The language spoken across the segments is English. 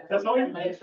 That's all you made.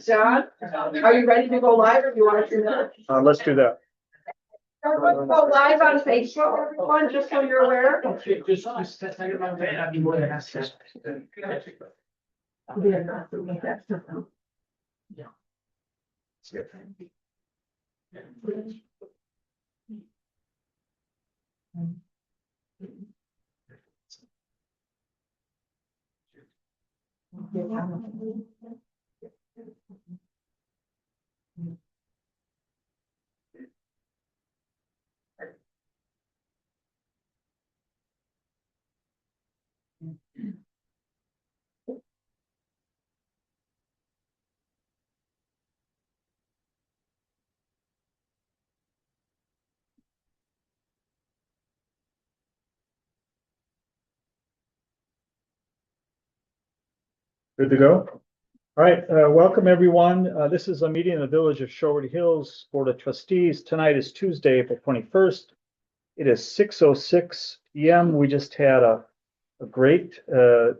John, are you ready to go live or do you want to do that? Let's do that. Go live on Facebook, everyone, just so you're aware. Good to go? All right, welcome everyone. This is a meeting in the Village of Shoreward Hills Board of Trustees. Tonight is Tuesday, April 21st. It is 6:06 p.m. We just had a great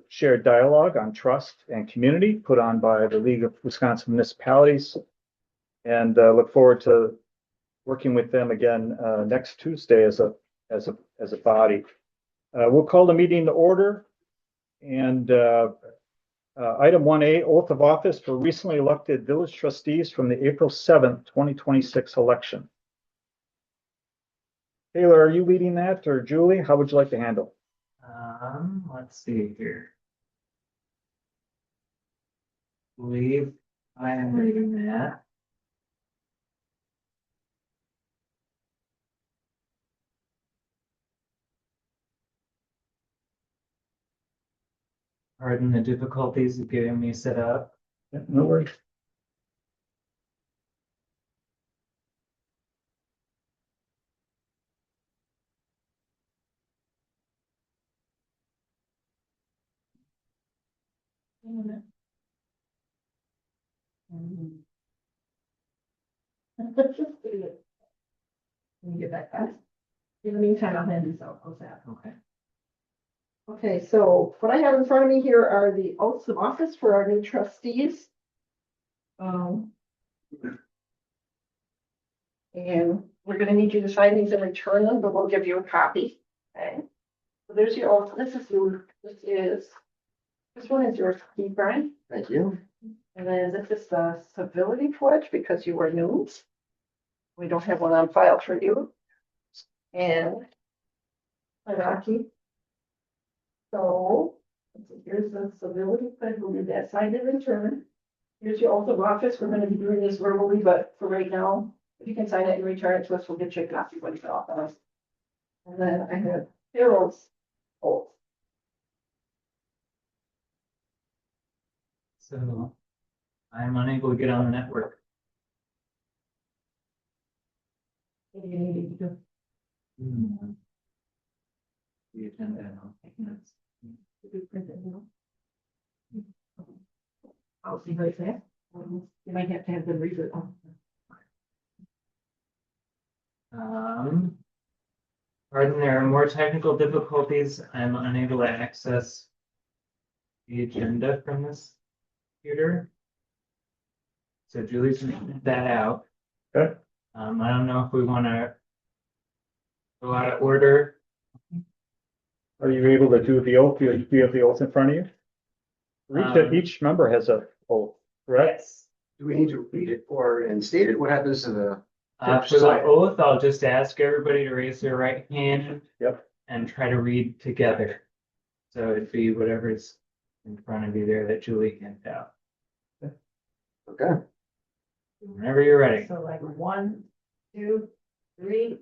shared dialogue on trust and community put on by the League of Wisconsin Municipalities, and look forward to working with them again next Tuesday as a body. We'll call the meeting to order, and item 1A, oath of office for recently elected village trustees from the April 7th, 2026 election. Taylor, are you leading that, or Julie? How would you like to handle? Let's see here. Believe I am reading that. Pardon the difficulties of getting me set up. Yeah, no worries. Let me get back fast. In the meantime, I'll hand these out. How's that? Okay. Okay, so what I have in front of me here are the oaths of office for our new trustees. And we're gonna need you to sign these and return them, but we'll give you a copy. Okay. So there's your oath. This one is yours, Keith, Brian. Thank you. And then this is the civility pledge because you were new. We don't have one on file for you. And Rocky. So here's the civility pledge. We'll do that signed and returned. Here's your oath of office. We're going to be doing this verbally, but for right now, if you can sign it and return it to us, we'll get you a copy when it's off us. And then I have Harold's oath. So I'm unable to get on the network. What do you need to do? The agenda. I'll take notes. Did you print it now? I'll see right there. You might have to have them read it. Pardon, there are more technical difficulties. I'm unable to access the agenda from this computer. So Julie's gonna print that out. Okay. I don't know if we wanna go out of order. Are you able to do the oath? Do you have the oath in front of you? Each member has a oath, correct? Yes. Do we need to read it or and state it? What happens to the? For the oath, I'll just ask everybody to raise their right hand. Yep. And try to read together. So it'd be whatever's in front of you there that Julie can out. Okay. Whenever you're ready. So like 1, 2, 3.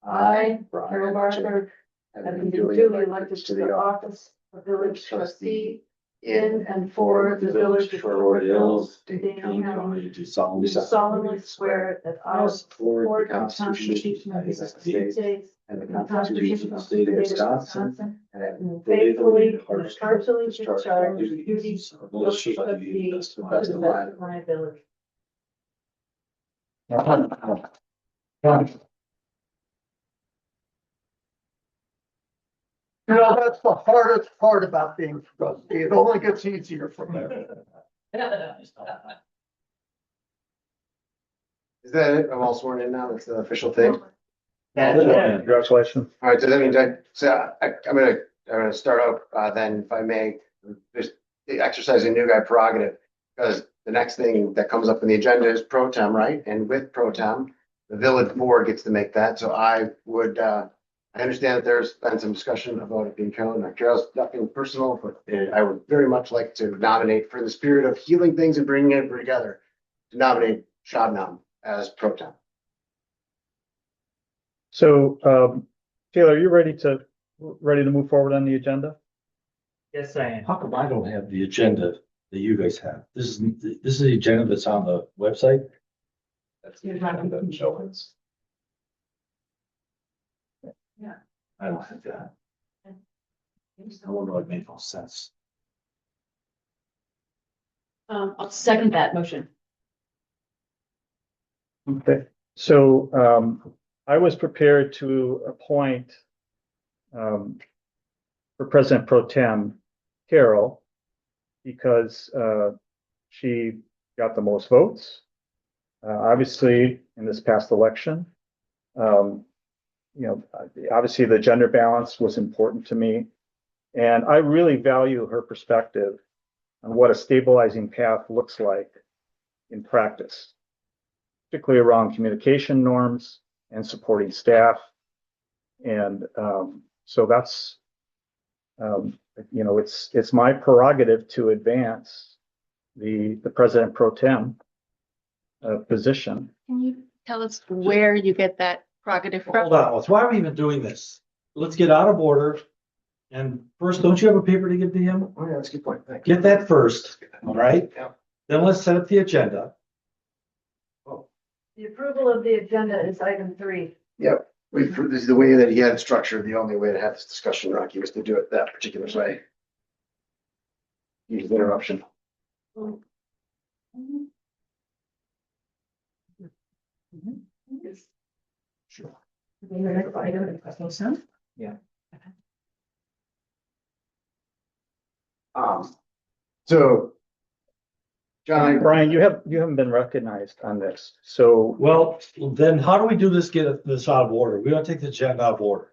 I, Carol Barker, have been duly elected to the office of village trustee in and for the village of Shorewood Hills. Do solemnly Swear that I will will support support the Constitution of the United States and and the Constitution of the State of Wisconsin, and faithfully and impartially discharge the duties of of village trustee trustee to to the best of my ability. You know, that's the hardest part about being trustee. It only gets easier from there. Is that it? I'm all sworn in now. That's the official thing. Congratulations. All right. So that means I'm gonna start out, then if I may, just exercising new guy prerogative. Because the next thing that comes up in the agenda is pro tem, right? And with pro tem, the village board gets to make that. So I would, I understand that there's been some discussion about it being Carol. Now Carol's nothing personal, but I would very much like to nominate, for the spirit of healing things and bringing everybody together, to nominate Shabnam as pro tem. So, Taylor, are you ready to move forward on the agenda? Yes, I am. How come I don't have the agenda that you guys have? This is the agenda that's on the website? That's the agenda that shows. I don't have that. I wonder what made no sense. I'll second that motion. Okay, so, I was prepared to appoint, for President Pro Tem Carol, because, she got the most votes. Obviously, in this past election, obviously the gender balance was important to me. And I really value her perspective on what a stabilizing path looks like in practice, particularly around communication norms and supporting staff. And so that's, it's my prerogative to advance the President Pro Tem position. Can you tell us where you get that prerogative from? Hold on, why are we even doing this? Let's get out of order. And first, don't you have a paper to give to him? Oh, yeah, that's a good point. Thank you. Get that first, all right? Yeah. Then let's set up the agenda. The approval of the agenda is item 3. Yep. This is the way that he had it structured. The only way to have this discussion, Rocky, was to do it that particular way. use the interruption. Sure. So. John, Brian, you haven't been recognized on this, so Well, then how do we do this, get this out of order? We want to take the agenda out of order.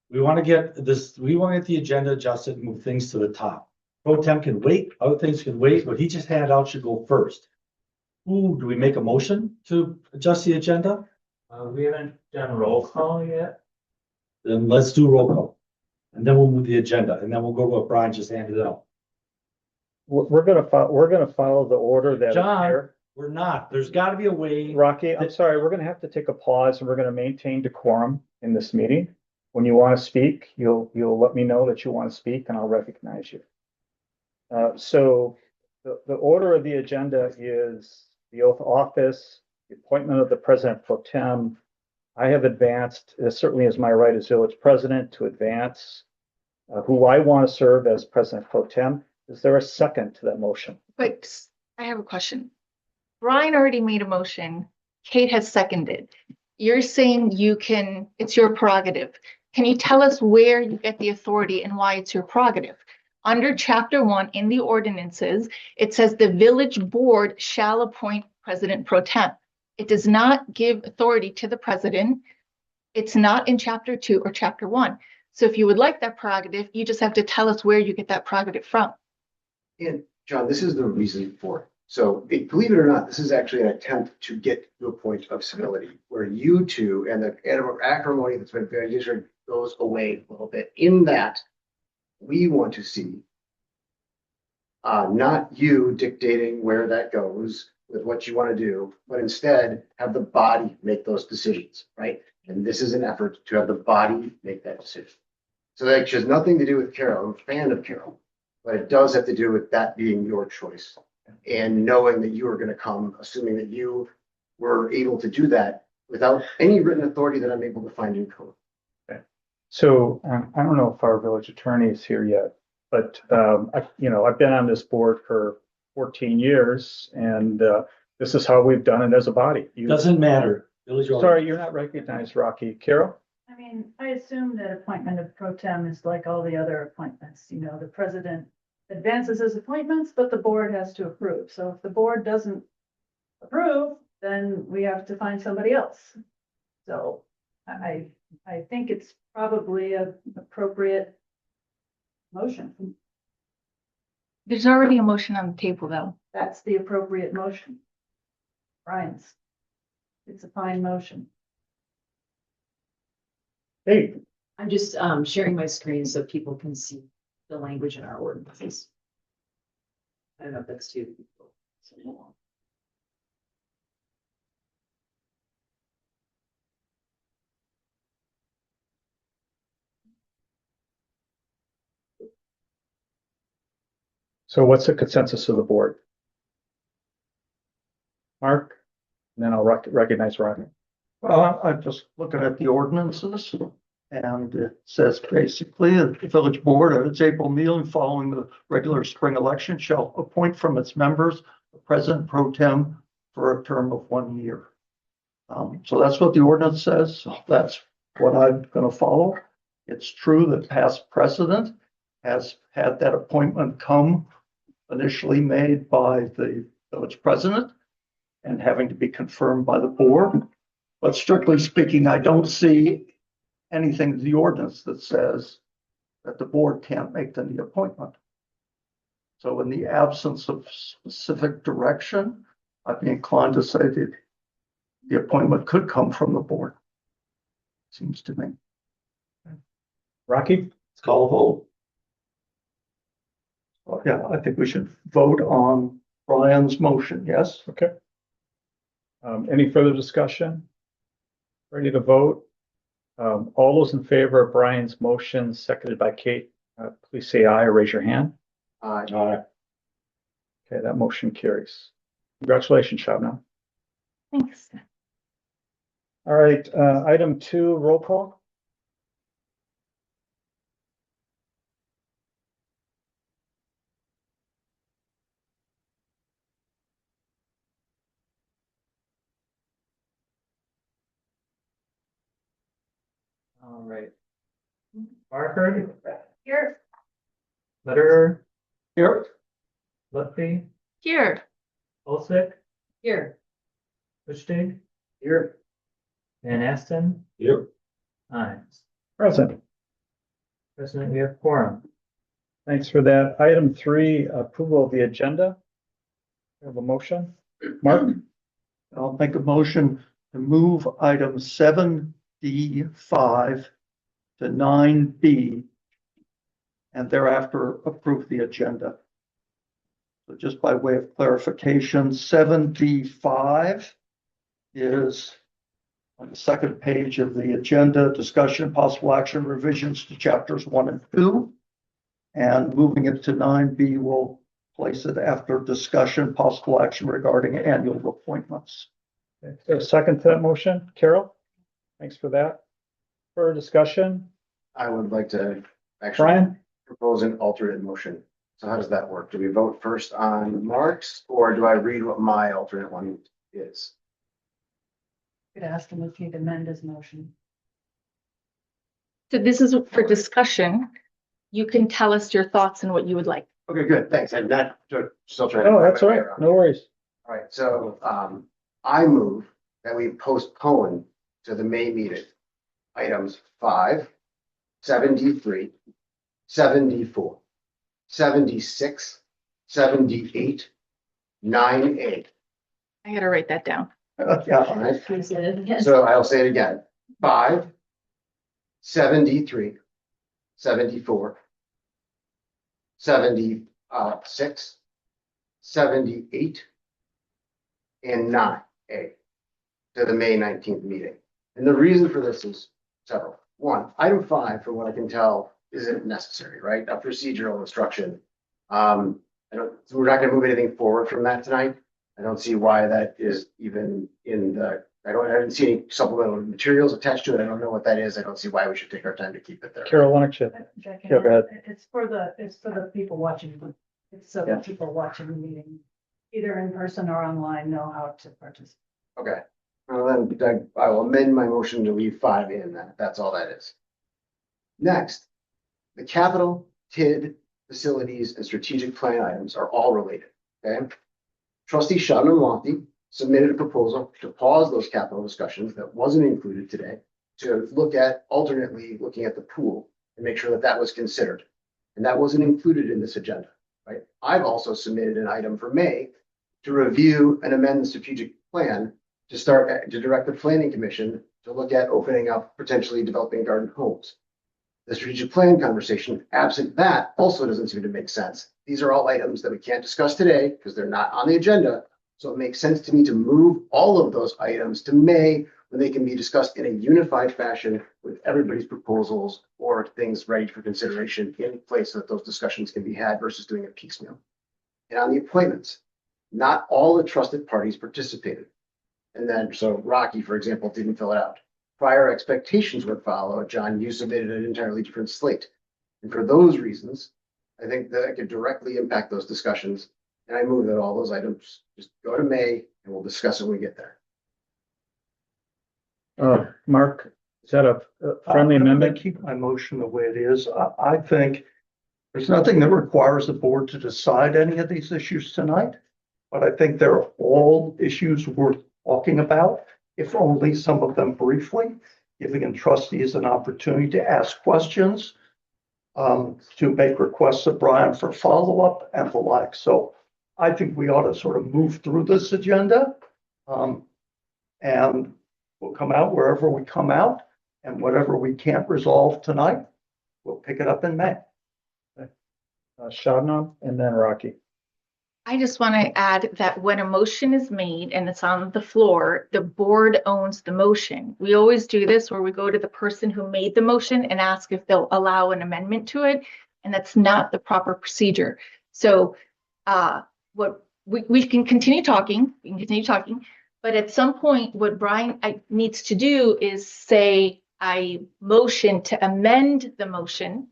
We want to get this, we want to get the agenda adjusted and move things to the top. Pro temp can wait, other things can wait, what he just handed out should go first. Ooh, do we make a motion to adjust the agenda? We haven't done roll call yet. Then let's do roll call. And then we'll move the agenda, and then we'll go to what Brian just handed out. we're gonna follow the order that is John. here. We're not, there's gotta be a way. Rocky, I'm sorry, we're gonna have to take a pause and we're gonna maintain decorum in this meeting. When you want to speak, you'll let me know that you want to speak and I'll recognize you. So the order of the agenda is the oath of office, the appointment of the president pro tem. I have advanced, it certainly is my right as village president to advance who I want to serve as president pro tem. Is there a second to that motion? Wait, I have a question. Brian already made a motion. Kate has seconded. You're saying it's your prerogative. Can you tell us where you get the authority and why it's your prerogative? Under chapter 1 in the ordinances, it says the village board shall appoint president pro tem. It does not give authority to the president. It's not in chapter 2 or chapter 1. So if you would like that prerogative, you just have to tell us where you get that prerogative from. and John, this is the reason for it. So believe it or not, this is actually an attempt to get to a point of civility where you two and the acrimony that's been very usually goes away a little bit in that we want to see not you dictating where that goes with what you want to do, but instead have the body make those decisions, right? And this is an effort to have the body make that decision. So that has nothing to do with Carol. I'm a fan of Carol, but it does have to do with that being your choice and knowing that you are going to come, assuming that you were able to do that without any written authority that I'm able to find in code. So I don't know if our village attorney is here yet, but I've been on this board for 14 years and this is how we've done it as a body. Doesn't matter. Sorry, you're not recognized, Rocky. Carol? I mean, I assume that appointment of pro tem is like all the other appointments, the president advances his appointments, but the board has to approve. So if the board doesn't approve, then we have to find somebody else. So I think it's probably an appropriate motion. There's already a motion on the table, though. That's the appropriate motion. Brian's. It's a fine motion. Hey, I'm just sharing my screen so people can see the language in our ordinances. I don't know if that's too. so what's the consensus of the board? Mark? And then I'll recognize Rocky. Well, I'm just looking at the ordinances and it says basically the village board at its April meeting following the regular spring election shall appoint from its members the president pro tem for a term of 1 year. So that's what the ordinance says. So that's what I'm going to follow. It's true that past precedent has had that appointment come initially made by the village president and having to be confirmed by the board. But strictly speaking, I don't see anything in the ordinance that says that the board can't make the appointment. So in the absence of specific direction, I'd be inclined to say that the appointment could come from the board. Seems to me. Rocky? Let's call a vote. Well, yeah, I think we should vote on Brian's motion, yes? Okay. Any further discussion? Ready to vote? All those in favor of Brian's motion, seconded by Kate, please say aye or raise your hand. Alright. Okay, that motion carries. Congratulations, Shabna. Thanks. All right, item 2, roll call. All right. Barker, Here, Letterer, Here, Lutfi, Here, Olsek, Here, Bushtig, Here, Van Aston, Yep. Hines. Present. President, we have quorum. Thanks for that. Item 3, approval of the agenda. We have a motion. Mark, I'll make a motion to move item 7D5 to 9B and thereafter approve the agenda. So just by way of clarification, 7D5 is on the second page of the agenda, discussion, possible action, revisions to chapters 1 and 2. And moving it to 9B, we'll place it after discussion, possible action regarding annual appointments. is there a second to that motion? Carol? Thanks for that. For discussion, I would like to actually Brian? propose an alternate motion. So how does that work? Do we vote first on Mark's, or do I read what my alternate one is? Could ask him if he'd amend his motion. so this is for discussion. You can tell us your thoughts and what you would like. Okay, good, thanks. I'm not still trying to. Oh, find that's my all way right. around. No worries. All right, so I move that we postpone to the May meeting items 5, 73, 74, 76, 78, 9A. I gotta write that down. Yeah, All right, can you say that again? so I'll say it again. 5, 73, 74, 76, 78, and 9A to the May 19th meeting. And the reason for this is several. One, item 5, from what I can tell, isn't necessary, right? A procedural instruction. We're not gonna move anything forward from that tonight. I don't see why that is even in the, I didn't see any supplemental materials attached to it. I don't know what that is. I don't see why we should take our time to keep it there. Carol, why don't you? Jackie, Yeah, go ahead. it's for the people watching. It's so Yeah. that people watching the meeting, either in person or online, know how to participate. Okay, well then, Doug, I will amend my motion to leave 5 in that. That's all that is. Next, the capital, TID, facilities, and strategic plan items are all related, okay? Trustee Shannon Lonty submitted a proposal to pause those capital discussions that wasn't included today to look at alternately looking at the pool and make sure that that was considered. And that wasn't included in this agenda, right? I've also submitted an item for May to review and amend the strategic plan to direct the planning commission to look at opening up potentially developing garden homes. The strategic plan conversation, absent that, also doesn't seem to make sense. These are all items that we can't discuss today because they're not on the agenda. So it makes sense to me to move all of those items to May when they can be discussed in a unified fashion with everybody's proposals or things ready for consideration in place so that those discussions can be had versus doing it piecemeal. And on the appointments, not all the trusted parties participated. And then, so Rocky, for example, didn't fill it out. Prior expectations would follow. John, you submitted an entirely different slate. And for those reasons, I think that it could directly impact those discussions. And I move that all those items just go to May and we'll discuss it when we get there. Mark, is that a friendly I'm gonna amendment? Keep my motion the way it is. I think there's nothing that requires the board to decide any of these issues tonight. But I think they're all issues worth talking about, if only some of them briefly, giving trustees an opportunity to ask questions, to make requests of Brian for follow-up and the like. So I think we ought to sort of move through this agenda. And we'll come out wherever we come out, and whatever we can't resolve tonight, we'll pick it up in May. Shabnam and then Rocky. I just want to add that when a motion is made and it's on the floor, the board owns the motion. We always do this where we go to the person who made the motion and ask if they'll allow an amendment to it. And that's not the proper procedure. So what we can continue talking, but at some point, what Brian needs to do is say, I motion to amend the motion.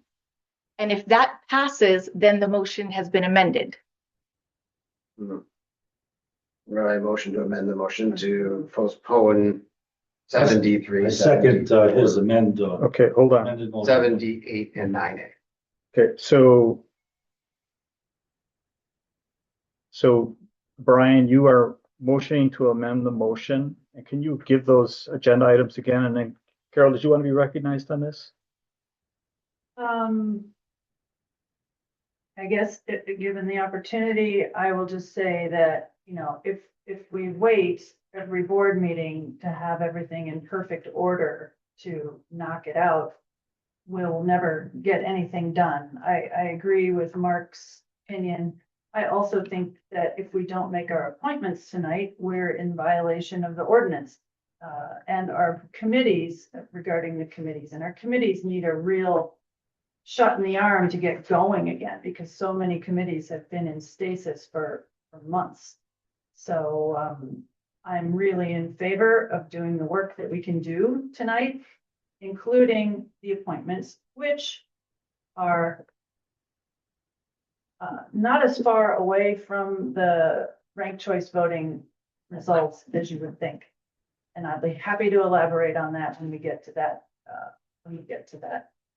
And if that passes, then the motion has been amended. I motion to amend the motion to postpone seven D three. I second, his Okay, hold on. amended motion. Seven D eight and nine A. Okay, so Brian, you are motioning to amend the motion. And can you give those agenda items again? And then Carol, did you want to be recognized on this? I guess given the opportunity, I will just say that, you know, if we wait every board meeting to have everything in perfect order to knock it out, we'll never get anything done. I agree with Mark's opinion. I also think that if we don't make our appointments tonight, we're in violation of the ordinance. And our committees, regarding the committees, and our committees need a real shot in the arm to get going again, because so many committees have been in stasis for months. So I'm really in favor of doing the work that we can do tonight, including the appointments, which are not as far away from the ranked choice voting results as you would think. And I'd be happy to elaborate on that when we get to that,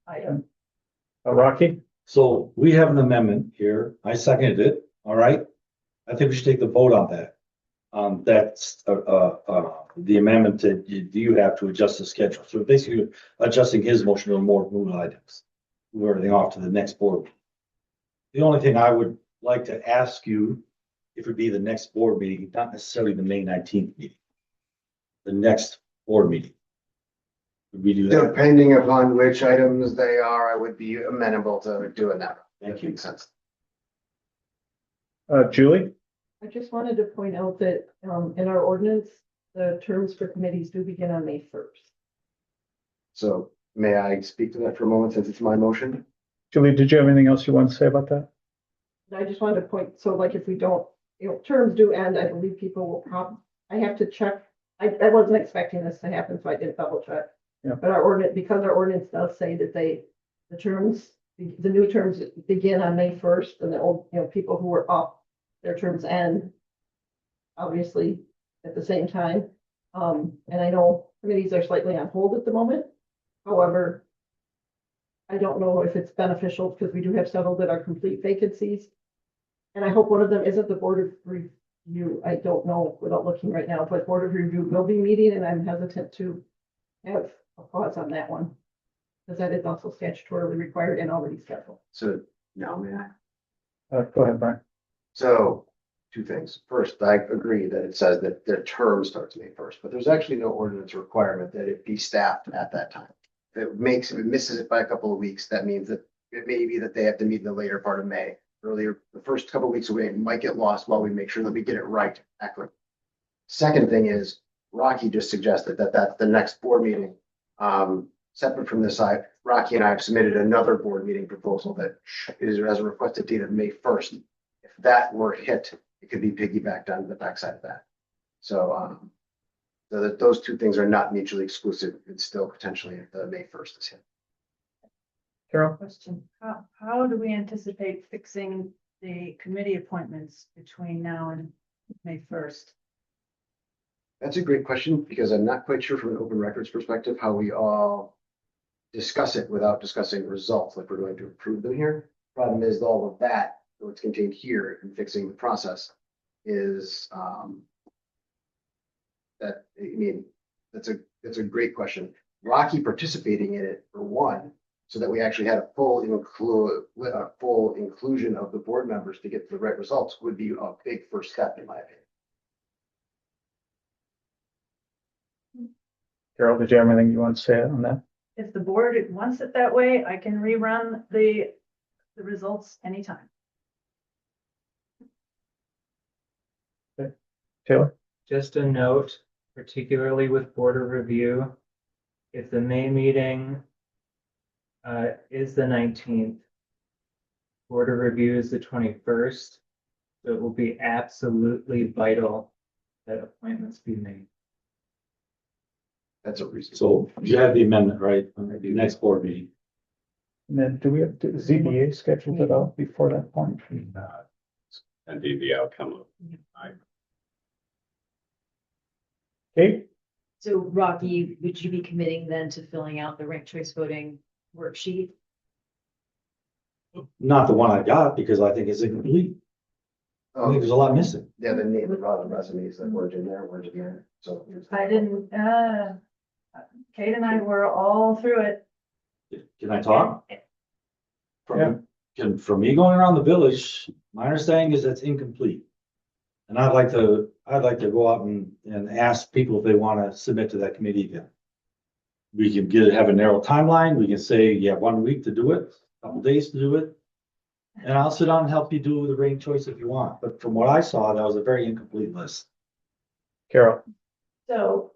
item. Rocky? So we have an amendment here. I seconded it. All right. I think we should take the vote on that. That's the amendment that you have to adjust the schedule. So basically adjusting his motion to more moving items. Move everything off to the next board. The only thing I would like to ask you, if it would be the next board meeting, not necessarily the May 19th meeting. The next board meeting. Would we do that? Depending upon which items they are, I would be amenable to doing that. Thank you. Makes sense. Julie? I just wanted to point out that, in our ordinance, the terms for committees do begin on May 1st. So may I speak to that for a moment since it's my motion? Julie, did you have anything else you want to say about that? And I just wanted to point, so like if we don't, terms do end, I believe people will I have to check. I wasn't expecting this to happen, so I didn't double check. Yeah. But our ordinance, because our ordinance does say that the new terms begin on May 1st, and the old, people who were up, their terms end obviously at the same time. And I know committees are slightly on hold at the moment. However, I don't know if it's beneficial because we do have several that are complete vacancies. And I hope one of them isn't the Board of Review. I don't know without looking right now, but Board of Review will be meeting, and I'm hesitant to have a pause on that one. Because that is also statutorily required and already scheduled. So now may I? Go ahead, Brian. So two things. First, I agree that it says that their term starts May 1st, but there's actually no ordinance requirement that it be staffed at that time. If it misses it by a couple of weeks, that means that it may be that they have to meet in the later part of May. Earlier, the first couple of weeks of May might get lost while we make sure that we get it right accurately. Second thing is, Rocky just suggested that that's the next board meeting. Separate from this, Rocky and I have submitted another board meeting proposal that has a requested date of May 1st. If that were hit, it could be piggybacked on the backside of that. So, so that those two things are not mutually exclusive. It's still potentially if the May 1st is hit. Carol? Question, how do we anticipate fixing the committee appointments between now and May 1st? That's a great question because I'm not quite sure from an open records perspective how we all discuss it without discussing results like we're going to approve them here. Problem is all of that, what's contained here in fixing the process is that's a great question. Rocky participating in it for one, so that we actually had a full inclusion of the board members to get the right results would be a big first step in my opinion. Carol, did you have anything you want to say on that? If the board wants it that way, I can rerun the results anytime. Taylor? Just a note, particularly with Board of Review, if the May meeting is the 19th, Board of Review is the 21st, so it will be absolutely vital that appointments be made. That's a reason. So you have the amendment, right? On the next board meeting. And then do we have ZBA scheduled it out before that point? And the outcome of. Kate? So Rocky, would you be committing then to filling out the ranked choice voting worksheet? Not the one I got because I think it's incomplete. I think there's a lot missing. Yeah, the name of the resumes, like words in there, so. I didn't, Kate and I were all through it. Can I talk? From me going around the village, my understanding is that's incomplete. And I'd like to go out and ask people if they want to submit to that committee again. We can have a narrow timeline. We can say, you have 1 week to do it, a couple days to do it. And I'll sit down and help you do the ranked choice if you want. But from what I saw, that was a very incomplete list. Carol, So,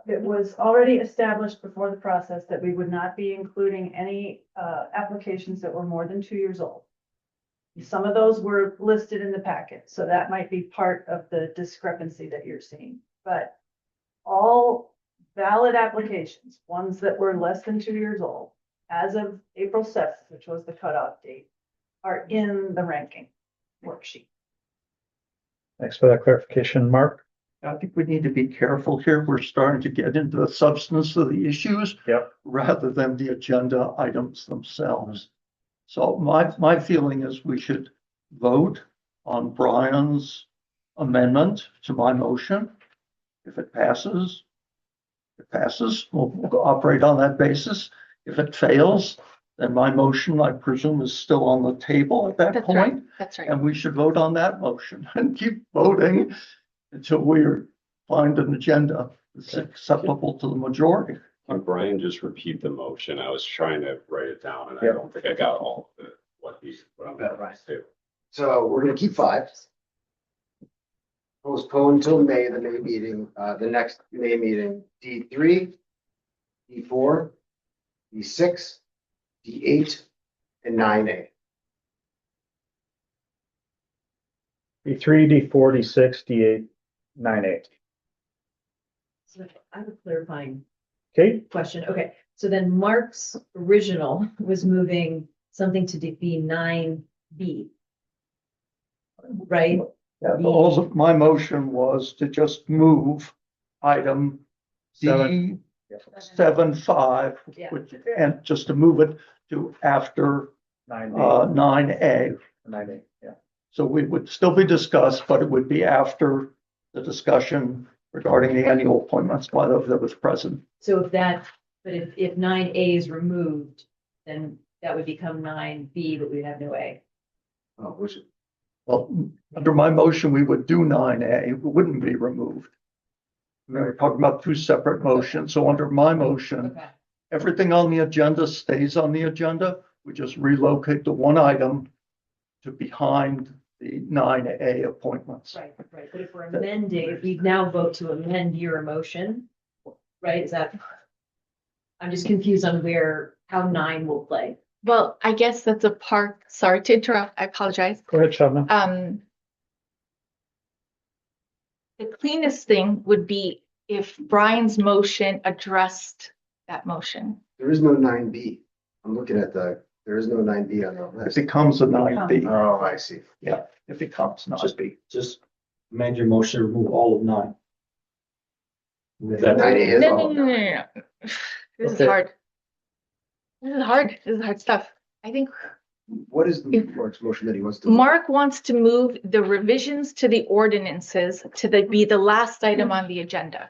it was already established before the process that we would not be including any, applications that were more than 2 years old. Some of those were listed in the packet, so that might be part of the discrepancy that you're seeing. But all valid applications, ones that were less than 2 years old, as of April 7th, which was the cutoff date, are in the ranking worksheet. thanks for that clarification. Mark? I think we need to be careful here. We're starting to get into the substance of the issues. Yep. Rather than the agenda items themselves. So my feeling is we should vote on Brian's amendment to my motion. If it passes, we'll operate on that basis. If it fails, then my motion, I presume, is still on the table at that That's right. point. That's right. And we should vote on that motion and keep voting until we find an agenda that's acceptable to the majority. Brian, just repeat the motion. I was trying to write it down and I Yep. don't think I got all of it, what I'm Yeah, going right. to do. So we're gonna keep 5. Postpone until May, the May meeting, the next May meeting, D3, D4, D6, D8, and 9A. D3, D4, D6, D8, 9A. So I have a clarifying Kate? question. Okay, so then Mark's original was moving something to be 9B. Right? Yeah, my motion was to just move item Seven. D7.5, Yeah. and just to move it to after 9A, 9A. 9A, yeah. So we would still be discussed, but it would be after the discussion regarding the annual appointments by those that was present. So if 9A is removed, then that would become 9B, but we'd have no A. Oh, which, Well, under my motion, we would do 9A, it wouldn't be removed. We're talking about 2 separate motions, so under my motion, Okay, everything on the agenda stays on the agenda. We just relocate the one item to behind the 9A appointments. right. But if we're amending, if we now vote to amend your motion, right, is that? I'm just confused on how 9 will play. Well, I guess that's a part, sorry to interrupt, I apologize. Go ahead, Shabna. The cleanest thing would be if Brian's motion addressed that motion. there is no 9B. I'm looking at there is no 9B on the It list. becomes a 9B. Oh, I see. Yeah, it becomes 9B. Just amend your motion to remove all of 9. That 9A is No, all. no. This is Okay. hard. This is hard stuff. I think What is Mark's motion that he wants to? Mark wants to move the revisions to the ordinances to be the last item on the agenda.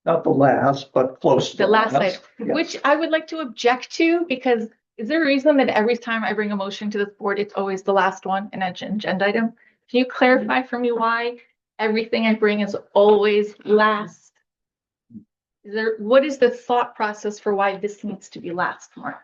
Not the last, but close to The last item, Yes. which I would like to object to, because is there a reason that every time I bring a motion to this board, it's always the last one, an agenda item? Can you clarify for me why everything I bring is always last? What is the thought process for why this needs to be last, Mark?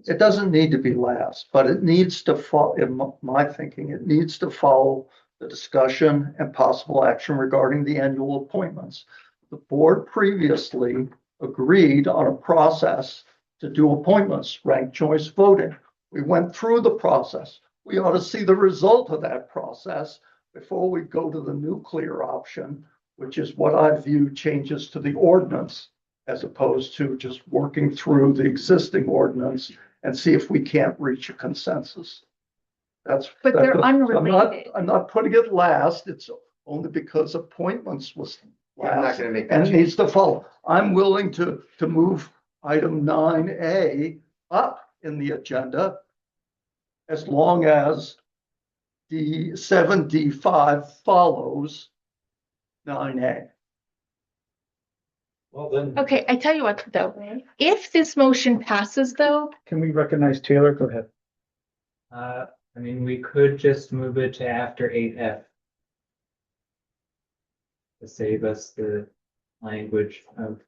It doesn't need to be last, but it needs to follow, in my thinking, it needs to follow the discussion and possible action regarding the annual appointments. The board previously agreed on a process to do appointments, ranked choice voting. We went through the process. We ought to see the result of that process before we go to the nuclear option, which is what I view changes to the ordinance, as opposed to just working through the existing ordinance and see if we can't reach a consensus. But they're unrelated. I'm not putting it last. It's only because appointments was I'm not gonna make that And change. needs to follow. I'm willing to move item 9A up in the agenda as long as the 7D5 follows 9A. Well, then. Okay, I tell you what, though, if this motion passes, though, Can we recognize Taylor? Go ahead. I mean, we could just move it to after 8F. To save us the language of,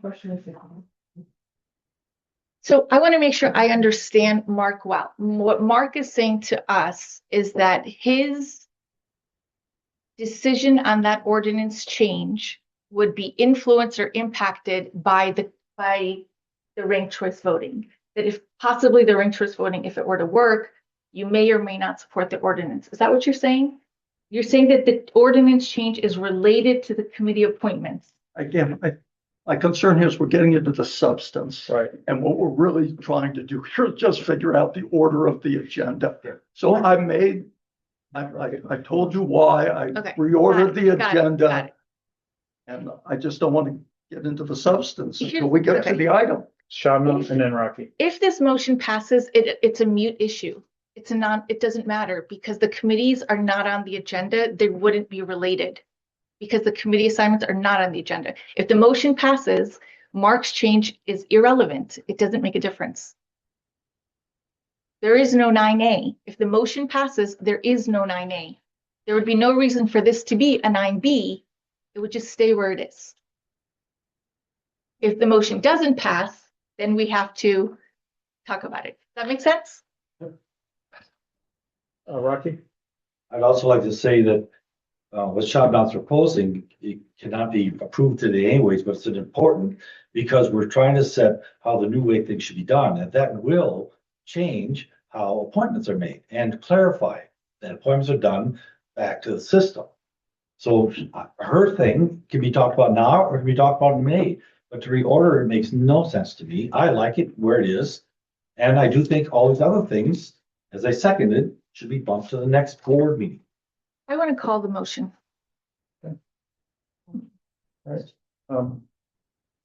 Question is. so I want to make sure I understand Mark well. What Mark is saying to us is that his decision on that ordinance change would be influenced or impacted by the ranked choice voting. That if possibly the ranked choice voting, if it were to work, you may or may not support the ordinance. Is that what you're saying? You're saying that the ordinance change is related to the committee appointments. Again, my concern here is we're getting into the substance. Right. And what we're really trying to do here is just figure out the order of the agenda. Yeah. So I told you why I Okay. reordered the Got it, got agenda. it. And I just don't want to get into the substance Here's- until we get to okay. the item. Shabnam and then Rocky. If this motion passes, it's a mute issue. It doesn't matter because the committees are not on the agenda. They wouldn't be related because the committee assignments are not on the agenda. If the motion passes, Mark's change is irrelevant. It doesn't make a difference. There is no 9A. If the motion passes, there is no 9A. There would be no reason for this to be a 9B. It would just stay where it is. If the motion doesn't pass, then we have to talk about it. Does that make sense? Rocky? I'd also like to say that what Shabnam's proposing, it cannot be approved today anyways, but it's important because we're trying to set how the new way things should be done. And that will change how appointments are made and clarify that appointments are done back to the system. So her thing can be talked about now or can be talked about in May, but to reorder it makes no sense to me. I like it where it is. And I do think all these other things, as I seconded, should be bumped to the next board meeting. I want to call the motion.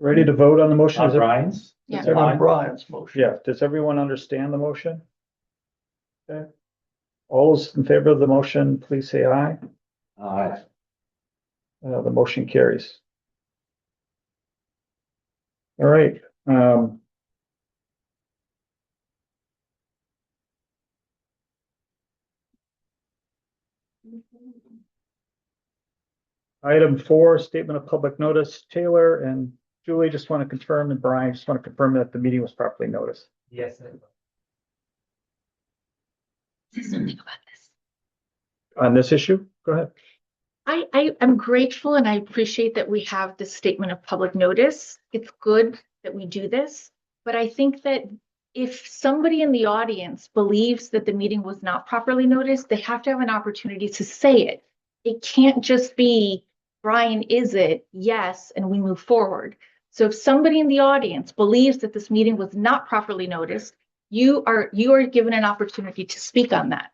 Ready to vote on the motion? On Is it- Brian's? Yeah. Is everyone- On Brian's motion. Yeah, does everyone understand the motion? Okay. All those in favor of the motion, please say aye. The motion carries. All right, item 4, statement of public notice. Taylor and Julie just want to confirm, and Brian just want to confirm that the meeting was properly noticed. yes, Something about this. On this issue, go ahead. I am grateful and I appreciate that we have this statement of public notice. It's good that we do this, but I think that if somebody in the audience believes that the meeting was not properly noticed, they have to have an opportunity to say it. It can't just be, Brian, is it? Yes, and we move forward. So if somebody in the audience believes that this meeting was not properly noticed, you are given an opportunity to speak on that.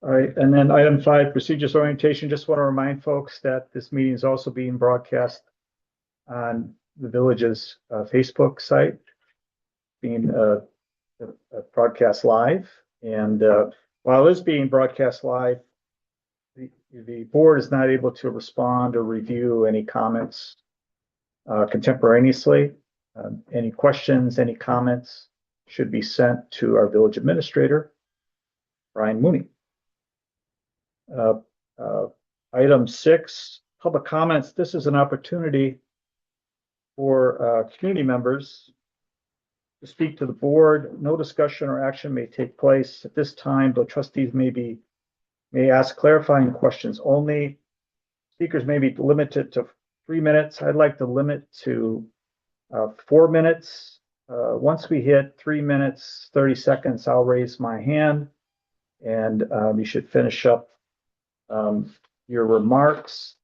All right, and then item 5, procedures orientation. Just want to remind folks that this meeting is also being broadcast on the village's Facebook site, being broadcast live. And while it is being broadcast live, the board is not able to respond or review any comments contemporaneously. Any questions, any comments should be sent to our village administrator, Brian Mooney. Item 6, public comments. This is an opportunity for community members to speak to the board. No discussion or action may take place at this time. The trustees may ask clarifying questions only. Speakers may be limited to 3 minutes. I'd like to limit to 4 minutes. Once we hit 3 minutes, 30 seconds, I'll raise my hand and you should finish up your remarks.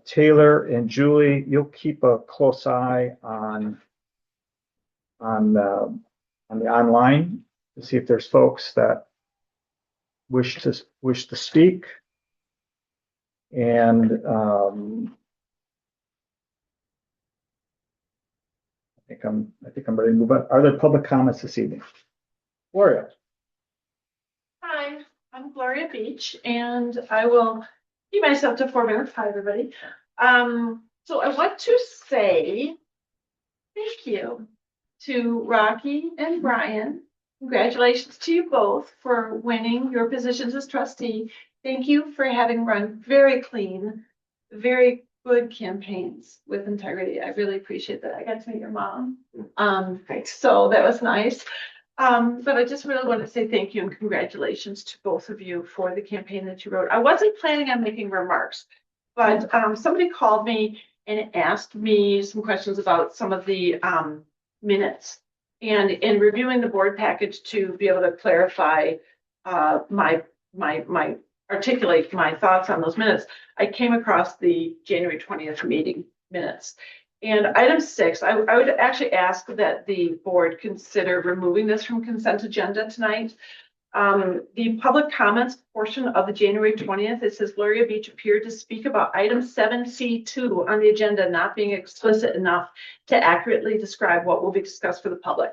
Taylor and Julie, you'll keep a close eye on the online to see if there's folks that wish to speak. And I think I'm ready to move on. Are there public comments this evening? Gloria? Hi, I'm Gloria Beach, and I will keep myself to 4 minutes. Hi, everybody. So I want to say thank you to Rocky and Brian. Congratulations to you both for winning your positions as trustee. Thank you for having run very clean, very good campaigns with integrity. I really appreciate that. I got to meet your mom. So that was nice. But I just really want to say thank you and congratulations to both of you for the campaign that you wrote. I wasn't planning on making remarks, but somebody called me and asked me some questions about some of the minutes. And in reviewing the board package to be able to clarify my articulate my thoughts on those minutes, I came across the January 20th meeting minutes. And item 6, I would actually ask that the board consider removing this from consent agenda tonight. The public comments portion of the January 20th, it says Gloria Beach appeared to speak about item 7C2 on the agenda not being explicit enough to accurately describe what will be discussed for the public.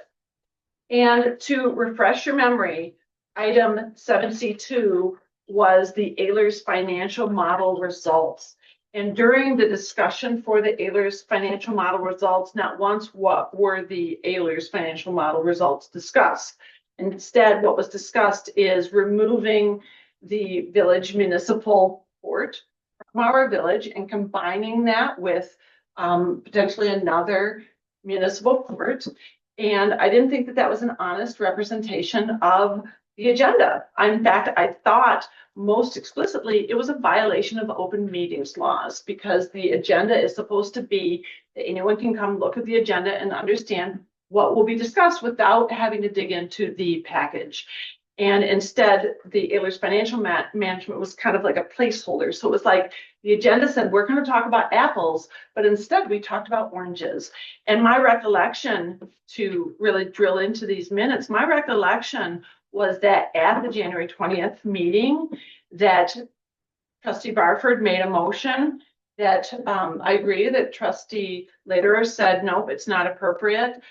And to refresh your memory, item 7C2 was the Ehlers financial model results. And during the discussion for the Ehlers financial model results, not once what were the Ehlers financial model results discussed. Instead, what was discussed is removing the village municipal court from our village and combining that with potentially another municipal court. And I didn't think that that was an honest representation of the agenda. In fact, I thought most explicitly it was a violation of open meetings laws, because the agenda is supposed to be that anyone can come look at the agenda and understand what will be discussed without having to dig into the package. And instead, the Ehlers financial management was kind of like a placeholder. So it was like the agenda said, we're going to talk about apples, but instead we talked about oranges. And my recollection, to really drill into these minutes, my recollection was that at the January 20th meeting, that Trustee Barford made a motion that I agree that Trustee Lederer said, nope, it's not appropriate.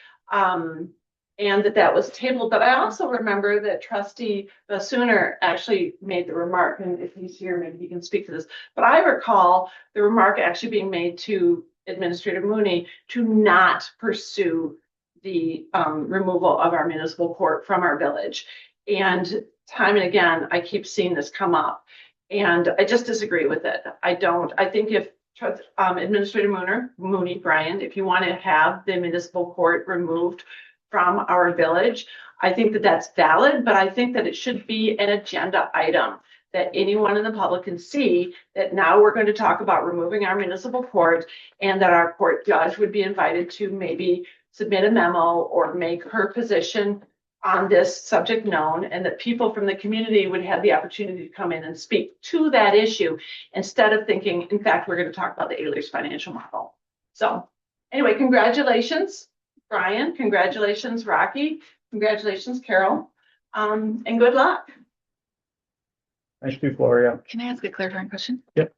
And that was tabled. But I also remember that Trustee Basooner actually made the remark, and if he's here, maybe he can speak to this. But I recall the remark actually being made to Administrator Mooney to not pursue the removal of our municipal court from our village. And time and again, I keep seeing this come up, and I just disagree with it. I think if Administrator Mooney, Brian, if you want to have the municipal court removed from our village, I think that that's valid, but I think that it should be an agenda item that anyone in the public can see that now we're going to talk about removing our municipal court, and that our court judge would be invited to maybe submit a memo or make her position on this subject known, and that people from the community would have the opportunity to come in and speak to that issue instead of thinking, in fact, we're going to talk about the Ehlers financial model. So anyway, congratulations, Brian. Congratulations, Rocky. Congratulations, Carol. And good luck. Thank you, Gloria. Can I ask a clarifying question? Yep.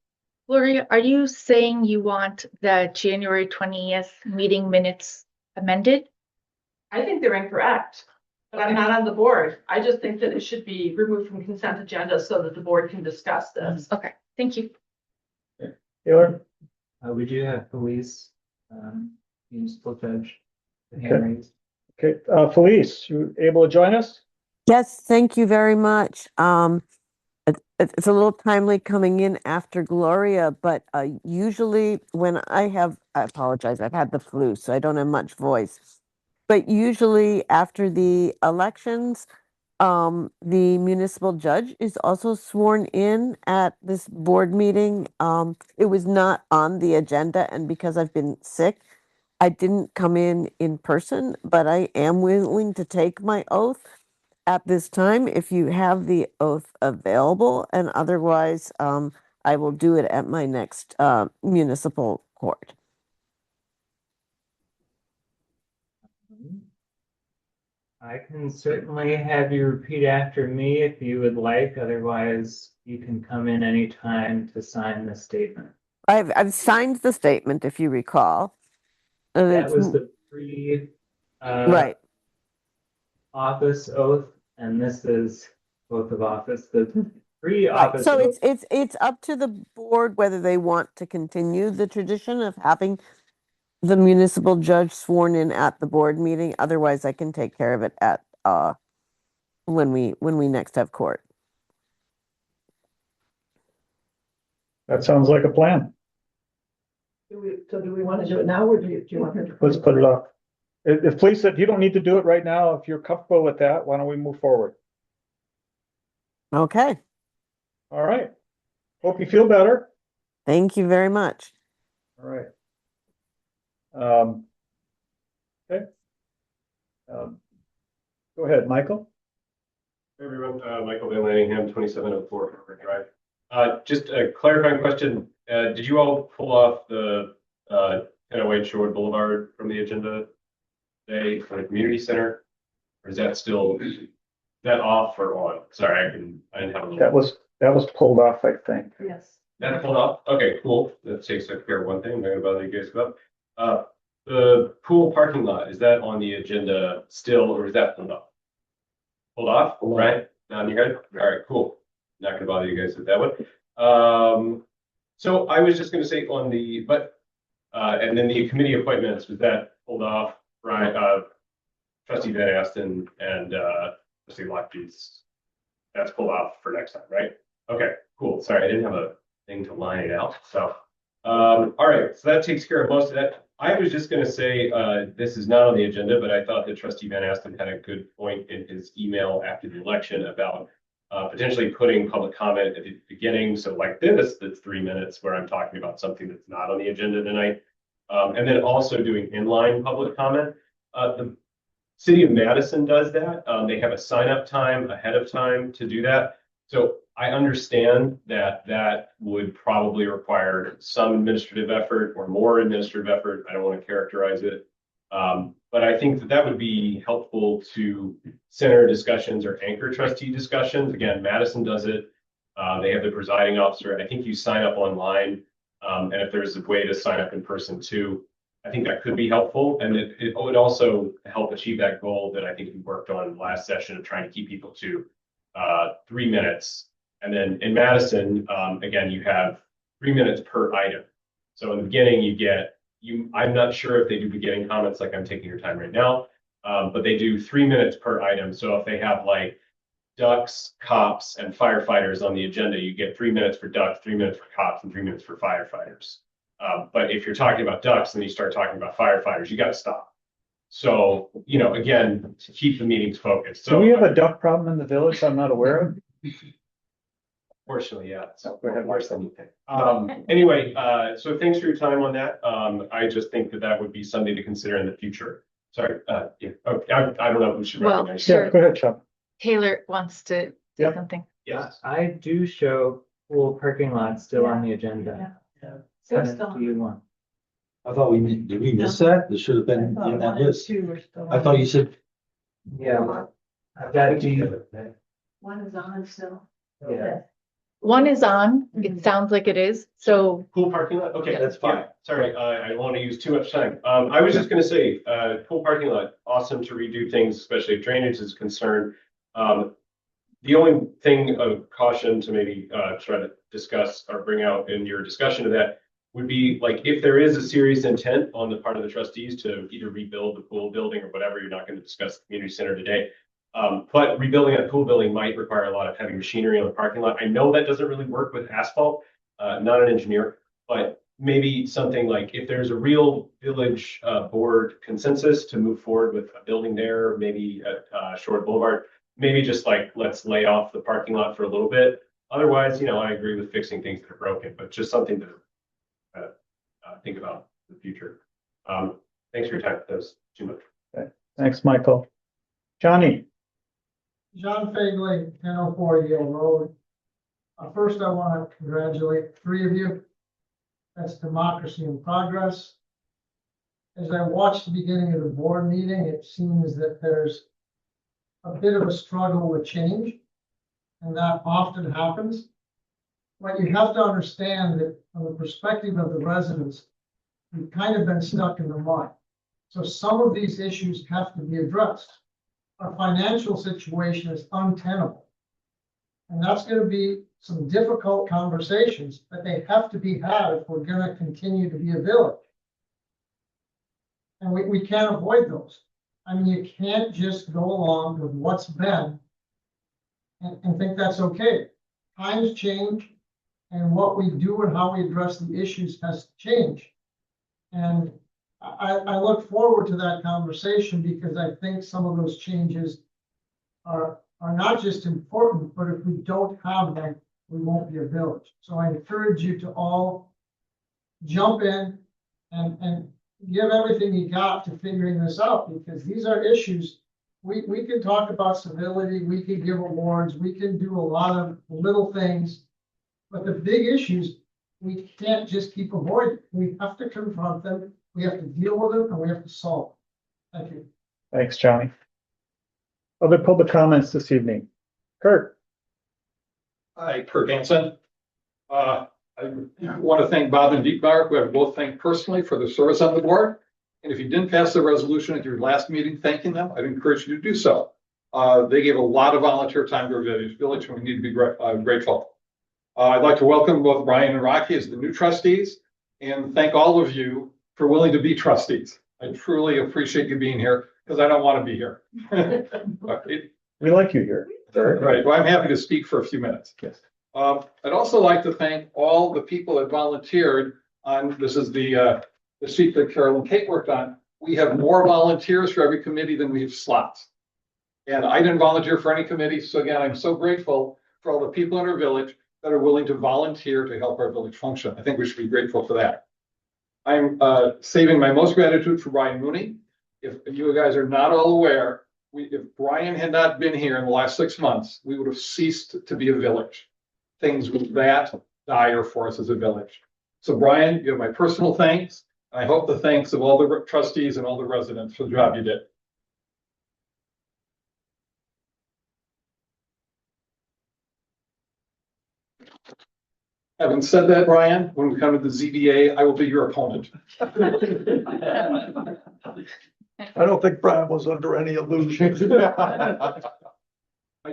Gloria, are you saying you want the January 20th meeting minutes amended? I think they're incorrect, but I'm not on the board. I just think that it should be removed from consent agenda so that the board can discuss this. Okay, thank you. Taylor? We do have police, municipal judge. The hand raised. Okay, Felice, you able to join us? Yes, thank you very much. It's a little timely coming in after Gloria, but usually when I apologize, I've had the flu, so I don't have much voice. But usually after the elections, the municipal judge is also sworn in at this board meeting. It was not on the agenda, and because I've been sick, I didn't come in person, but I am willing to take my oath at this time if you have the oath available, and otherwise I will do it at my next municipal court. I I can certainly have you repeat after me if you would like, otherwise you can come in anytime to sign the statement. I've signed the statement, if you recall. And That it's, was the pre, right, office oath, and this is oath of office, the right. pre-office So oath. it's up to the board whether they want to continue the tradition of having the municipal judge sworn in at the board meeting. Otherwise, I can take care of it at, when we next have court. That sounds like a plan. Do we want to do it now, or do you want her to? Let's put it off. If please, if you don't need to do it right now, if you're comfortable with that, why don't we move forward? Okay, All right. Hope you feel better. thank you very much. All right. Okay. Go ahead, Michael. Hey everyone, Michael Van Lanningham, 2704 Harvard Drive. Just a clarifying question. Did you all pull off the 1008 Shore Boulevard from the agenda today for the community center? Or is that still, is that off or on? Sorry, I didn't have a That was pulled off, I think. Yes. That's pulled off? Okay, cool. That takes care of one thing. I'm not gonna bother you guys about. The pool parking lot, is that on the agenda still, or is that pulled off? Pulled off, right? Not in your head? All right, cool. Not gonna bother you guys with that one. So I was just gonna say on the, and then the committee appointments, was that pulled off? Right, trustee Van Asten and, trustee Lockbeats. That's pulled off for next time, right? Okay, cool. Sorry, I didn't have a thing to line it out, so. All right, so that takes care of most of that. I was just gonna say, this is not on the agenda, but I thought that trustee Van Asten had a good point in his email after the election about potentially putting public comment at the beginning. So like this, that's 3 minutes where I'm talking about something that's not on the agenda tonight. And then also doing inline public comment. The city of Madison does that. They have a sign up time ahead of time to do that. So I understand that that would probably require some administrative effort or more administrative effort. I don't want to characterize it. But I think that that would be helpful to center discussions or anchor trustee discussions. Again, Madison does it. They have the presiding officer. I think you sign up online. And if there's a way to sign up in person too, I think that could be helpful. And it would also help achieve that goal that I think we worked on last session of trying to keep people to 3 minutes. And then in Madison, again, you have 3 minutes per item. So in the beginning, I'm not sure if they do beginning comments like I'm taking your time right now, but they do 3 minutes per item. So if they have like ducks, cops, and firefighters on the agenda, you get 3 minutes for ducks, 3 minutes for cops, and 3 minutes for firefighters. But if you're talking about ducks and you start talking about firefighters, you got to stop. So, again, to keep the meetings focused. So Do we have a duck problem in the village I'm not aware of? Fortunately, yeah. So Go ahead. worse than you think. Anyway, so thanks for your time on that. I just think that that would be something to consider in the future. Sorry, yeah. Okay, I don't know who should Well, recognize. sure. Yeah, go ahead, Chuck. Taylor wants to say Yep. something. Yes. I do show pool parking lot still on the agenda. So What still. do you want? I thought did we miss that? This should have been in that list. Two are still. I thought you said, Yeah, I've got to, One is on still. yeah. One is on, it sounds like it is, so Pool parking lot? Okay, Yeah. that's fine. Sorry, I don't want to use too much time. I was just gonna say, pool parking lot, awesome to redo things, especially if drainage is concerned. The only thing of caution to maybe try to discuss or bring out in your discussion of that would be like, if there is a serious intent on the part of the trustees to either rebuild the pool building or whatever, you're not going to discuss the community center today. But rebuilding a pool building might require a lot of heavy machinery on the parking lot. I know that doesn't really work with asphalt, not an engineer, but maybe something like if there's a real village board consensus to move forward with a building there, maybe at Shore Boulevard, maybe just like, let's lay off the parking lot for a little bit. Otherwise, I agree with fixing things that are broken, but just something to think about in the future. Thanks for your time. That was too much. Thanks, Michael. Johnny, John Fagley, 1004 Yale Road. First, I want to congratulate the three of you. That's democracy in progress. As I watched the beginning of the board meeting, it seems that there's a bit of a struggle with change. And that often happens. But you have to understand that from the perspective of the residents, we've kind of been stuck in the mud. So some of these issues have to be addressed. Our financial situation is untenable. And that's gonna be some difficult conversations, but they have to be had if we're gonna continue to be a village. And we can't avoid those. I mean, you can't just go along with what's been and think that's okay. Times change, and what we do and how we address the issues has to change. And I look forward to that conversation because I think some of those changes are not just important, but if we don't have them, we won't be a village. So I encourage you to all jump in and give everything you got to figuring this out, because these are issues. We can talk about civility, we can give awards, we can do a lot of little things, but the big issues, we can't just keep avoiding. We have to confront them, we have to deal with them, and we have to solve them. Thank you. Thanks, Johnny. Other public comments this evening? Kurt? Hi, Kurt Hansen. I want to thank Bob and Dietmar, who I both thank personally for their service on the board. And if you didn't pass the resolution at your last meeting thanking them, I'd encourage you to do so. They gave a lot of volunteer time to our village, and we need to be grateful. I'd like to welcome both Brian and Rocky as the new trustees, and thank all of you for willing to be trustees. I truly appreciate you being here, because I don't want to be here. We like you here. Right, well, I'm happy to speak for a few minutes. Yes. I'd also like to thank all the people that volunteered on, this is the sheet that Carol and Kate worked on. We have more volunteers for every committee than we have slots. And I didn't volunteer for any committee, so again, I'm so grateful for all the people in our village that are willing to volunteer to help our village function. I think we should be grateful for that. I'm saving my most gratitude for Brian Mooney. If you guys are not all aware, if Brian had not been here in the last 6 months, we would have ceased to be a village. Things were that dire for us as a village. So Brian, you have my personal thanks. I hope the thanks of all the trustees and all the residents for the job you did. Having said that, Brian, when we come to the ZBA, I will be your opponent. I don't think Brian was under any illusion. I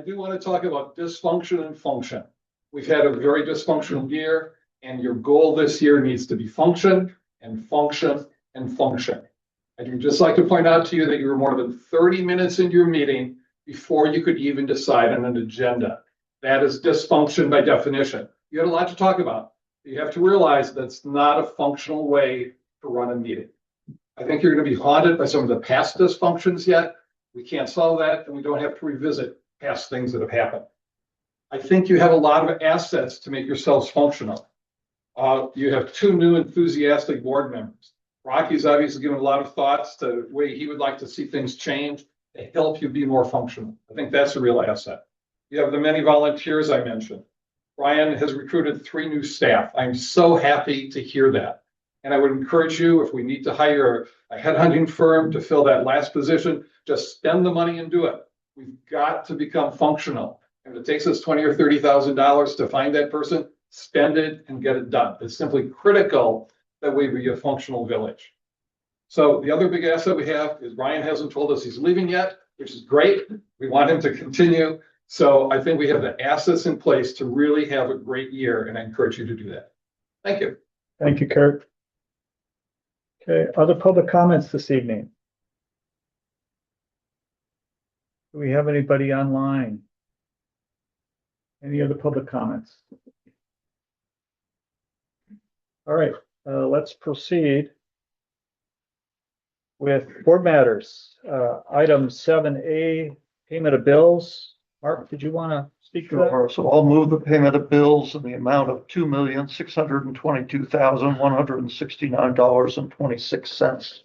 do want to talk about dysfunction and function. We've had a very dysfunctional year, and your goal this year needs to be function and function and function. I'd just like to point out to you that you were more than 30 minutes into your meeting before you could even decide on an agenda. That is dysfunction by definition. You had a lot to talk about. You have to realize that's not a functional way to run a meeting. I think you're going to be haunted by some of the past dysfunctions yet. We can't solve that, and we don't have to revisit past things that have happened. I think you have a lot of assets to make yourselves functional. You have 2 new enthusiastic board members. Rocky's obviously given a lot of thoughts to the way he would like to see things change to help you be more functional. I think that's a real asset. You have the many volunteers I mentioned. Brian has recruited 3 new staff. I'm so happy to hear that. And I would encourage you, if we need to hire a headhunting firm to fill that last position, just spend the money and do it. We've got to become functional. If it takes us $20,000 or $30,000 to find that person, spend it and get it done. It's simply critical that we be a functional village. So the other big asset we have is Brian hasn't told us he's leaving yet, which is great. We want him to continue. So I think we have the assets in place to really have a great year, and I encourage you to do that. Thank you. Thank you, Kurt. Okay, other public comments this evening? Do we have anybody online? Any other public comments? All right, let's proceed with board matters. Item 7A, payment of bills. Mark, did you want to speak to that? Sure. So I'll move the payment of bills in the amount of $2,622,169.26.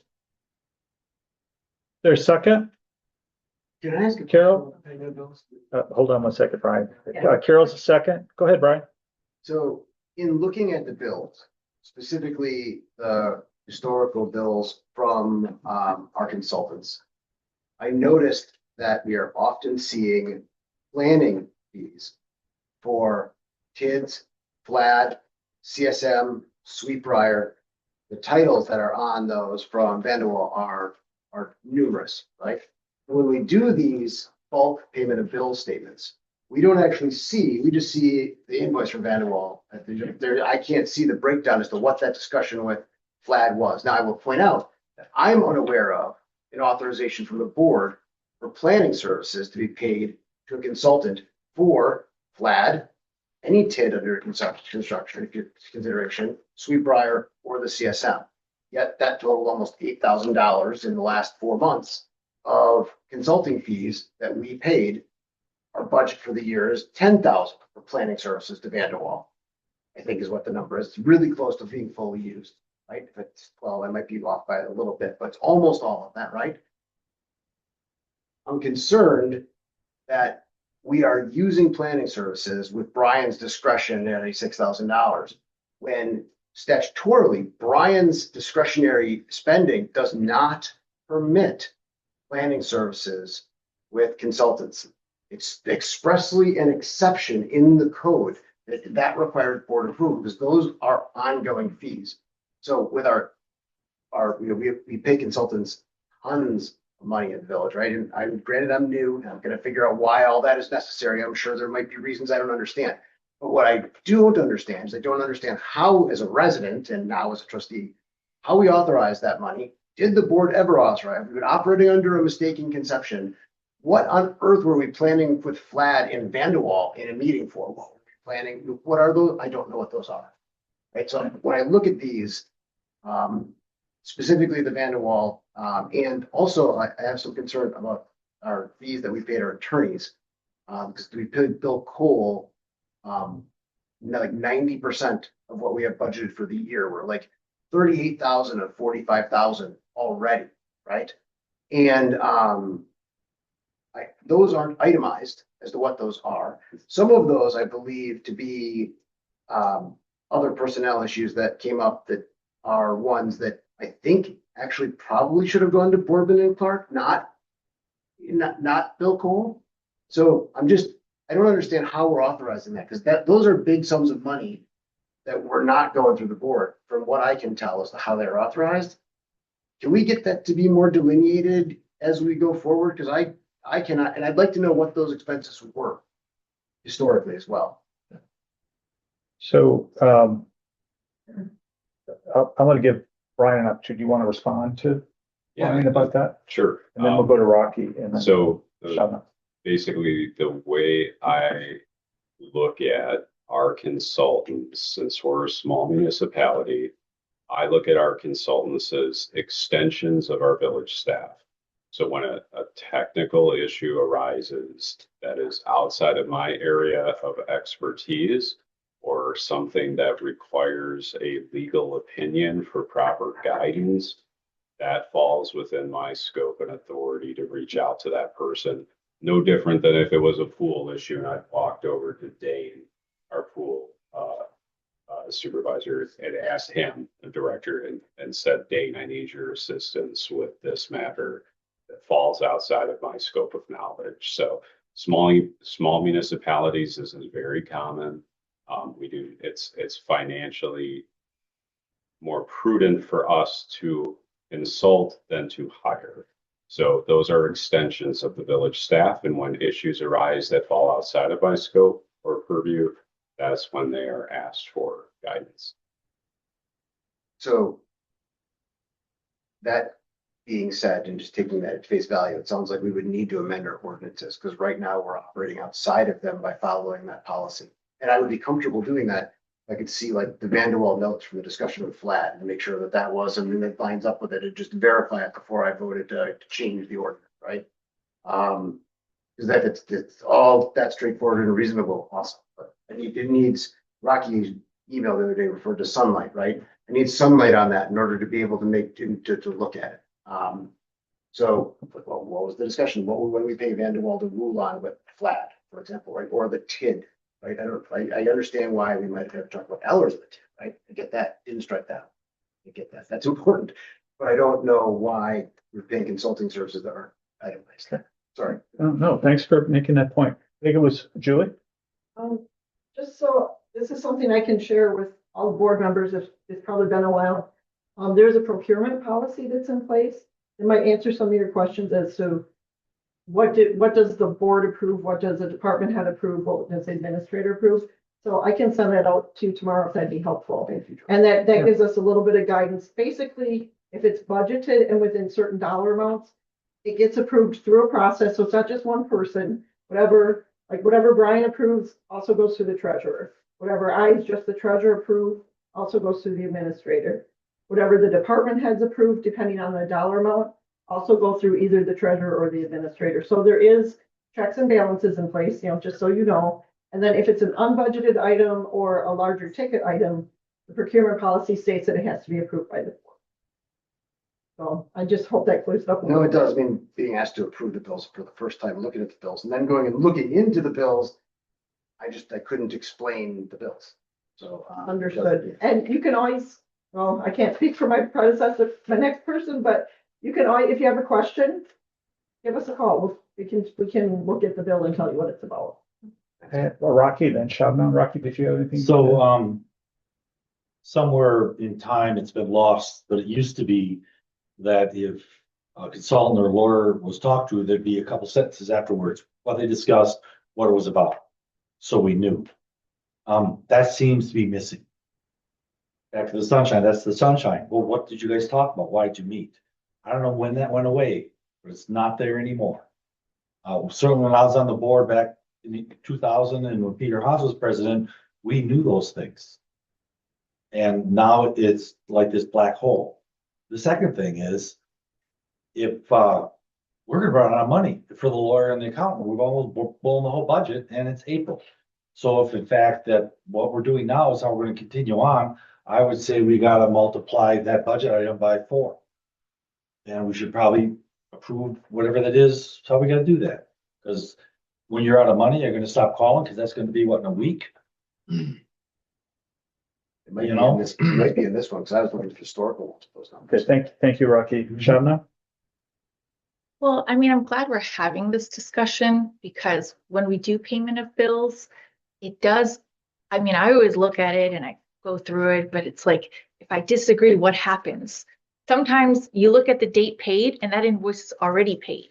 There's a second? Can I ask Carol? Hold on one second, Brian. Carol's a second. Go ahead, Brian. So in looking at the bills, specifically the historical bills from our consultants, I noticed that we are often seeing planning fees for TIDS, FLAD, CSM, Sweetbriar. The titles that are on those from Vanderwall are numerous, right? When we do these bulk payment of bill statements, we don't actually see, we just see the invoice from Vanderwall. I can't see the breakdown as to what that discussion with FLAD was. Now, I will point out that I'm unaware of an authorization from the board for planning services to be paid to a consultant for FLAD, any TID under construction consideration, Sweetbriar, or the CSM. Yet that totaled almost $8,000 in the last 4 months of consulting fees that we paid. Our budget for the year is $10,000 for planning services to Vanderwall, I think is what the number is. It's really close to being fully used, right? If it's, well, I might be off by a little bit, but it's almost all of that, right? I'm concerned that we are using planning services with Brian's discretion at $6,000 when statutorily Brian's discretionary spending does not permit planning services with consultants. It's expressly an exception in the code that requires board approval because those are ongoing fees. So with our we pay consultants tons of money in the village, right? And granted I'm new and I'm going to figure out why all that is necessary. I'm sure there might be reasons I don't understand. But what I don't understand is I don't understand how, as a resident and now as a trustee, how we authorize that money. Did the board ever authorize? We've been operating under a mistaken conception. What on earth were we planning with FLAD and Vanderwall in a meeting for? What were we planning? What are those? I don't know what those are. Right. So when I look at these, specifically the Vanderwall, and also I have some concern about our fees that we paid our attorneys, because we paid Bill Cole, like 90% of what we have budgeted for the year. We're like 38,000 of 45,000 already, right? And those aren't itemized as to what those are. Some of those I believe to be other personnel issues that came up that are ones that I think actually probably should have gone to Boardman and Clark, not Bill Cole. So I don't understand how we're authorizing that because those are big sums of money that we're not going through the board from what I can tell as to how they're authorized. Can we get that to be more delineated as we go forward? Because I cannot, and I'd like to know what those expenses were historically as well. So I'm going to give Brian an opportunity. Do you want to respond to anything about that? Sure. And then we'll go to Rocky and then So Shauna. basically the way I look at our consultants, since we're a small municipality, I look at our consultants as extensions of our village staff. So when a technical issue arises that is outside of my area of expertise or something that requires a legal opinion for proper guidance, that falls within my scope and authority to reach out to that person. No different than if it was a pool issue and I walked over to Dane, our pool supervisor, and asked him, the director, and said, Dane, I need your assistance with this matter that falls outside of my scope of knowledge. So small municipalities, this is very common. It's financially more prudent for us to consult than to hire. So those are extensions of the village staff. And when issues arise that fall outside of my scope or purview, that's when they are asked for guidance. So that being said, and just taking that at face value, it sounds like we would need to amend our ordinances because right now we're operating outside of them by following that policy. And I would be comfortable doing that. I could see like the Vanderwall notes from the discussion with FLAD and make sure that that was something that lines up with it and just verify it before I voted to change the ordinance, right? Because it's all that straightforward and reasonable. Awesome. But it needs, Rocky's email the other day referred to sunlight, right? I need sunlight on that in order to be able to look at it. So what was the discussion? When we pay Vanderwall to rule on with FLAD, for example, right? Or the TID, right? I understand why we might have to talk about Ellers with the TID, right? I get that. Didn't strike that. I get that. That's important. But I don't know why we're paying consulting services that aren't itemized. Sorry. Oh, no, thanks for making that point. I think it was Julie. Just so, this is something I can share with all board members, it's probably been a while. There's a procurement policy that's in place. It might answer some of your questions as to what does the board approve? What does the department head approve? What does the administrator approve? So I can send that out to you tomorrow if that'd be helpful. And that gives us a little bit of guidance. Basically, if it's budgeted and within certain dollar amounts, it gets approved through a process. So it's not just one person, whatever Brian approves also goes through the treasurer. Whatever just the treasurer approve also goes through the administrator. Whatever the department heads approve, depending on the dollar amount, also go through either the treasurer or the administrator. So there is checks and balances in place, just so you know. And then if it's an unbudgeted item or a larger ticket item, the procurement policy states that it has to be approved by the board. So I just hope that clears it up. No, it does. I mean, being asked to approve the bills for the first time, looking at the bills and then going and looking into the bills. I couldn't explain the bills. So. Understood. And you can always, well, I can't speak for my predecessor, my next person, but you can always, if you have a question, give us a call. We can look at the bill and tell you what it's about. Well, Rocky, then Shabna. Rocky, did you have anything? So, somewhere in time, it's been lost, but it used to be that if a consultant or lawyer was talked to, there'd be a couple sentences afterwards, what they discussed, what it was about. So we knew. That seems to be missing. Back to the sunshine, that's the sunshine. Well, what did you guys talk about? Why did you meet? I don't know when that went away, but it's not there anymore. Certainly when I was on the board back in 2000 and when Peter Haas was president, we knew those things. And now it's like this black hole. The second thing is, if we're gonna run out of money for the lawyer and the accountant, we've almost blown the whole budget and it's April. So if in fact that what we're doing now is how we're gonna continue on, I would say we gotta multiply that budget item by 4. And we should probably approve whatever that is, how we gotta do that. Because when you're out of money, you're gonna stop calling, because that's gonna be what, in a week? It might You be know? it might be in this one, because I was looking at historical ones, those numbers. Okay, thank you, Rocky. Shabna? Well, I mean, I'm glad we're having this discussion because when we do payment of bills, it does, I mean, I always look at it and I go through it, but it's like, if I disagree, what happens? Sometimes you look at the date paid and that invoice is already paid.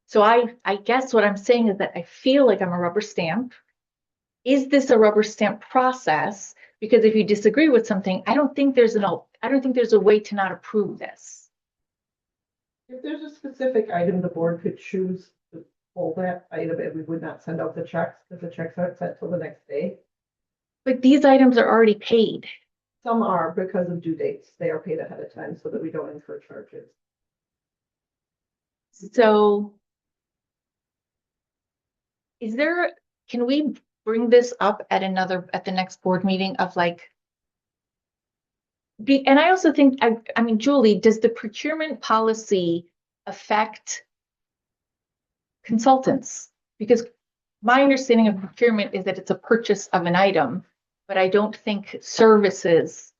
So I guess what I'm saying is that I feel like I'm a rubber stamp. Is this a rubber stamp process? Because if you disagree with something, I don't think there's a way to not approve this. If there's a specific item, the board could choose to pull that item and we would not send out the checks because the checks aren't sent till the next day. But these items are already paid. Some are because of due dates. They are paid ahead of time so that we don't incur charges. So can we bring this up at the next board meeting of like, and I also think, I mean, Julie, does the procurement policy affect consultants? Because my understanding of procurement is that it's a purchase of an item, but I don't think services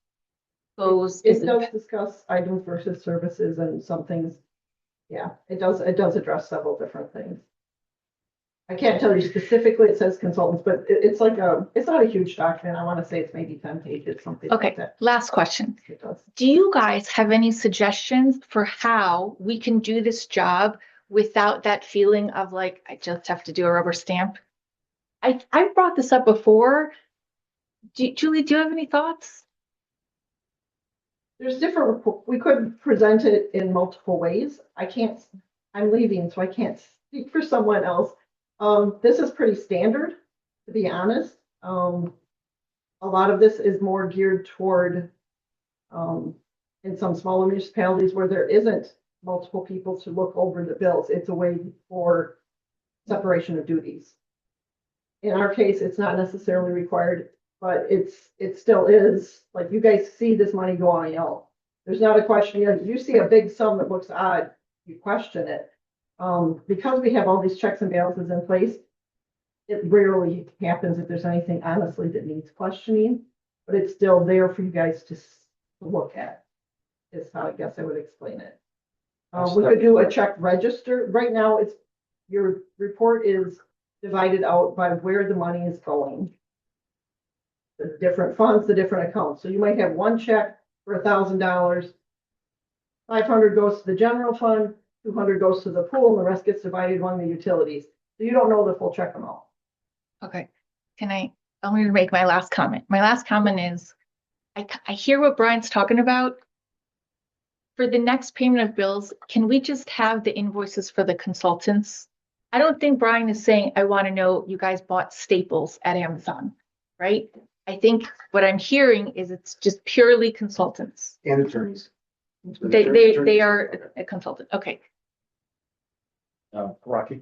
goes. It does discuss items versus services and some things. Yeah, it does address several different things. I can't tell you specifically, it says consultants, but it's like it's not a huge document. I want to say it's maybe 10 pages, something like Okay, that. last question. It does. Do you guys have any suggestions for how we can do this job without that feeling of like, I just have to do a rubber stamp? I brought this up before. Julie, do you have any thoughts? There's different, we could present it in multiple ways. I'm leaving, so I can't speak for someone else. This is pretty standard, to be honest. A lot of this is more geared toward, in some smaller municipalities where there isn't multiple people to look over the bills. It's a way for separation of duties. In our case, it's not necessarily required, but it still is, like, you guys see this money go on out. There's not a question, you see a big sum that looks odd, you question it. Because we have all these checks and balances in place, it rarely happens if there's anything honestly that needs questioning, but it's still there for you guys to look at. Is how I guess I would explain it. We could do a check register. Right now, your report is divided out by where the money is going. The different funds, the different accounts. So you might have one check for $1,000. 500 goes to the general fund, 200 goes to the pool, and the rest gets divided among the utilities. So you don't know the full check amount. Okay, I'm going to make my last comment. My last comment is, I hear what Brian's talking about. For the next payment of bills, can we just have the invoices for the consultants? I don't think Brian is saying, I want to know you guys bought staples at Amazon, right? I think what I'm hearing is it's just purely consultants. And attorneys. They are a consultant. Okay. Rocky.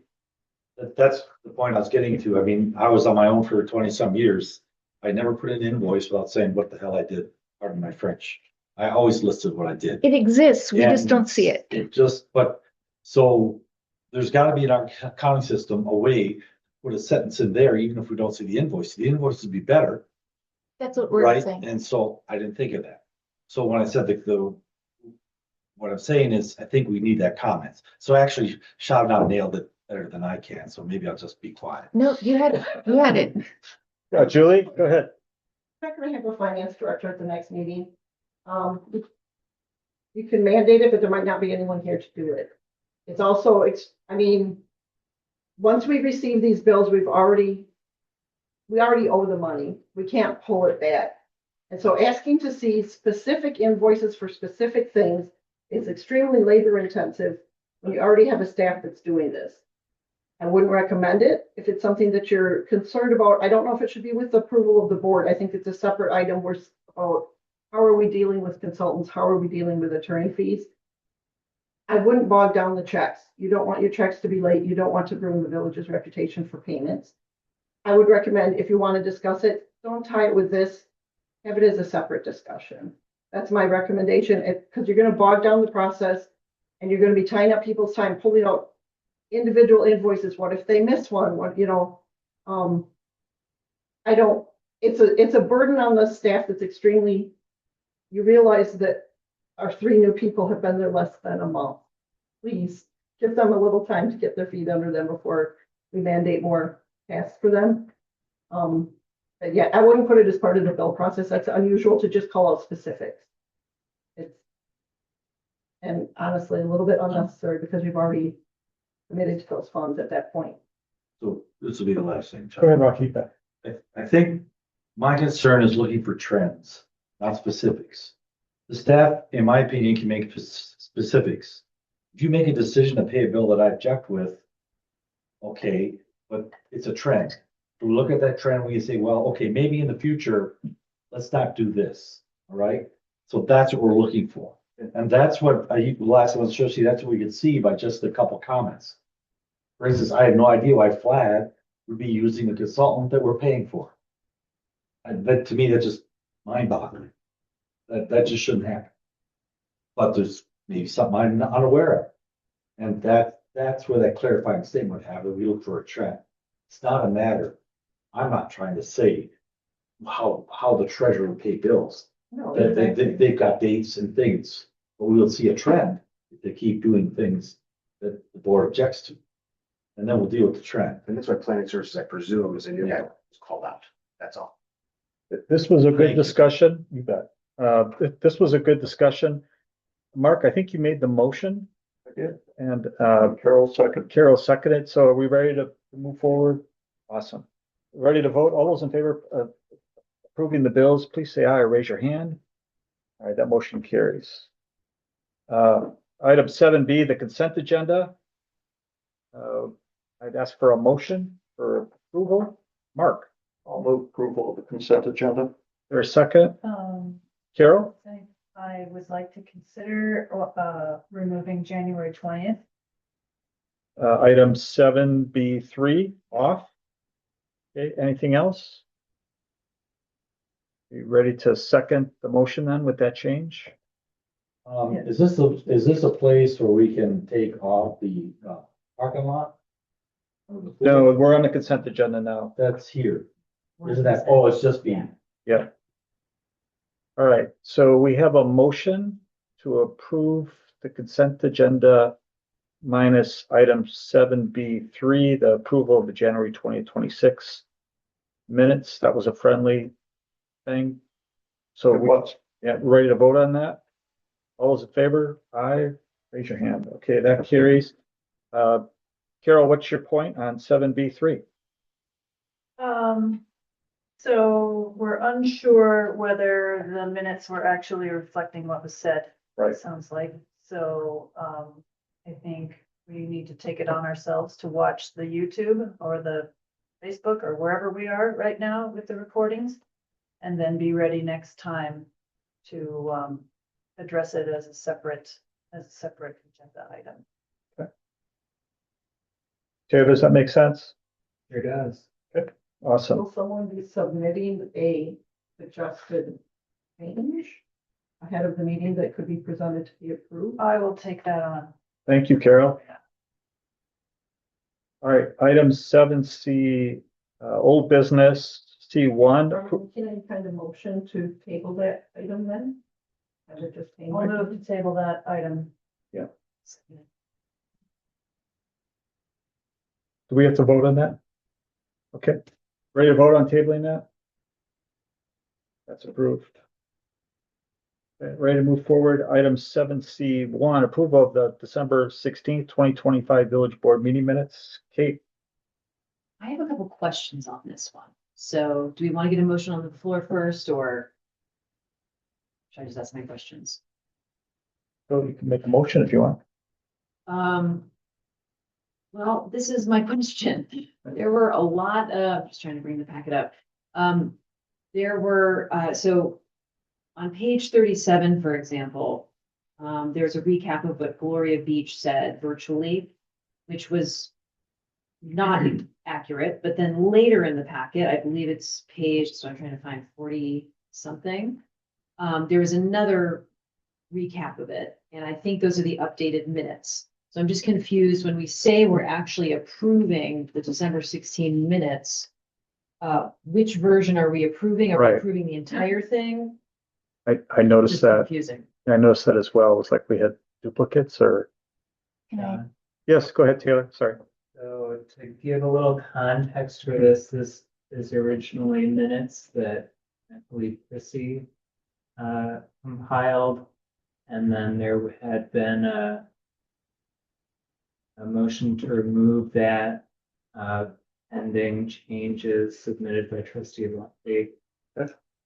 That's the point I was getting to. I mean, I was on my own for 20-some years. I never put in an invoice without saying what the hell I did. Pardon my French. I always listed what I did. It exists. We just And don't see it. So there's gotta be in our accounting system a way to put a sentence in there, even if we don't see the invoice. The invoice would be better, That's what we're right? saying. And so I didn't think of that. So when I said what I'm saying is, I think we need that comment. So actually, Shab now nailed it better than I can, so maybe I'll just be quiet. No, you had it. You had it. Julie, go ahead. I'm not gonna have a finance director at the next meeting. You can mandate it, but there might not be anyone here to do it. It's also, I mean, once we receive these bills, we already owe the money. We can't pull it back. And so asking to see specific invoices for specific things is extremely labor intensive when you already have a staff that's doing this. I wouldn't recommend it. If it's something that you're concerned about, I don't know if it should be with the approval of the board. I think it's a separate item where about how are we dealing with consultants? How are we dealing with attorney fees? I wouldn't bog down the checks. You don't want your checks to be late. You don't want to ruin the village's reputation for payments. I would recommend if you want to discuss it, don't tie it with this. Have it as a separate discussion. That's my recommendation, because you're going to bog down the process and you're going to be tying up people's time, pulling out individual invoices. What if they miss one? It's a burden on the staff that's extremely, you realize that our 3 new people have been there less than a month. Please give them a little time to get their feet under them before we mandate more tasks for them. But yeah, I wouldn't put it as part of the bill process. That's unusual to just call out specifics. And honestly, a little bit unnecessary because we've already committed to those funds at that point. So this will be the last thing. Chuck. Go ahead, Rocky. I think my concern is looking for trends, not specifics. The staff, in my opinion, can make specifics. If you make a decision to pay a bill that I object with, okay, but it's a trend. We look at that trend, we say, well, okay, maybe in the future, let's not do this, all right? So that's what we're looking for. And that's what last one shows you, that's what we could see by just a couple comments. For instance, I have no idea why Flad would be using a consultant that we're paying for. And that, to me, that's just mind-boggling. That just shouldn't happen. But there's maybe something I'm not unaware of. And that's where that clarifying statement would happen. We look for a trend. It's not a matter. I'm not trying to say how the treasurer would pay bills. No, They've got dates and things, but we will see a trend if they keep doing things that the board objects to. And then we'll deal with the trend. And that's why planning services, I presume, is a new guy was called out. That's all. This was a Thank good you. discussion. You bet. This was a good discussion. Mark, I think you made the motion. I did. And Carol second. Carol seconded. So are we ready to move forward? Awesome. Ready to vote? All those in favor of approving the bills, please say aye or raise your hand. All right, that motion carries. Item 7B, the consent agenda. I'd ask for a motion for approval. Mark, I'll move approval of the consent agenda. there a second? Carol? I would like to consider, removing January 20th. Item 7B3 off. Okay, anything else? You ready to second the motion then with that change? Is this a place where we can take off the parking lot? No, we're on the consent agenda now. That's here. Isn't that, oh, it's just being, Yeah. All right, so we have a motion to approve the consent agenda minus item 7B3, the approval of the January 2026 minutes. That was a friendly thing. So It was. yeah, ready to vote on that? All those in favor? Aye. Raise your hand. Okay, that carries. Carol, what's your point on 7B3? So we're unsure whether the minutes were actually reflecting what was said. Right. It sounds like, so, I think we need to take it on ourselves to watch the YouTube or the Facebook or wherever we are right now with the recordings. And then be ready next time to, address it as a separate agenda item. Jay, does that make sense? Sure does. Awesome. Will someone be submitting a adjusted change ahead of the meeting that could be presented to be approved? I will take that on. Thank you, Carol. All right, item 7C, old business, C1. Can I kind of motion to table that item then? And it just. I'll move to table that item. Yeah. Do we have to vote on that? Okay, ready to vote on tabling that? That's approved. Okay, ready to move forward. Item 7C1, approval of the December 16th, 2025 Village Board meeting minutes. Kate? I have a couple questions on this one. So do we want to get a motion on the floor first, or should I just ask my questions? So you can make a motion if you want. Well, this is my question. There were a lot of, just trying to bring the packet up. There were, so on page 37, for example, there's a recap of what Gloria Beach said virtually, which was not accurate, but then later in the packet, I believe it's page, so I'm trying to find 40 something. There was another recap of it, and I think those are the updated minutes. So I'm just confused when we say we're actually approving the December 16 minutes. Which version are we approving? Are we Right. approving the entire thing? I noticed Just that. confusing. I noticed that as well. It was like we had duplicates or, Can I- yes, go ahead, Taylor. Sorry. So to give a little context for this is originally minutes that I believe Chrissy compiled. And then there had been a motion to remove that pending changes submitted by trustee Lottie.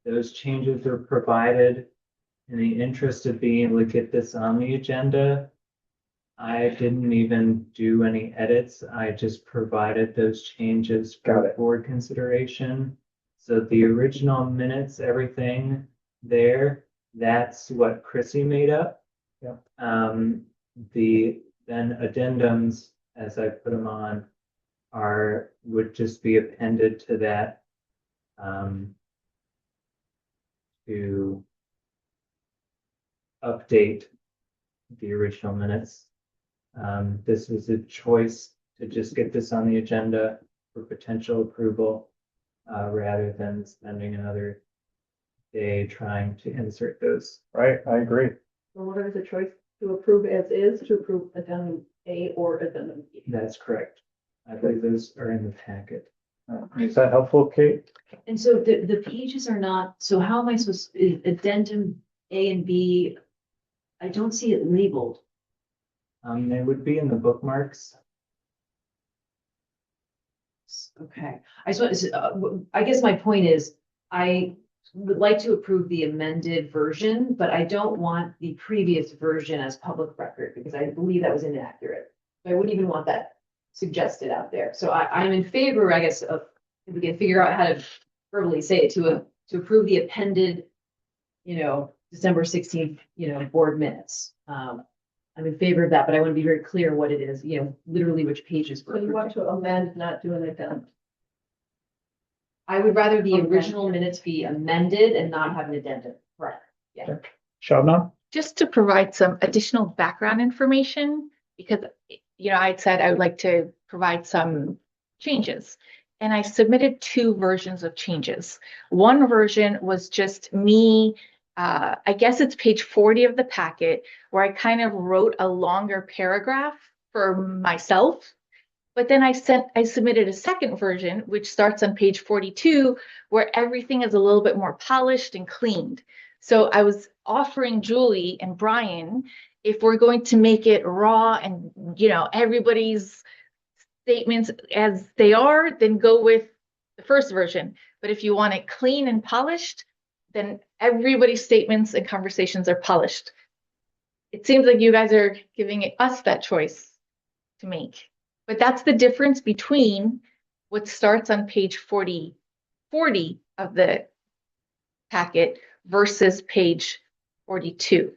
Those changes were provided in the interest of being able to get this on the agenda. I didn't even do any edits. I just provided those changes Got for it. board consideration. So the original minutes, everything there, that's what Chrissy made up. Yeah. The then addendums, as I put them on, would just be appended to that. To update the original minutes. This was a choice to just get this on the agenda for potential approval, rather than spending another day trying to insert those. Right, I agree. So what is the choice to approve as is, to approve addendum A or addendum B? That's correct. I believe those are in the packet. Is that helpful, Kate? And so the pages are not, so how am I supposed, addendum A and B? I don't see it labeled. They would be in the bookmarks. Okay, I just want, I guess my point is, I would like to approve the amended version, but I don't want the previous version as public record because I believe that was inaccurate. I wouldn't even want that suggested out there. So I'm in favor, I guess, of, if we can figure out how to verbally say it, to approve the appended, December 16th, board minutes. I'm in favor of that, but I want to be very clear what it is, literally which pages. So you want to amend, not do an addendum? I would rather the original minutes be amended and not have an addendum. Right. Yeah. Shabnam? Just to provide some additional background information, because, I'd said I would like to provide some changes. And I submitted 2 versions of changes. One version was just me, I guess it's page 40 of the packet, where I kind of wrote a longer paragraph for myself. But then I submitted a second version, which starts on page 42, where everything is a little bit more polished and cleaned. So I was offering Julie and Brian, if we're going to make it raw and, everybody's statements as they are, then go with the first version. But if you want it clean and polished, then everybody's statements and conversations are polished. It seems like you guys are giving us that choice to make. But that's the difference between what starts on page 40 of the packet versus page 42.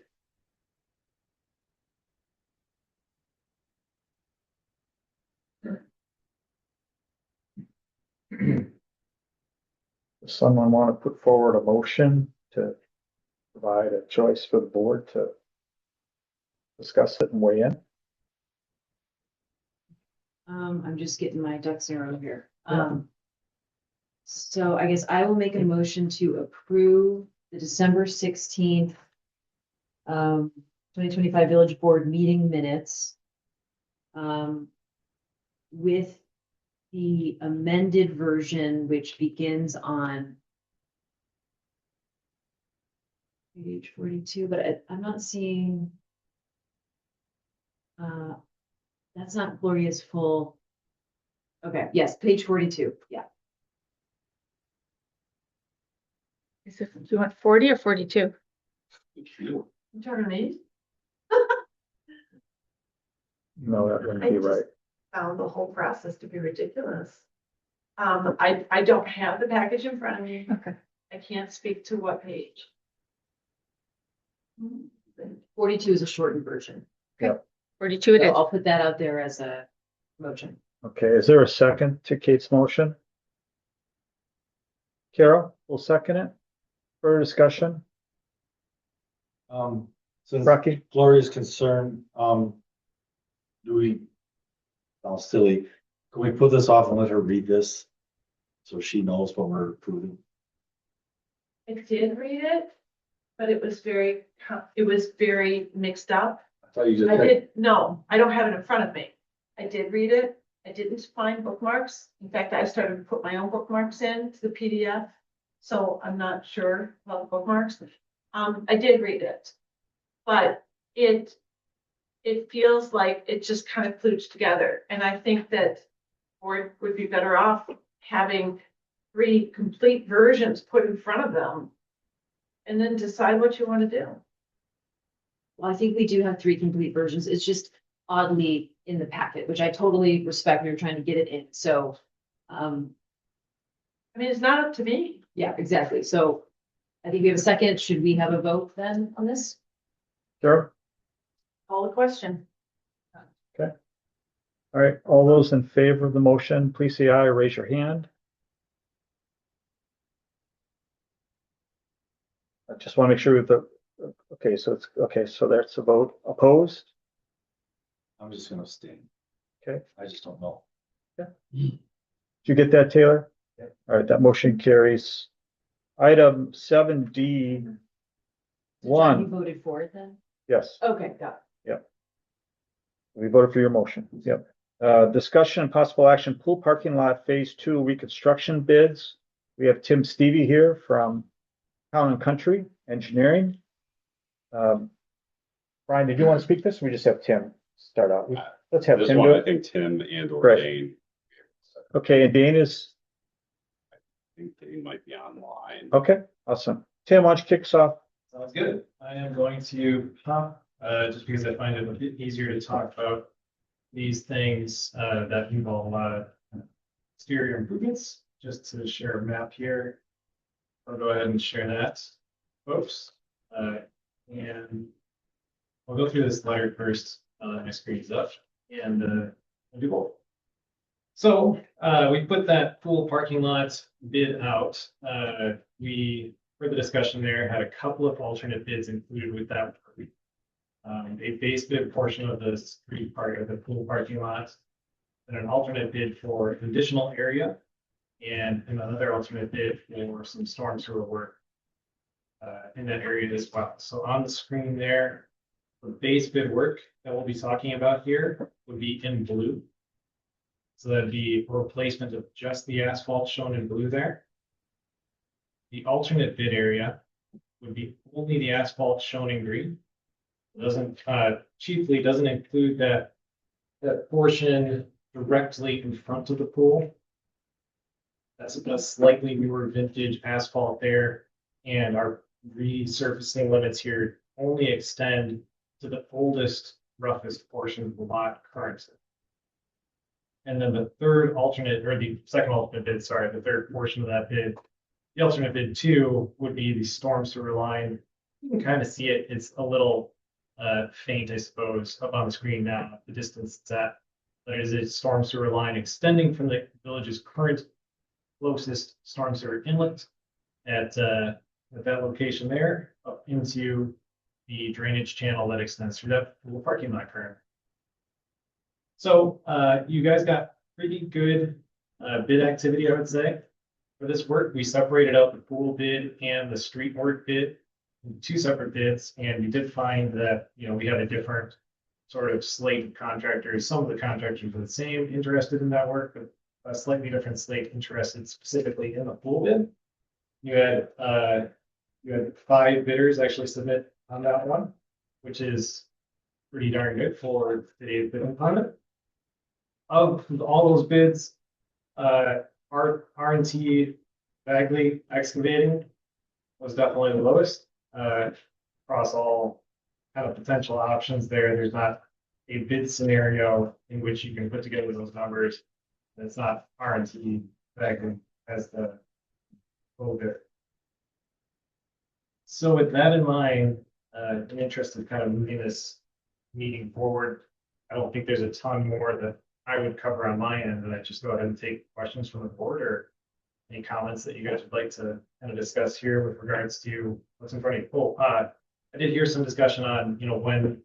Does someone want to put forward a motion to provide a choice for the board to discuss it and weigh in? I'm just getting my ducks in a row here. So I guess I will make a motion to approve the December 16th, 2025 Village Board meeting minutes, with the amended version, which begins on page 42, but I'm not seeing, that's not Gloria's full. Okay, yes, page 42, yeah. Is it, do you want 40 or 42? You turn me. No, that wouldn't I be just right. found the whole process to be ridiculous. I don't have the package in front of me. Okay. I can't speak to what page. 42 is a shortened version. 42 it So is. I'll put that out there as a motion. Okay, is there a second to Kate's motion? Carol, will second it. Further discussion? Since Rocky? Gloria's concerned, do we, silly, can we put this off and let her read this? So she knows what we're approving? I did read it, but it was very mixed up. I thought you I just, did, no, I don't have it in front of me. I did read it. I didn't find bookmarks. In fact, I started to put my own bookmarks in to the PDF. So I'm not sure about the bookmarks. I did read it. But it feels like it just kind of kludged together. And I think that board would be better off having 3 complete versions put in front of them. And then decide what you want to do. Well, I think we do have 3 complete versions. It's just oddly in the packet, which I totally respect. We were trying to get it in. So, I mean, it's not up to me. yeah, exactly. So I think we have a second. Should we have a vote then on this? Sure. Call the question. All right, all those in favor of the motion, please say aye or raise your hand. I just want to make sure that okay, so that's a vote. Opposed? I'm just gonna abstain. Okay. I just don't know. Did you get that, Taylor? Yeah. All right, that motion carries. Item 7D. So John, you 1, voted for it then? yes, Okay, got we voted for your motion. Yep. Discussion and possible action, pool parking lot phase 2 reconstruction bids. We have Tim Stevie here from Town and Country Engineering. Brian, did you want to speak this? Or we just have Tim start out. Let's have This Tim one, do I it. think Tim and or Right. Dane. Okay, and Dane is, I think Dane might be online. okay, awesome. Tim, why don't you kick us off? Sounds good. I am going to hop, just because I find it a bit easier to talk about these things, that involve, exterior improvements, just to share a map here. I'll go ahead and share that, folks. And I'll go through this letter first, my screen's up, and, I'll do both. So, we put that pool parking lot bid out. We, for the discussion there, had a couple of alternate bids included with that. A base bid portion of the street part of the pool parking lot, and an alternate bid for additional area, and another alternate bid for some storm sewer work in that area as well. So on the screen there, The base bid work that we'll be talking about here would be in blue. So that'd be a replacement of just the asphalt shown in blue there. The alternate bid area would be only the asphalt shown in green. It doesn't, chiefly doesn't include that portion directly in front of the pool. That's a slightly newer vintage asphalt there, and our resurfacing limits here only extend to the oldest, roughest portion of the lot currently. And then the third alternate, or the second alternate bid, sorry, the third portion of that bid, the alternate bid 2 would be the storm sewer line. You can kind of see it. It's a little faint, I suppose, up on the screen now, the distance it's at. There is a storm sewer line extending from the village's current closest storm sewer inlet at that location there, up into the drainage channel that extends through that little parking lot currently. So you guys got pretty good bid activity, I would say. For this work, we separated out the pool bid and the street work bid in 2 separate bids, and we did find that, you know, we had a different sort of slate of contractors. Some of the contractors were the same, interested in that work, but a slightly different slate interested specifically in the pool bid. You had 5 bidders actually submit on that one, which is pretty darn good for today's bidding climate. Of all those bids, R&T Bagley Excavating was definitely the lowest. Across all kind of potential options there, there's not a bid scenario in which you can put together those numbers. It's not R&T Bagley as the low bid. So with that in mind, in the interest of kind of moving this meeting forward, I don't think there's a ton more that I would cover on my end, and I just go ahead and take questions from the board or any comments that you guys would like to kind of discuss here with regards to what's in front of you. Oh, I did hear some discussion on, you know, when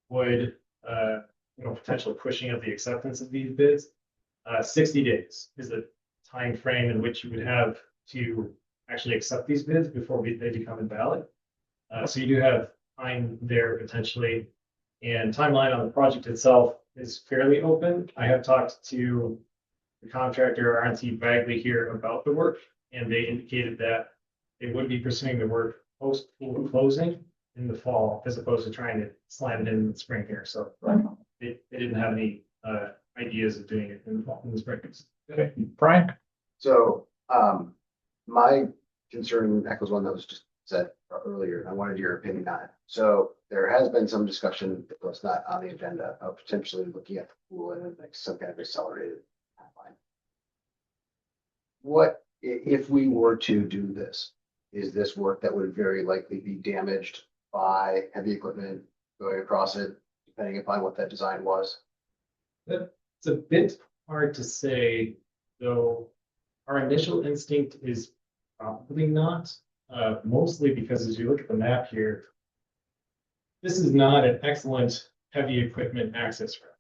would, you know, potential pushing of the acceptance of these bids. 60 days is the time frame in which you would have to actually accept these bids before they become invalid. So you do have time there potentially, and timeline on the project itself is fairly open. I have talked to the contractor R&T Bagley here about the work, and they indicated that they would be pursuing the work post pool closing in the fall, as opposed to trying to slam it in the spring here. So they didn't have any ideas of doing it in the fall, in the spring. Okay, Brian? So, my concern echoes one that was just said earlier, and I wanted your opinion on it. So there has been some discussion, though it's not on the agenda, of potentially looking at the pool and like some kind of accelerated timeline. What if we were to do this? Is this work that would very likely be damaged by heavy equipment going across it, depending upon what that design was? It's a bit hard to say, though. Our initial instinct is probably not, mostly because as you look at the map here, this is not an excellent heavy equipment access route.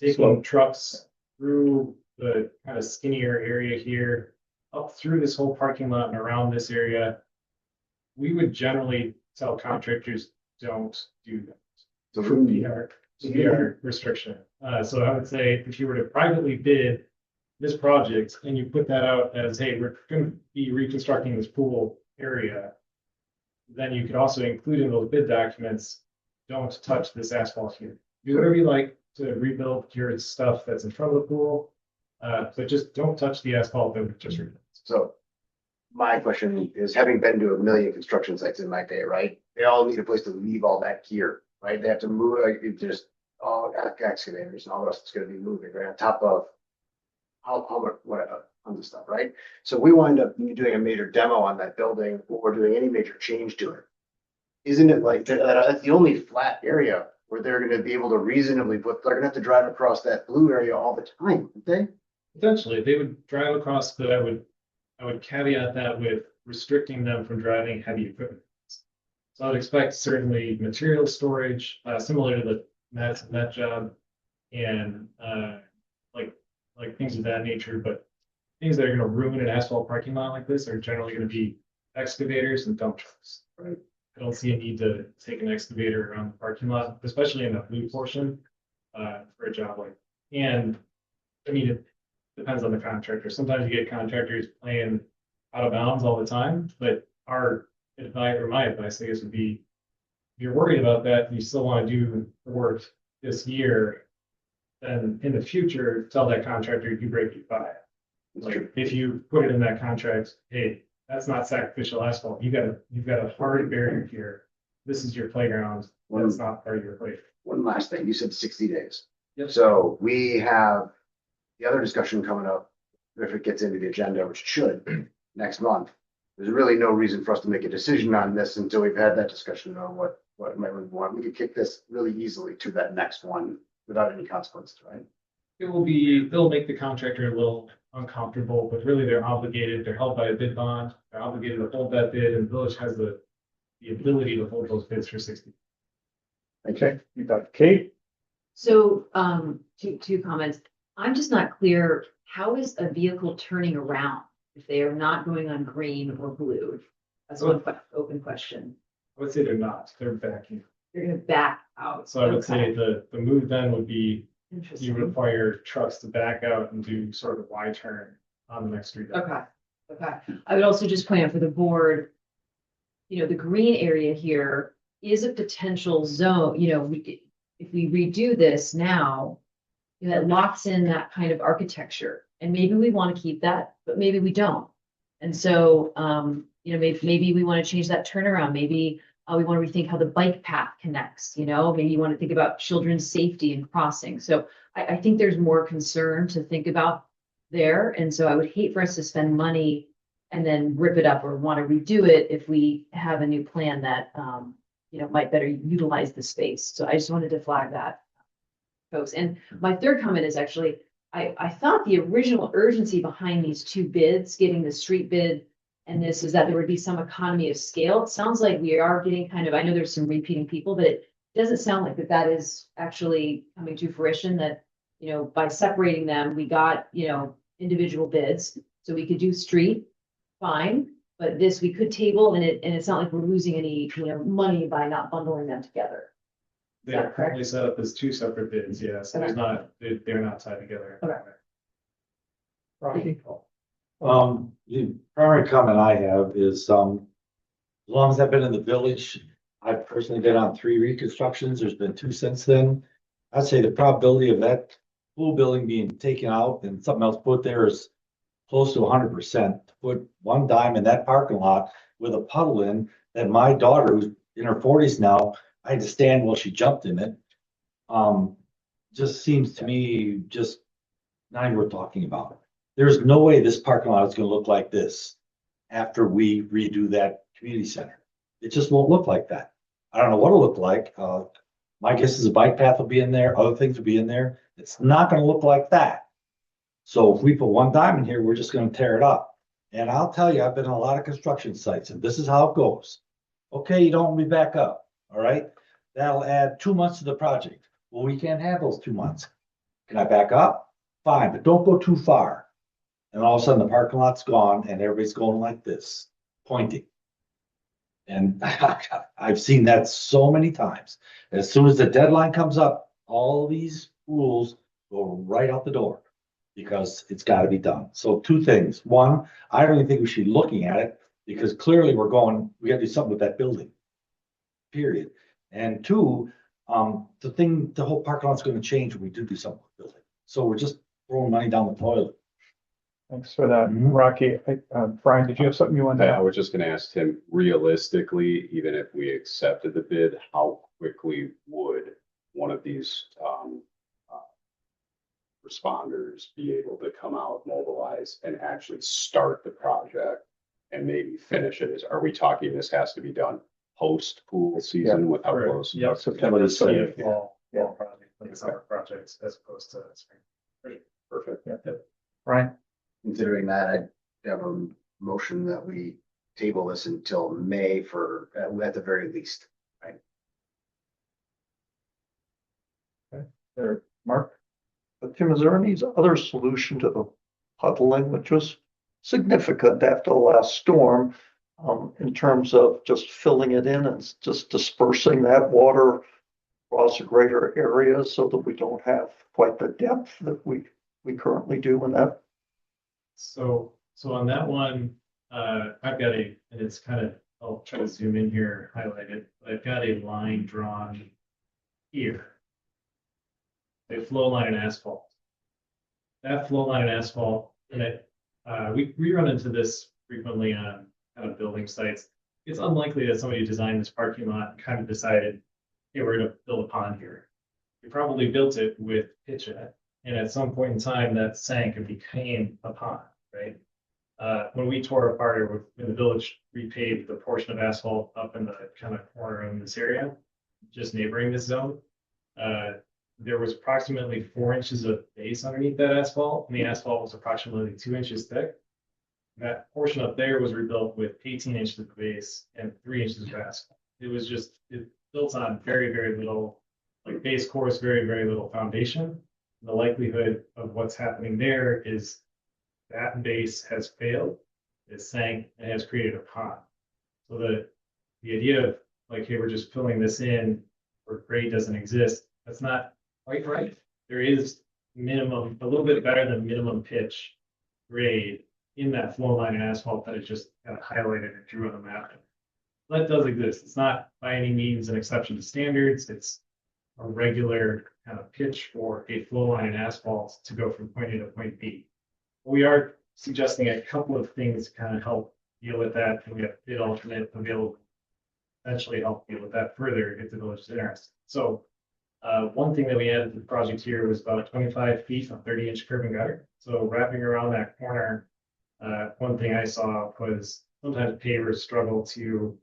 Taking trucks through the kind of skinnier area here, up through this whole parking lot and around this area, we would generally tell contractors don't do that. So would be our restriction. So I would say if you were to privately bid this project and you put that out as, hey, we're going to be reconstructing this pool area, then you could also include in those bid documents, don't touch this asphalt here. Do whatever you like to rebuild your stuff that's in front of the pool, but just don't touch the asphalt that we just rebuilt. So my question is, having been to a million construction sites in my day, right? They all need a place to leave all that gear, right? They have to move, like, it just all excavators and all the rest that's going to be moving, right? On top of how much, what tons of stuff, right? So we wind up doing a major demo on that building or doing any major change to it. Isn't it like that's the only flat area where they're going to be able to reasonably put, they're going to have to drive across that blue area all the time, aren't they? Potentially, they would drive across, but I would caveat that with restricting them from driving heavy equipment. So I would expect certainly material storage, similar to the Met job, and like things of that nature. But things that are going to ruin an asphalt parking lot like this are generally going to be excavators and dump trucks. Right. I don't see a need to take an excavator around the parking lot, especially in the blue portion, for a job like, and I mean, it depends on the contractor. Sometimes you get contractors playing out of bounds all the time, but our advice, or my advice, I guess, would be, if you're worried about that, and you still want to do the work this year, then in the future, tell that contractor you break your buy. Like, if you put it in that contract, hey, that's not sacrificial asphalt, you've got a hard barrier here. This is your playground, that's not part of your playground. One last thing, you said 60 days. Yep. So we have the other discussion coming up, if it gets into the agenda, which it should, next month. There's really no reason for us to make a decision on this until we've had that discussion on what might we want. We could kick this really easily to that next one without any consequences, right? They'll make the contractor a little uncomfortable, but really they're obligated, they're held by a bid bond, they're obligated to hold that bid, and the village has the ability to hold those bids for 60. Okay, you got Kate? So, two comments. I'm just not clear, how is a vehicle turning around if they are not going on green or blue? That's one open question. I would say they're not, they're backing. They're gonna back out. So I would say the move then would be, you Interesting. require trucks to back out and do sort of a Y turn on the next street. Okay, okay. I would also just point out for the board, the green area here is a potential zone, if we redo this now, that locks in that kind of architecture. And maybe we want to keep that, but maybe we don't. And so, maybe we want to change that turnaround. Maybe we want to rethink how the bike path connects, maybe you want to think about children's safety and crossing. So I think there's more concern to think about there. And so I would hate for us to spend money and then rip it up or want to redo it if we have a new plan that, might better utilize the space. So I just wanted to flag that, folks. And my third comment is actually, I thought the original urgency behind these two bids, getting the street bid and this, is that there would be some economy of scale. It sounds like we are getting I know there's some repeating people, but it doesn't sound like that is actually coming to fruition, that, by separating them, we got, individual bids. So we could do street, fine, but this we could table, and it's not like we're losing any, money by not bundling them together. They're currently set up as two separate bids, yeah, so there's not, they're not tied together. Okay. Rocky? The primary comment I have is, as long as I've been in the village, I've personally been on 3 reconstructions. There's been 2 since then. I'd say the probability of that pool building being taken out and something else put there is close to 100%. To put one dime in that parking lot with a puddle in that my daughter, who's in her 40s now, I had to stand while she jumped in it. Just seems to me just not even worth talking about. There's no way this parking lot is gonna look like this after we redo that community center. It just won't look like that. I don't know what it'll look like. My guess is a bike path will be in there, other things will be in there. It's not gonna look like that. So if we put one dime in here, we're just gonna tear it up. And I'll tell you, I've been in a lot of construction sites, and this is how it goes. Okay, you don't want me back up, all right? That'll add 2 months to the project. Well, we can't have those 2 months. Can I back up? Fine, but don't go too far. And all of a sudden the parking lot's gone and everybody's going like this, pointing. And I've seen that so many times. As soon as the deadline comes up, all these rules go right out the door because it's got to be done. So 2 things. One, I don't even think we should be looking at it because clearly we got to do something with that building, period. And 2, the whole parking lot's going to change when we do something with the building. So we're just throwing money down the toilet. Thanks for that, Rocky. Brian, did you have something you wanted to I add? was just gonna ask Tim, realistically, even if we accepted the bid, how quickly would one of these responders be able to come out, mobilize, and actually start the project and maybe finish it? Are we talking this has to be done post pool season with how close? Yeah, September to September, fall project, like summer projects as opposed to spring. Perfect. Yeah. Brian? Considering that, I'd have a motion that we table this until May at the very least. Mark? But Tim, is there any other solution to the puddling, which was significant after the last storm? in terms of just filling it in and just dispersing that water across a greater area so that we don't have quite the depth that we currently do in that. So on that one, I've got and it's kind of, I'll try to zoom in here, highlight it. I've got a line drawn here. A flow line in asphalt. That flow line in asphalt, and we run into this frequently on kind of building sites. It's unlikely that somebody designed this parking lot and kind of decided, hey, we're gonna build a pond here. We probably built it with pitch in it, and at some point in time, that sank and became a pond, right? When we tore apart, or when the village repaved the portion of asphalt up in the kind of corner in this area, just neighboring this zone, there was approximately 4 inches of base underneath that asphalt, and the asphalt was approximately 2 inches thick. That portion up there was rebuilt with 18 inches of base and 3 inches of asphalt. It built on very, very little, like base course, very, very little foundation. The likelihood of what's happening there is that base has failed, it sank, and has created a pond. So the idea of like, hey, we're just filling this in where grade doesn't exist, that's not quite right. There is minimum, a little bit better than minimum pitch grade in that flow line and asphalt that is just kind of highlighted and drew on the map. That does exist. It's not by any means an exception to standards. It's a regular kind of pitch for a flow line and asphalt to go from point A to point B. We are suggesting a couple of things to kind of help deal with that, and we have bid alternate available, eventually help deal with that further if the village is interested. So one thing that we added to the project here was about 25 feet of 30-inch curb and gutter. So wrapping around that corner, one thing I saw was sometimes pavers struggle to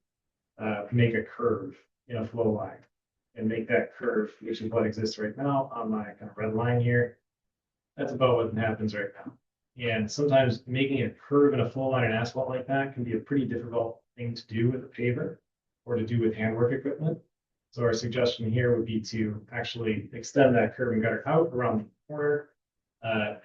make a curve in a flow line and make that curve, which is what exists right now on my kind of red line here. That's about what happens right now. And sometimes making a curve in a flow line and asphalt like that can be a pretty difficult thing to do with a paver or to do with handwork equipment. So our suggestion here would be to actually extend that curb and gutter out around the corner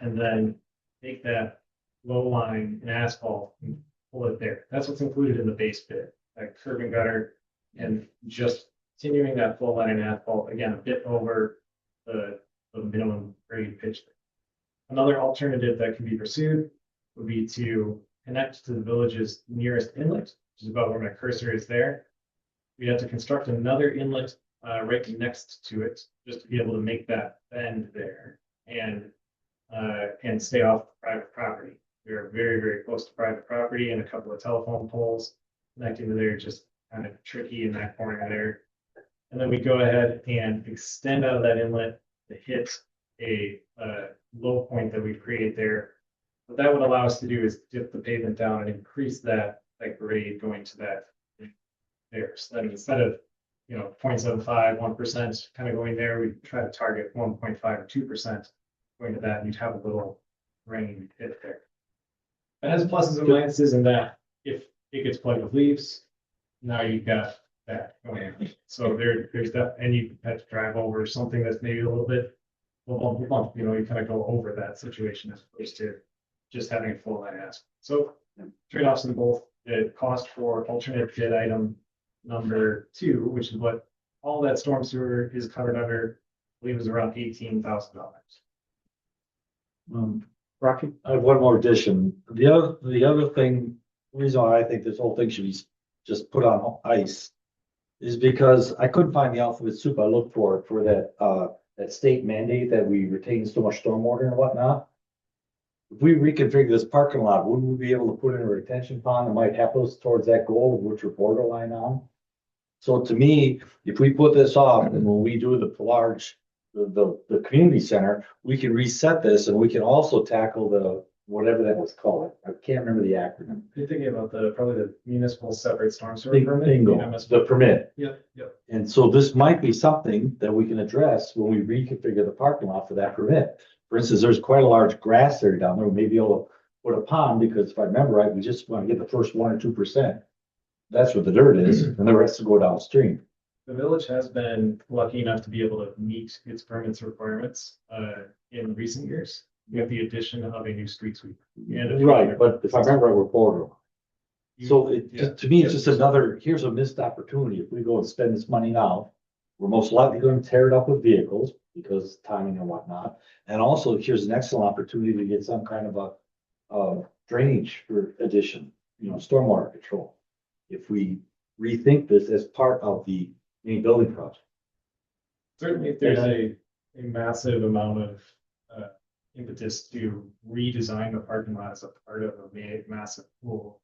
and then make that low line in asphalt and pull it there. That's what's included in the base bid, that curb and gutter, and just continuing that flow line in asphalt, again, a bit over the minimum grade pitch. Another alternative that can be pursued would be to connect to the village's nearest inlet, which is about where my cursor is there. We have to construct another inlet right next to it, just to be able to make that bend there and stay off private property. We are very, very close to private property, and a couple of telephone poles connecting to there, just kind of tricky in that corner there. And then we go ahead and extend out of that inlet to hit a low point that we've created there. What that would allow us to do is dip the pavement down and increase that grade going to that there. So then instead of 0.75, 1% kind of going there, we try to target 1.5 or 2% going to that, and you'd have a little rain hit there. It has pluses and minuses in that if it gets plugged with leaves, now you've got that going on. So there's that, and you have to drive over something that's maybe a little bit, you kind of go over that situation as opposed to just having a full line asphalt. So trade-offs in both. The cost for alternate bid item number 2, which is what all that storm sewer is covered under, I believe is around $18,000. Rocky? I have one more addition. The other thing, the reason why I think this whole thing should be just put on ice is because I couldn't find the alphabet soup I looked for that state mandate that we retain so much stormwater and whatnot. If we reconfigure this parking lot, wouldn't we be able to put in a retention pond that might help us towards that goal, which we're borderline on? So to me, if we put this off and when we do the community center, we can reset this and we can also tackle the whatever that was called. I can't remember the acronym. You're thinking about probably the municipal separate storm sewer Big permit? bingo, the permit. Yep. And so this might be something that we can address when we reconfigure the parking lot for that permit. For instance, there's quite a large grass area down there. We may be able to put a pond because if I remember right, we just want to get the first 1 or 2%. That's what the dirt is, and the rest will go downstream. The village has been lucky enough to be able to meet its permits requirements in recent years with the addition of a new street sweeper. Right, but if I remember right, we're borderline. So to me, it's just another, here's a missed opportunity. If we go and spend this money now, we're most likely going to tear it up with vehicles because timing and whatnot. And also, here's an excellent opportunity to get some kind of drainage for addition, stormwater control. If we rethink this as part of the main building project. Certainly, if there's a massive amount of impetus to redesign the parking lot as a part of a massive pool.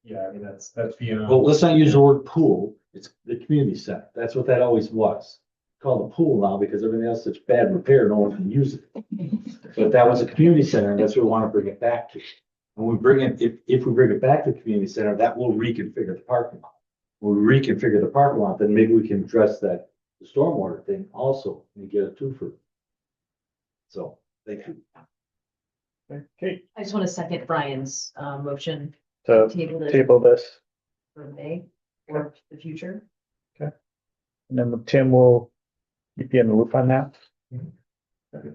Yeah, I mean, that's beyond. Well, let's not use the word pool. It's the community center. That's what that always was. Called a pool now because everything else is bad repair. No one can use it. But that was a community center and that's what we want to bring it back to. When we bring it, if we bring it back to the community center, that will reconfigure the parking lot. When we reconfigure the parking lot, then maybe we can address that the stormwater thing also and get a twofer. So, thank you. Okay, I just want to second Brian's motion so table table this, for May or the future. and then Tim will keep you in the loop on that. Can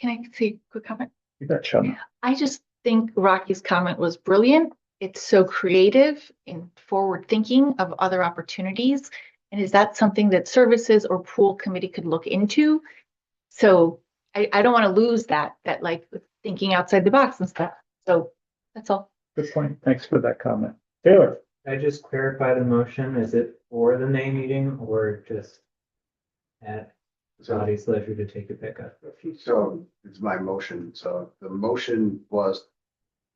I say a quick comment? You bet, Sean. I just think Rocky's comment was brilliant. It's so creative and forward thinking of other opportunities. And is that something that services or pool committee could look into? So I don't want to lose that like thinking outside the box and stuff. So that's all. Good point. Thanks for that comment. Taylor? I just clarify the motion, is it for the May meeting or just at somebody's leisure to take it back up? So it's my motion. So the motion was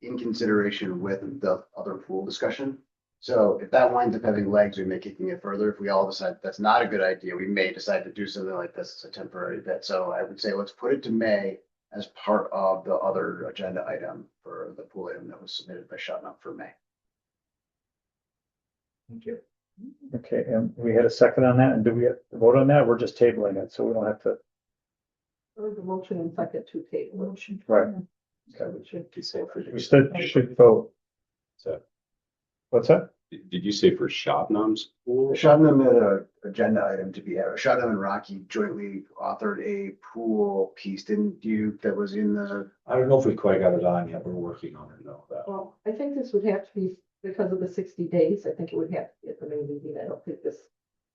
in consideration with the other pool discussion. So if that winds up having legs, we may kicking it further. If we all decide that's not a good idea, we may decide to do something like this as a temporary bit. So I would say let's put it to May as part of the other agenda item for the pool item that was submitted by Shutnup for May. Thank you. Okay, and we had a second on that, and do we have to vote on that? We're just tabling it, so we don't have to. Or the motion and second to table motion. Right. So we should. We still should vote. So, What's that? did you say for Shotnum's pool? Shutnam had an agenda item to be, Shutnam and Rocky jointly authored a pool piece, didn't you, that was in the, I don't know if we quite got it on yet. We're working on it though. Well, I think this would have to be because of the 60 days. I think it would have to be at the May meeting. I don't think this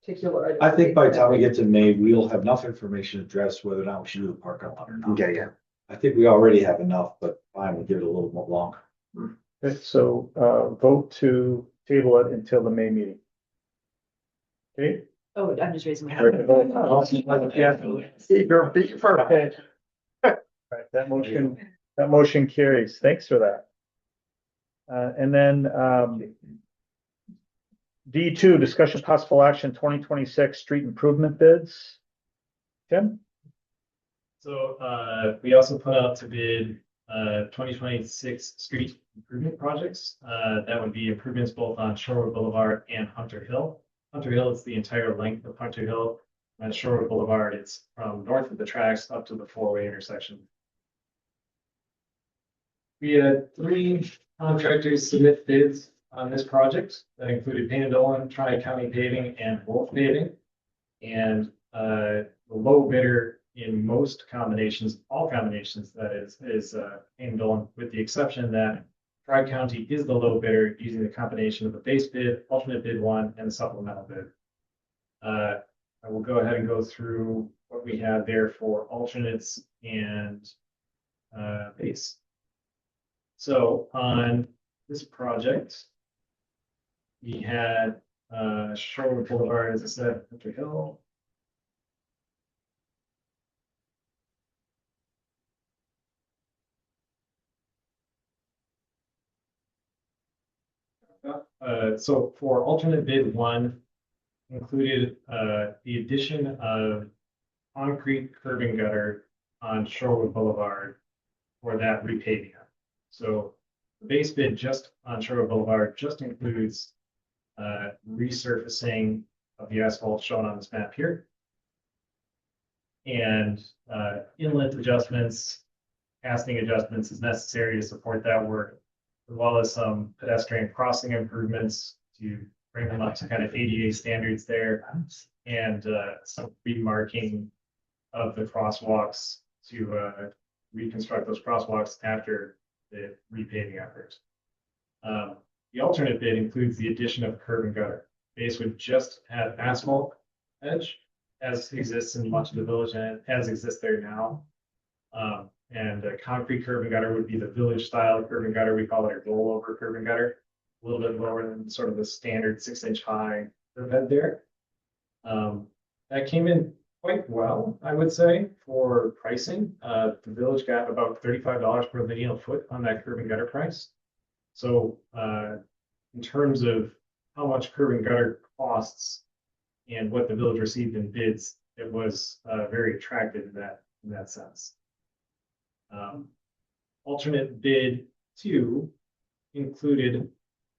particular. item- I think by the time we get to May, we'll have enough information to address whether or not we should do the parking lot or not. okay, yeah. I think we already have enough, but fine, we'll give it a little more longer. Okay, so vote to table it until the May meeting. Okay? Oh, I'm just raising my hand. Yeah. Okay. Right, that motion carries. Thanks for that. And then D2, discussion possible action 2026 street improvement bids. Tim? So we also put out to bid 2026 street improvement projects. That would be improvements both on Shorewood Boulevard and Hunter Hill. Hunter Hill is the entire length of Hunter Hill. And Shorewood Boulevard, it's from north of the tracks up to the four-way intersection. We had 3 contractors submit bids on this project. That included Payne Dolan, Tri-County Paving, and Wolf Paving. And the low bidder in most combinations, all combinations, that is Payne Dolan, with the exception that Tri-County is the low bidder using the combination of the base bid, alternate bid 1, and the supplemental bid. I will go ahead and go through what we have there for alternates and base. So on this project, we had Shorewood Boulevard, as I said, Hunter Hill. So for alternate bid 1, included the addition of concrete curb and gutter on Shorewood Boulevard for that repaving. So the base bid just on Shorewood Boulevard just includes resurfacing of the asphalt shown on this map here. And inlet adjustments, casting adjustments is necessary to support that work, as well as some pedestrian crossing improvements to bring them up to kind of ADA standards there, and some remarking of the crosswalks to reconstruct those crosswalks after the repaving efforts. The alternate bid includes the addition of curb and gutter. Base would just have asphalt edge as exists in much of the village and as exists there now. And a concrete curb and gutter would be the village style curb and gutter. We call it a rollover curb and gutter, a little bit lower than sort of the standard 6-inch high curb bed there. That came in quite well, I would say, for pricing. The village got about $35 per lineal foot on that curb and gutter price. So in terms of how much curb and gutter costs and what the village received in bids, it was very attractive in that sense. Alternate bid 2 included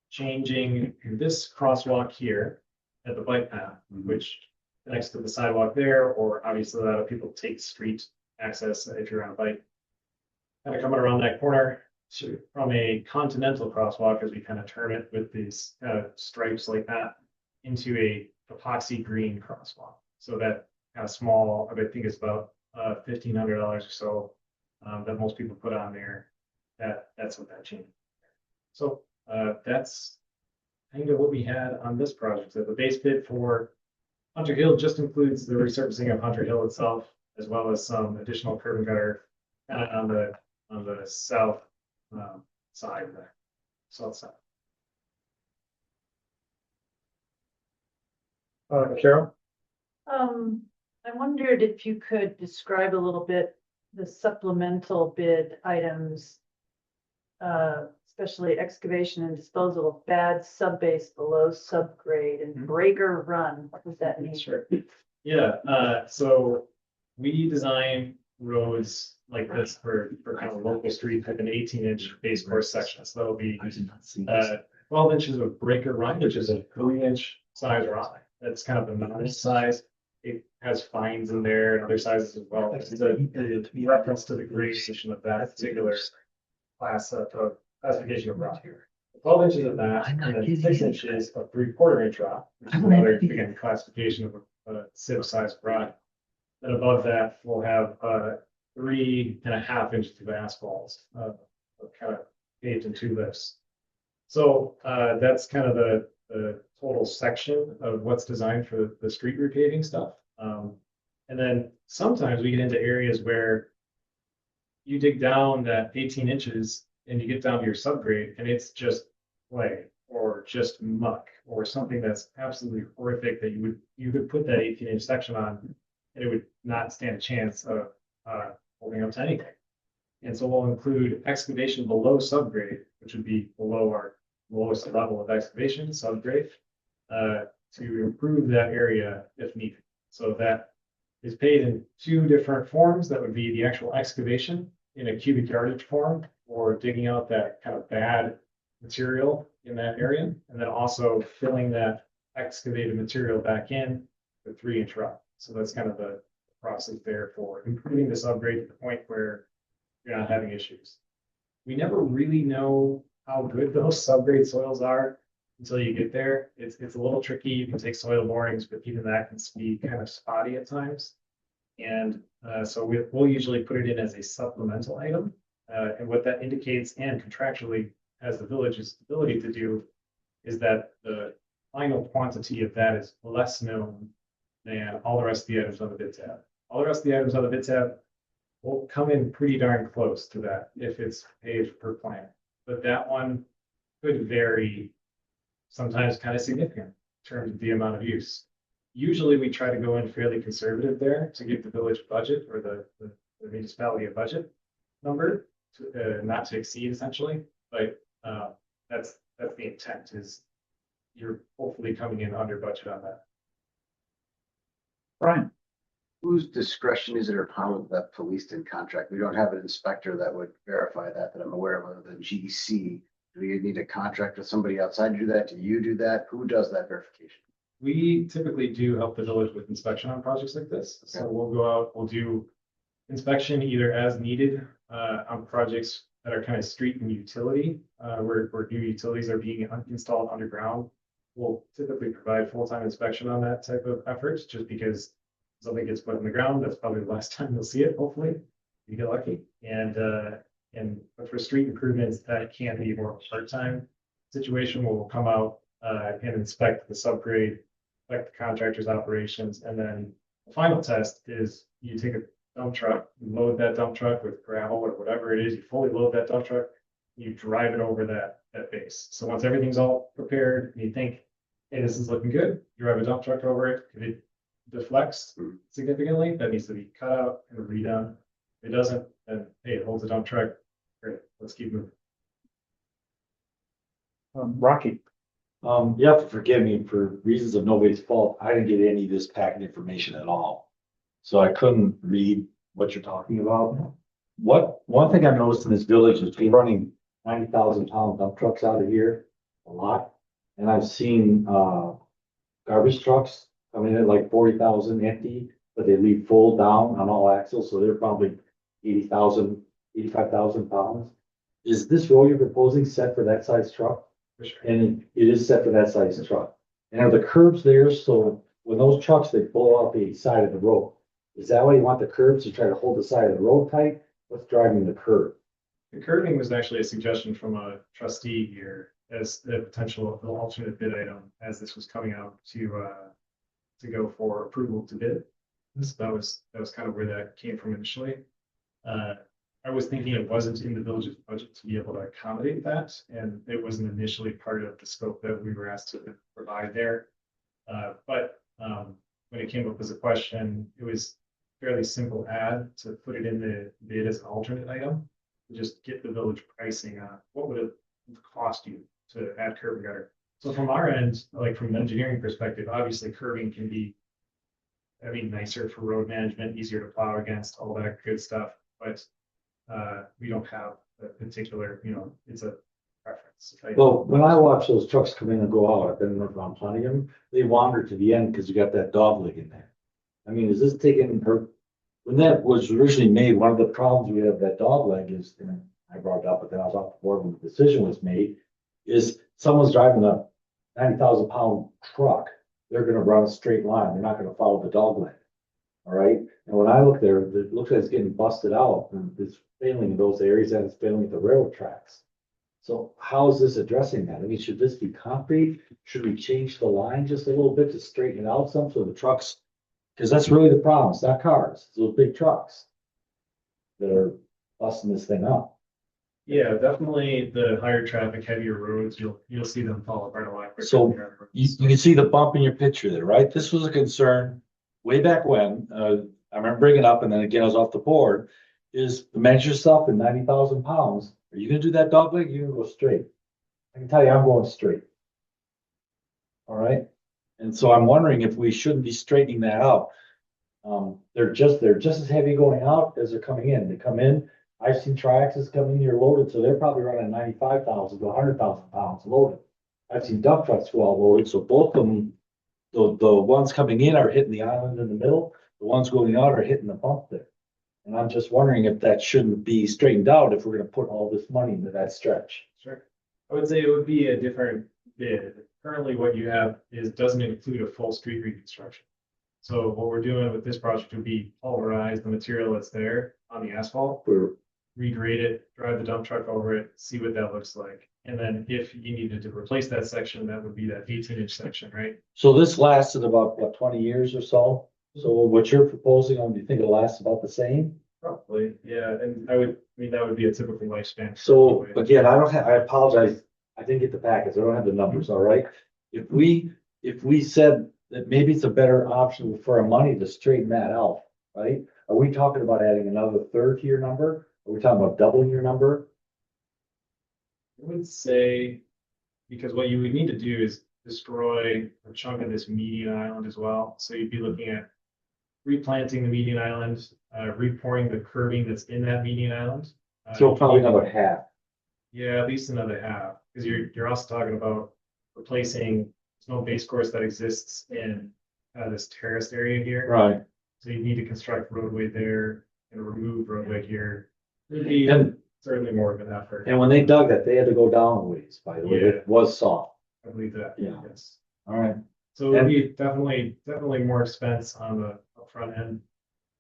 changing this crosswalk here at the bike path, which connects to the sidewalk there, or obviously a lot of people take street access if you're on a bike. Kind of coming around that corner from a continental crosswalk, as we kind of term it, with these stripes like that, into a epoxy green crosswalk. So that kind of small, I think it's about $1,500 or so that most people put on there. That's what that changed. So that's kind of what we had on this project. So the base bid for Hunter Hill just includes the resurfacing of Hunter Hill itself, as well as some additional curb and gutter on the south side there, south side. Carol? I wondered if you could describe a little bit the supplemental bid items, especially excavation and disposal of bad subbase below subgrade and breaker run. What does that mean? Sure. Yeah, so we design roads like this for kind of local street type, an 18-inch base course section. So that'll be 12 inches of breaker run, which is a 3-inch size rock. That's kind of the nominal size. It has fines in there and other sizes as well. This is a reference to the grade position of that particular class of classification of rock here. 12 inches of that, and then 6 inches of 3/4 inch rock, which is another, again, classification of a sieve size rock. Then above that, we'll have 3.5 inches of asphalt, kind of paved in 2 lifts. So that's kind of the total section of what's designed for the street repaving stuff. And then sometimes we get into areas where you dig down that 18 inches and you get down to your subgrade and it's just clay or just muck or something that's absolutely horrific that you could put that 18-inch section on and it would not stand a chance of holding up to anything. And so we'll include excavation below subgrade, which would be below our lowest level of excavation, subgrade, to improve that area if needed. So that is paid in 2 different forms. That would be the actual excavation in a cubic yardage form or digging out that kind of bad material in that area. And then also filling that excavated material back in with 3-inch rock. So that's kind of the process there for improving this upgrade to the point where you're not having issues. We never really know how good those subgrade soils are until you get there. It's a little tricky. You can take soil borings, but even that can be kind of spotty at times. And so we'll usually put it in as a supplemental item. And what that indicates and contractually has the village's ability to do is that the final quantity of that is less known than all the rest of the items on the bid tab. All the rest of the items on the bid tab will come in pretty darn close to that if it's paid per plan. But that one could vary, sometimes kind of significant in terms of the amount of use. Usually we try to go in fairly conservative there to give the village budget or the municipality a budget number to, not to exceed essentially. But that's the intent, is you're hopefully coming in under budget on that. Brian? Whose discretion is it or how that policed in contract? We don't have an inspector that would verify that I'm aware of other than GC. Do you need a contract with somebody outside to do that? Do you do that? Who does that verification? We typically do help the village with inspection on projects like this. So we'll go out, we'll do inspection either as needed on projects that are kind of street and utility, where new utilities are being installed underground. We'll typically provide full-time inspection on that type of effort, just because something gets put in the ground, that's probably the last time you'll see it, hopefully, you get lucky. And but for street improvements, that can be more part-time. situation where we'll come out, and inspect the subgrade, inspect the contractor's operations, and then the final test is you take a dump truck, load that dump truck with gravel or whatever it is, you fully load that dump truck, you drive it over that base. So once everything's all prepared, and you think, hey, this is looking good, you drive a dump truck over it, if it deflects significantly, that needs to be cut out and redone. If it doesn't, then hey, it holds a dump truck, great, let's keep moving. Rocky. You have to forgive me for reasons of nobody's fault. I didn't get any of this packet information at all. So I couldn't read what you're talking about. One thing I've noticed in this village is we're running 90,000-pound dump trucks out of here a lot. And I've seen, garbage trucks coming in at like 40,000 empty, but they leave full down on all axles. So they're probably 80,000, 85,000 pounds. Is this road you're proposing set for that size truck? For sure. And it is set for that size truck. And are the curbs there? So when those trucks, they blow off the side of the road. Is that why you want the curbs to try to hold the side of the road tight? What's driving the curb? The curbing was actually a suggestion from a trustee here as the potential alternate bid item as this was coming out to go for approval to bid. So that was kind of where that came from initially. I was thinking it wasn't in the village's budget to be able to accommodate that, and it wasn't initially part of the scope that we were asked to provide there. But when it came up as a question, it was fairly simple add to put it in the bid as an alternate item. Just get the village pricing on what would it cost you to add curb and gutter. So from our end, like from an engineering perspective, obviously curbing can be, I mean, nicer for road management, easier to plow against, all that good stuff. But we don't have a particular, it's a preference. Well, when I watch those trucks come in and go out, I've been around plenty of them, they wander to the end because you got that dog leg in there. I mean, is this taking her? When that was originally made, one of the problems we have that dog leg is, and I brought it up, but then I was off the board when the decision was made, is someone's driving a 90,000-pound truck, they're gonna run a straight line, they're not gonna follow the dog leg. All right, and when I look there, it looks like it's getting busted out, and it's failing in those areas, and it's failing at the railroad tracks. So how is this addressing that? I mean, should this be concrete? Should we change the line just a little bit to straighten it out some so the trucks? Because that's really the problem. It's not cars, it's those big trucks that are busting this thing up. Yeah, definitely the higher traffic, heavier roads, you'll see them fall apart a lot quicker. So you can see the bump in your picture there, right? This was a concern way back when, I remember bringing it up, and then again, I was off the board, is to measure yourself in 90,000 pounds. Are you gonna do that dog leg? You're gonna go straight. I can tell you, I'm going straight. All right, and so I'm wondering if we shouldn't be straightening that out. They're just as heavy going out as they're coming in. They come in, I've seen tri-axles come in, you're loaded, so they're probably running 95,000 to 100,000 pounds loaded. I've seen dump trucks go all loaded, so both of them, the ones coming in are hitting the island in the middle, the ones going out are hitting the bump there. And I'm just wondering if that shouldn't be straightened out if we're gonna put all this money into that stretch. Sure. I would say it would be a different bid. Currently, what you have doesn't include a full street reconstruction. So what we're doing with this project would be pulverize the material that's there on the asphalt, regrade it, drive the dump truck over it, see what that looks like. And then if you needed to replace that section, that would be that 18-inch section, right? So this lasted about, what, 20 years or so? So what you're proposing, do you think it'll last about the same? Probably, yeah. And that would be a typical lifespan. So again, I apologize, I didn't get the packets, I don't have the numbers, all right? If we said that maybe it's a better option for our money to straighten that out, right? Are we talking about adding another third to your number? Are we talking about doubling your number? I would say, because what you would need to do is destroy a chunk of this median island as well. So you'd be looking at replanting the median island, repouring the curbing that's in that median island. So probably another half. Yeah, at least another half, because you're also talking about replacing snow base course that exists in this terraced area here. Right. So you need to construct roadway there and remove roadway here. It'd be certainly more of an effort. And when they dug that, they had to go down a ways, by the way, it was soft. I believe that. Yeah. Yes. All right. So it would be definitely more expense on the front end.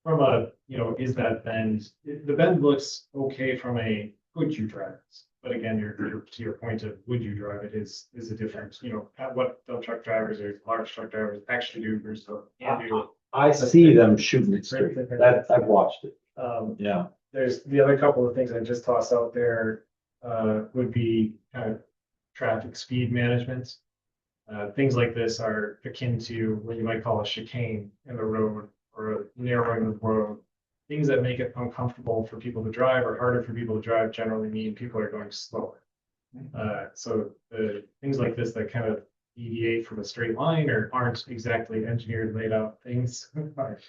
From a, is that bend, the bend looks okay from a good you drive. But again, to your point of would you drive it is a different, at what dump truck drivers or large truck drivers actually do versus can do. I see them shooting it straight. That, I've watched it. Yeah. There's the other couple of things I just tossed out there, would be kind of traffic speed management. Things like this are akin to what you might call a chicane in the road or a narrowing of the road. Things that make it uncomfortable for people to drive or harder for people to drive generally mean people are going slower. So the things like this that kind of deviate from a straight line or aren't exactly engineered, laid out things are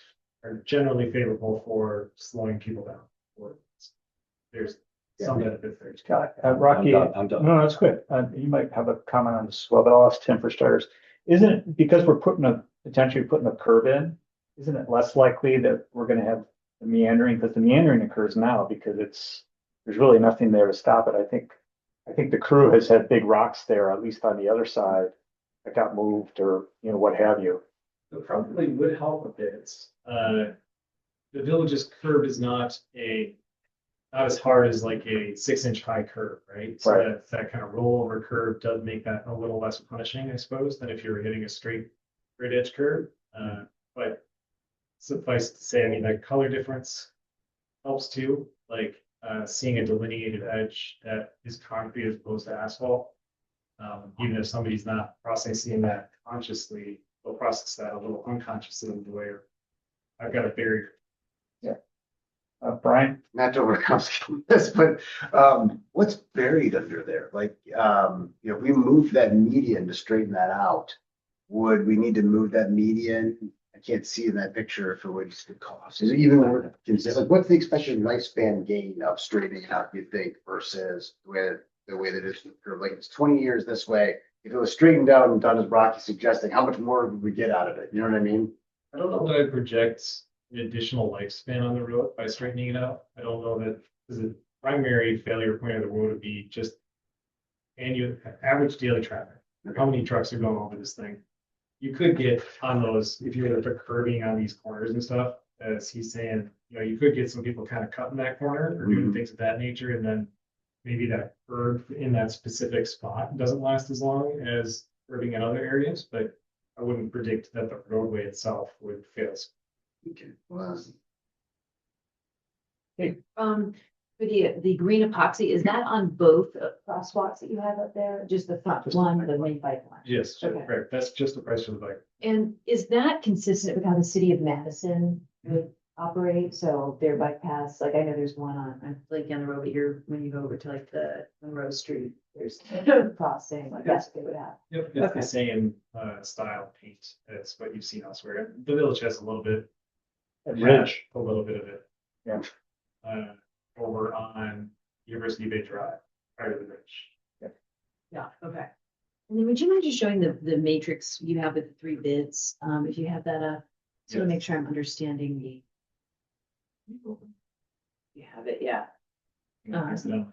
generally favorable for slowing people down. Or there's some benefit there. Scott, Rocky, I'm done. no, that's good. You might have a comment on this as well, but I'll ask Tim for starters. Isn't it because we're potentially putting a curve in, isn't it less likely that we're gonna have the meandering, because the meandering occurs now because there's really nothing there to stop it. I think the crew has had big rocks there, at least on the other side, that got moved or, what have you. It probably would help a bit. The village's curb is not as hard as like a 6-inch high curve, right? So Right. that kind of rollover curve does make that a little less punishing, I suppose, than if you were hitting a straight edge curve. But suffice to say, I mean, that color difference helps too, like seeing a delineated edge that is concrete as opposed to asphalt. Even if somebody's not processing that consciously, they'll process that a little unconsciously in the way I've got a barrier. Brian? Not to overcomplicate this, but what's buried under there? Like, if we move that median to straighten that out, would we need to move that median? I can't see in that picture if it would cost. Is it even worth considering? Like, what's the expected lifespan gain of straightening out, you think, versus the way that it's curved? Like, it's 20 years this way. If it was straightened out and done as Rocky's suggesting, how much more would we get out of it? You know what I mean? I don't know that I project an additional lifespan on the road by straightening it out. I don't know that, because the primary failure point of the road would be just average daily traffic. How many trucks are going over this thing? You could get on those, if you were to put curbing on these corners and stuff, as he's saying, you could get some people kind of cutting that corner or doing things of that nature, and then maybe that curb in that specific spot doesn't last as long as curbing in other areas, but I wouldn't predict that the roadway itself would fail. Okay, well, For the green epoxy, is that on both crosswalks that you have up there? Just the front one, the main bike one? Yes, Okay. right. That's just the price for the bike. And is that consistent with how the city of Madison would operate? So their bike paths, like I know there's one I'm blanking on the road, but when you go over to like the Monroe Street, there's a crossing, like that's what they would have. Yep, it's Okay. the same style paint as what you've seen elsewhere. The village has a little bit. Ridge. A little bit of it. Yeah. Over on University Bay Drive, part of the ridge. Yeah, okay. And then would you mind just showing the matrix you have with the 3 bids? If you have that up, just want to make sure I'm understanding you have it, yeah. There's so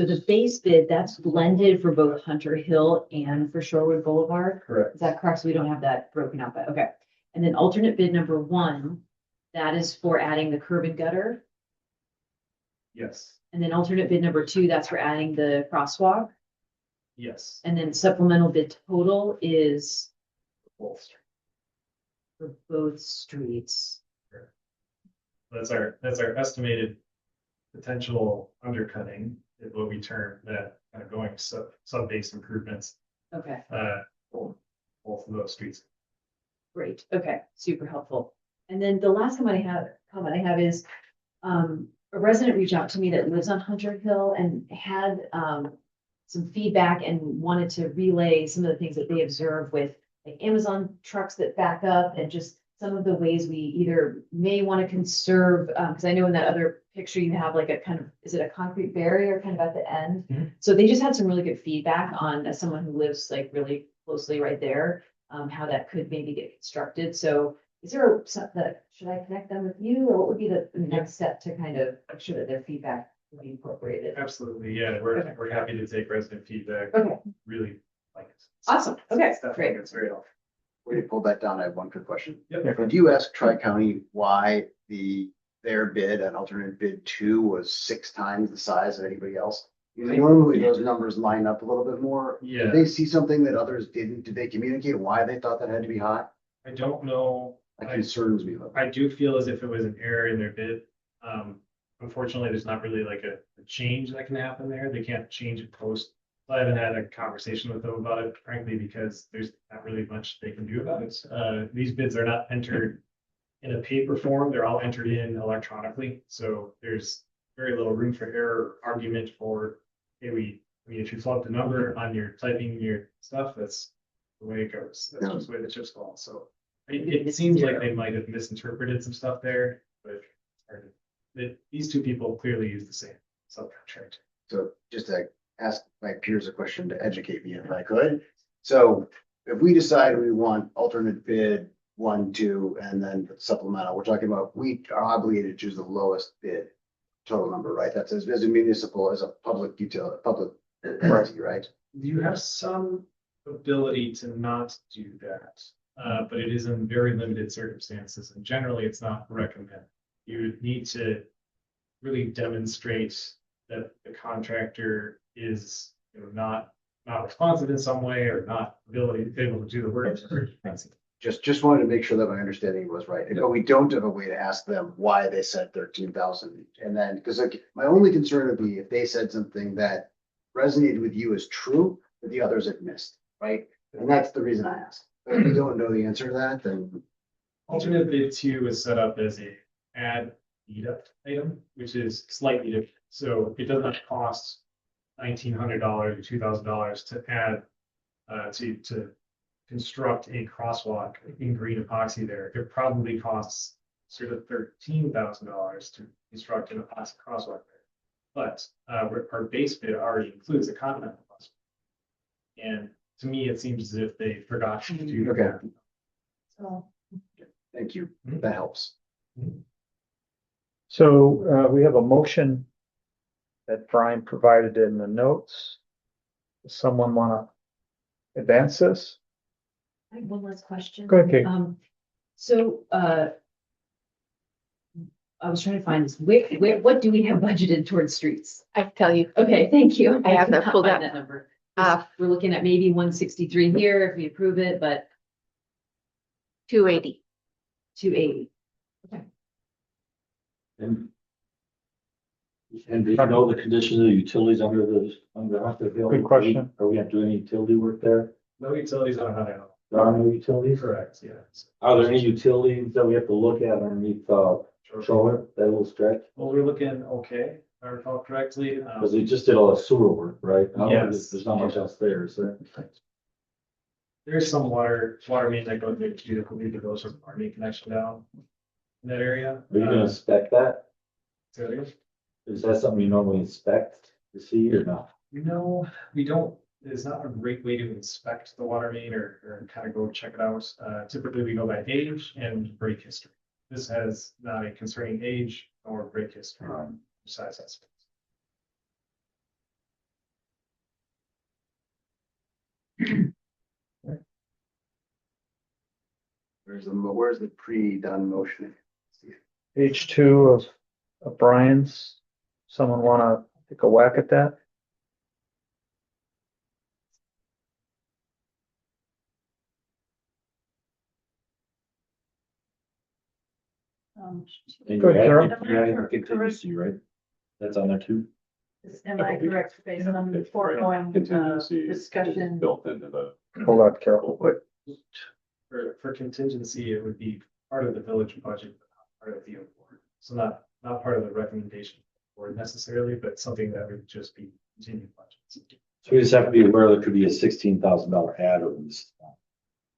the base bid, that's blended for both Hunter Hill and for Shorewood Boulevard. Correct. Is that correct? So we don't have that broken out, but okay. And then alternate bid number 1, that is for adding the curb and gutter. Yes, And then alternate bid number 2, that's for adding the crosswalk. yes. And then supplemental bid total is Both. for both streets. That's our estimated potential undercutting, is what we term that kind of going sub-base improvements, Okay, both of those streets. great. Okay, super helpful. And then the last comment I have is, a resident reached out to me that lives on Hunter Hill and had, some feedback and wanted to relay some of the things that they observe with like Amazon trucks that back up and just some of the ways we either may want to conserve, because I know in that other picture you have like a kind of, is it a concrete barrier kind of at the end? Mhm. So they just had some really good feedback on, as someone who lives like really closely right there, how that could maybe get constructed. So is there should I connect them with you, or what would be the next step to kind of make sure that their feedback will be incorporated? Absolutely, yeah, we're happy to take resident feedback. Okay, Really like it. awesome. Okay, It's definitely- great. It's very helpful. Before you pull that down, I have one quick question. Yep. Did you ask Tri-County why the their bid and alternate bid 2 was 6 times the size of anybody else? Normally those numbers line up a little bit more. Yeah. Did they see something that others didn't? Did they communicate why they thought that had to be high? I don't know. That concerns me a little. I do feel as if it was an error in their bid. Unfortunately, there's not really like a change that can happen there. They can't change it post. I haven't had a conversation with them about it, frankly, because there's not really much they can do about it. These bids are not entered in a paper form. They're all entered in electronically. So there's very little room for error argument for, hey, if you plug the number on your typing your stuff, that's the way it goes. That's just the way the chips fall. So it seems like they might have misinterpreted some stuff there, but it's hard to- these two people clearly use the same subcontract. So just to ask my peers a question to educate me if I could. So if we decide we want alternate bid 1, 2, and then supplemental, we're talking about, we are obligated to choose the lowest bid total number, right? That's as a municipal, as a public utility, public entity, right? You have some ability to not do that, but it is in very limited circumstances, and generally it's not recommended. You would need to really demonstrate that the contractor is, not responsive in some way or not able to do the work. Just wanted to make sure that my understanding was right. But we don't have a way to ask them why they said 13,000. And then, because like, my only concern would be if they said something that resonated with you as true, but the others had missed, right? And that's the reason I asked. But if you don't know the answer to that, then. Alternate bid 2 is set up as a add deduct item, which is slightly different. So it does not cost $1,900 or $2,000 to add, to construct a crosswalk in green epoxy there. It probably costs sort of $13,000 to construct an epoxy crosswalk there. But our base bid already includes a continental crosswalk. And to me, it seems as if they forgot to do that. Okay. So, Thank you. That helps. So we have a motion that Brian provided in the notes. Does someone want to advance this? I have one last question. Go ahead, Kate. So, I was trying to find this, what do we have budgeted towards streets? I can tell you. Okay, thank you. I have could that not pulled find up. That number. We're looking at maybe 163 here if we approve it, but 280. 280. And do you know the condition of the utilities under the hill? Good question. Are we gonna do any utility work there? No utilities on Hut Hill. There are no utilities? Correct, yeah. Are there any utilities that we have to look at underneath, shoulder that will stretch? Well, we're looking okay, if I recall correctly. Because we just did all the sewer work, right? I don't know, Yes. There's not much else there, is there? There's some water main that goes there too, that believe that goes from our main connection down in that area. Are you gonna inspect that? So it is. Is that something you normally inspect to see or not? No, we don't. It's not a great way to inspect the water main or kind of go check it out. Typically, we go by age and break history. This has not a concerning age or break history besides that. Where's the pre-done motion? Page 2 of Brian's. Someone want to take a whack at that? And Go you're ahead, Carol. adding the contingency, right? That's on there too? Am I correct based on the foregoing discussion? Built into the. Hold on, Carol. For contingency, it would be part of the village budget, but not part of the award. So not part of the recommendation or necessarily, but something that would just be continued budgets. So we just have to be aware there could be a $16,000 add on this.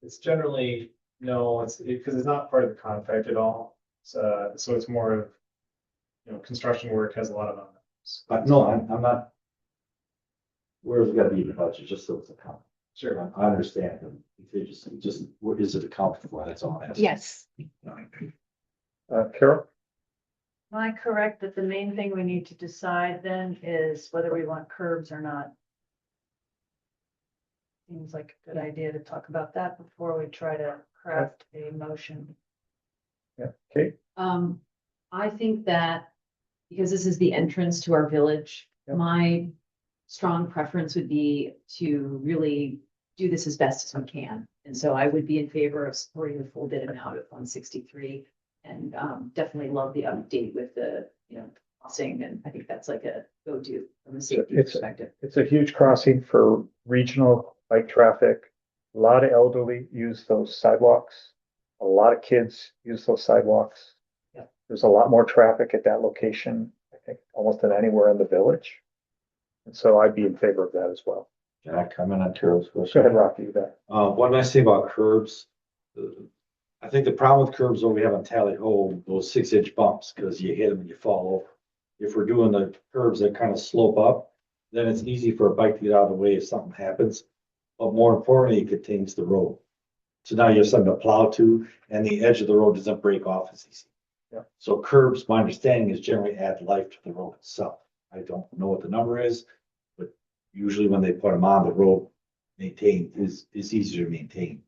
It's generally, no, because it's not part of the contract at all. So it's more of, construction work has a lot of unknowns. No, I'm not. Where's it gotta be in the budget, just so it's accounted. Sure. I understand the contingency, just what is it accounted for, that's all I'm asking. Yes. Carol? Am I correct that the main thing we need to decide then is whether we want curbs or not? Seems like a good idea to talk about that before we try to craft a motion. Yeah, okay. I think that because this is the entrance to our village, Yep. my strong preference would be to really do this as best as we can. And so I would be in favor of supporting the full bid amount of 163 and definitely love the update with the, crossing. And I think that's like a go-to from a safety It's- perspective. It's a huge crossing for regional bike traffic. A lot of elderly use those sidewalks. A lot of kids use those sidewalks. Yeah. There's a lot more traffic at that location, I think, almost than anywhere in the village. And so I'd be in favor of that as well. Can I comment on Carol's Go question? ahead, Rocky, you bet. What nice thing about curbs, I think the problem with curbs over we have on Tally Ho, those 6-inch bumps, because you hit them and you fall over. If we're doing the curbs that kind of slope up, then it's easy for a bike to get out of the way if something happens. But more importantly, it contains the road. So now you have something to plow to, and the edge of the road doesn't break off as easy. Yeah. So curbs, my understanding is generally add life to the road itself. I don't know what the number is, but usually when they put them on, the road maintained is easier to maintain.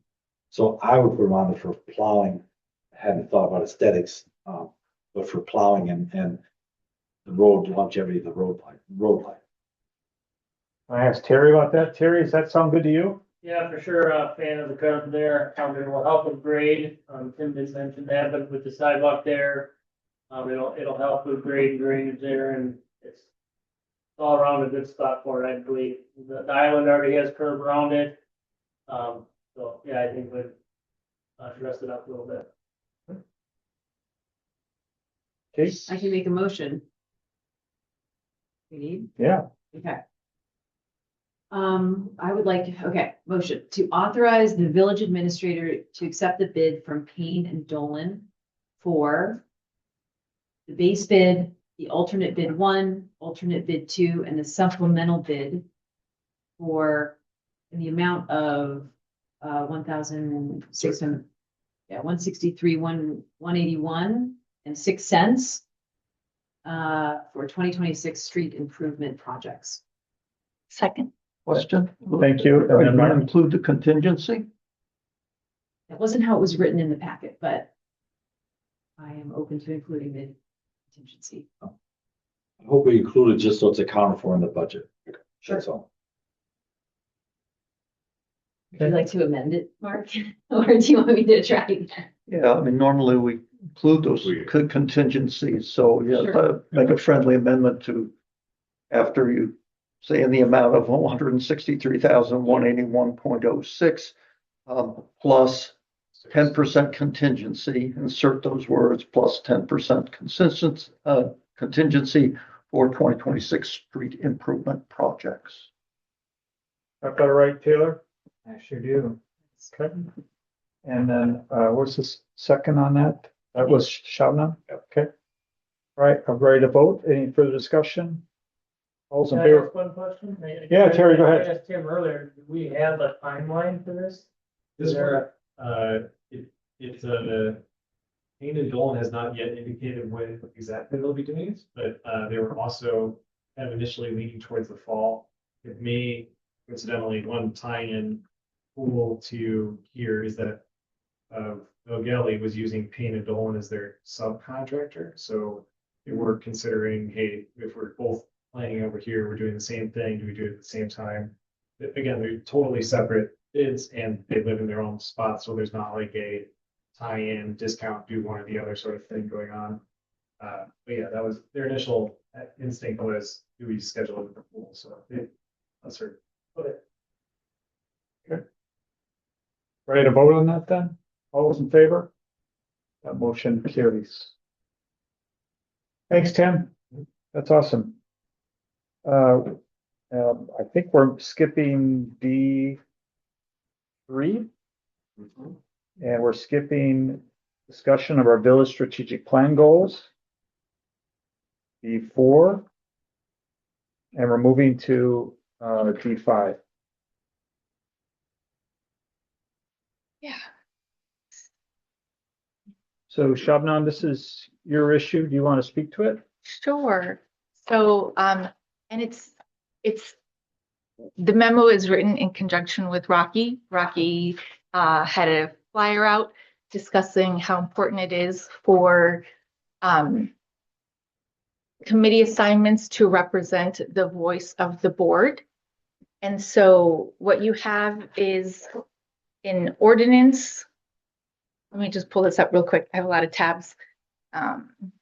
So I would put them on there for plowing. I hadn't thought about aesthetics, but for plowing and the road longevity of the road life. I asked Terry about that. Terry, does that sound good to you? Yeah, for sure, fan of the curve there, it will help with grade, Tim did mention that, but with the sidewalk there. It'll help with grade and drainage there, and it's all around a good spot for it, I believe. The island already has curb around it. So, yeah, I think we'd dress it up a little bit. Okay, I can make a motion. We need? yeah, Okay. I would like motion to authorize the village administrator to accept the bid from Payne and Dolan for the base bid, the alternate bid 1, alternate bid 2, and the supplemental bid for in the amount of 1,600, 163, 181 and 6 cents for 2026 street improvement projects. Second. Question? Thank you. And Are you then going to Mark? include the contingency? That wasn't how it was written in the packet, but I am open to including the contingency. I hope we include it just so it's accounted for in the budget. That's all. Would you like to amend it, Mark? Or do you want me to try again? Yeah, I mean, normally we include those contingencies, so yeah, Sure. make a friendly amendment to after you say in the amount of 163,181.06, plus 10% contingency, insert those words, plus 10% contingency for 2026 street improvement projects. Got that right, Taylor? I sure do. Okay. And then, what's the second on that? That was Shabnam? Okay. All right, I'm ready to vote. Any further discussion? All's in Can I favor? ask one question? Yeah, Terry, go ahead. I asked Tim earlier, do we have a timeline for this? This Is there it's Payne and Dolan has not yet indicated when exactly they'll be doing it, but they were also kind of initially leaning towards the fall. It may coincidentally, one tie-in pool to here is that O'Galley was using Payne and Dolan as their subcontractor. So they were considering, hey, if we're both planning over here, we're doing the same thing, do we do it at the same time? Again, they're totally separate bids and they live in their own spots, so there's not like a tie-in discount, do one or the other sort of thing going on. But yeah, that was their initial instinct was, do we schedule it with the pool? So that's her. Okay. Ready to vote on that then? All those in favor? That motion carries. Thanks, Tim. That's awesome. I think we're skipping D3. And we're skipping discussion of our village strategic plan goals. D4. And we're moving to D5. Yeah. So Shabnam, this is your issue. Do you want to speak to it? Sure. So, and it's, the memo is written in conjunction with Rocky. Rocky had a flyer out discussing how important it is for committee assignments to represent the voice of the board. And so what you have is an ordinance. Let me just pull this up real quick. I have a lot of tabs.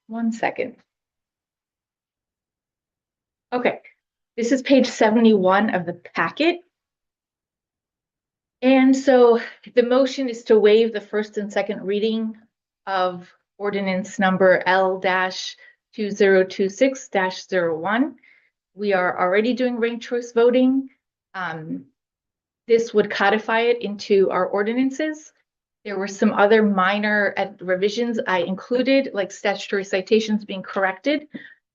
1 second. Okay, this is page 71 of the packet. And so the motion is to waive the first and second reading of ordinance number L-2026-01. We are already doing ranked choice voting. This would codify it into our ordinances. There were some other minor revisions I included, like statutory citations being corrected.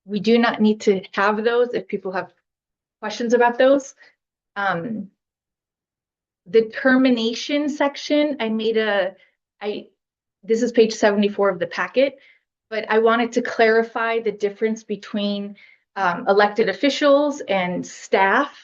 We do not need to have those if people have questions about those. The termination section, this is page 74 of the packet, but I wanted to clarify the difference between elected officials and staff.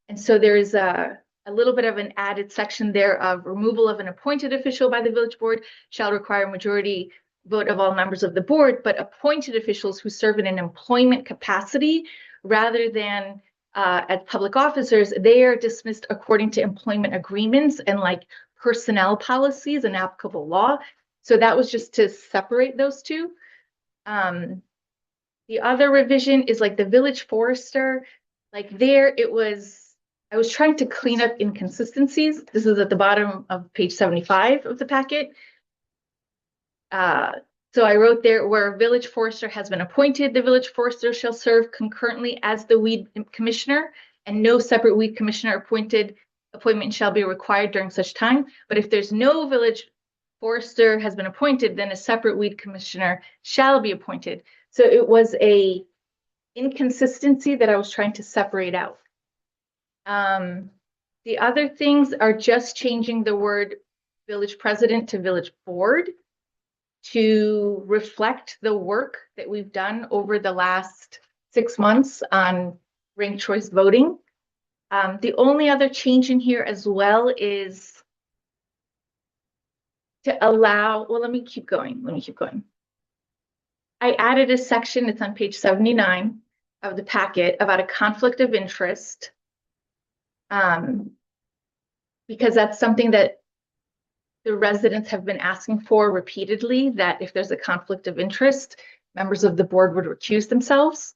And so there's a little bit of an added section there of removal of an appointed official by the village board shall require a majority vote of all members of the board, but appointed officials who serve in an employment capacity rather than as public officers, they are dismissed according to employment agreements and like personnel policies and applicable law. So that was just to separate those two. The other revision is like the village forester, like there it was, I was trying to clean up inconsistencies. This is at the bottom of page 75 of the packet. So I wrote there, where village forester has been appointed, the village forester shall serve concurrently as the weed commissioner, and no separate weed commissioner appointment shall be required during such time. But if there's no village forester has been appointed, then a separate weed commissioner shall be appointed. So it was a inconsistency that I was trying to separate out. The other things are just changing the word village president to village board to reflect the work that we've done over the last 6 months on ranked choice voting. The only other change in here as well is to allow, well, let me keep going. I added a section, it's on page 79 of the packet, about a conflict of interest. Because that's something that the residents have been asking for repeatedly, that if there's a conflict of interest, members of the board would recuse themselves.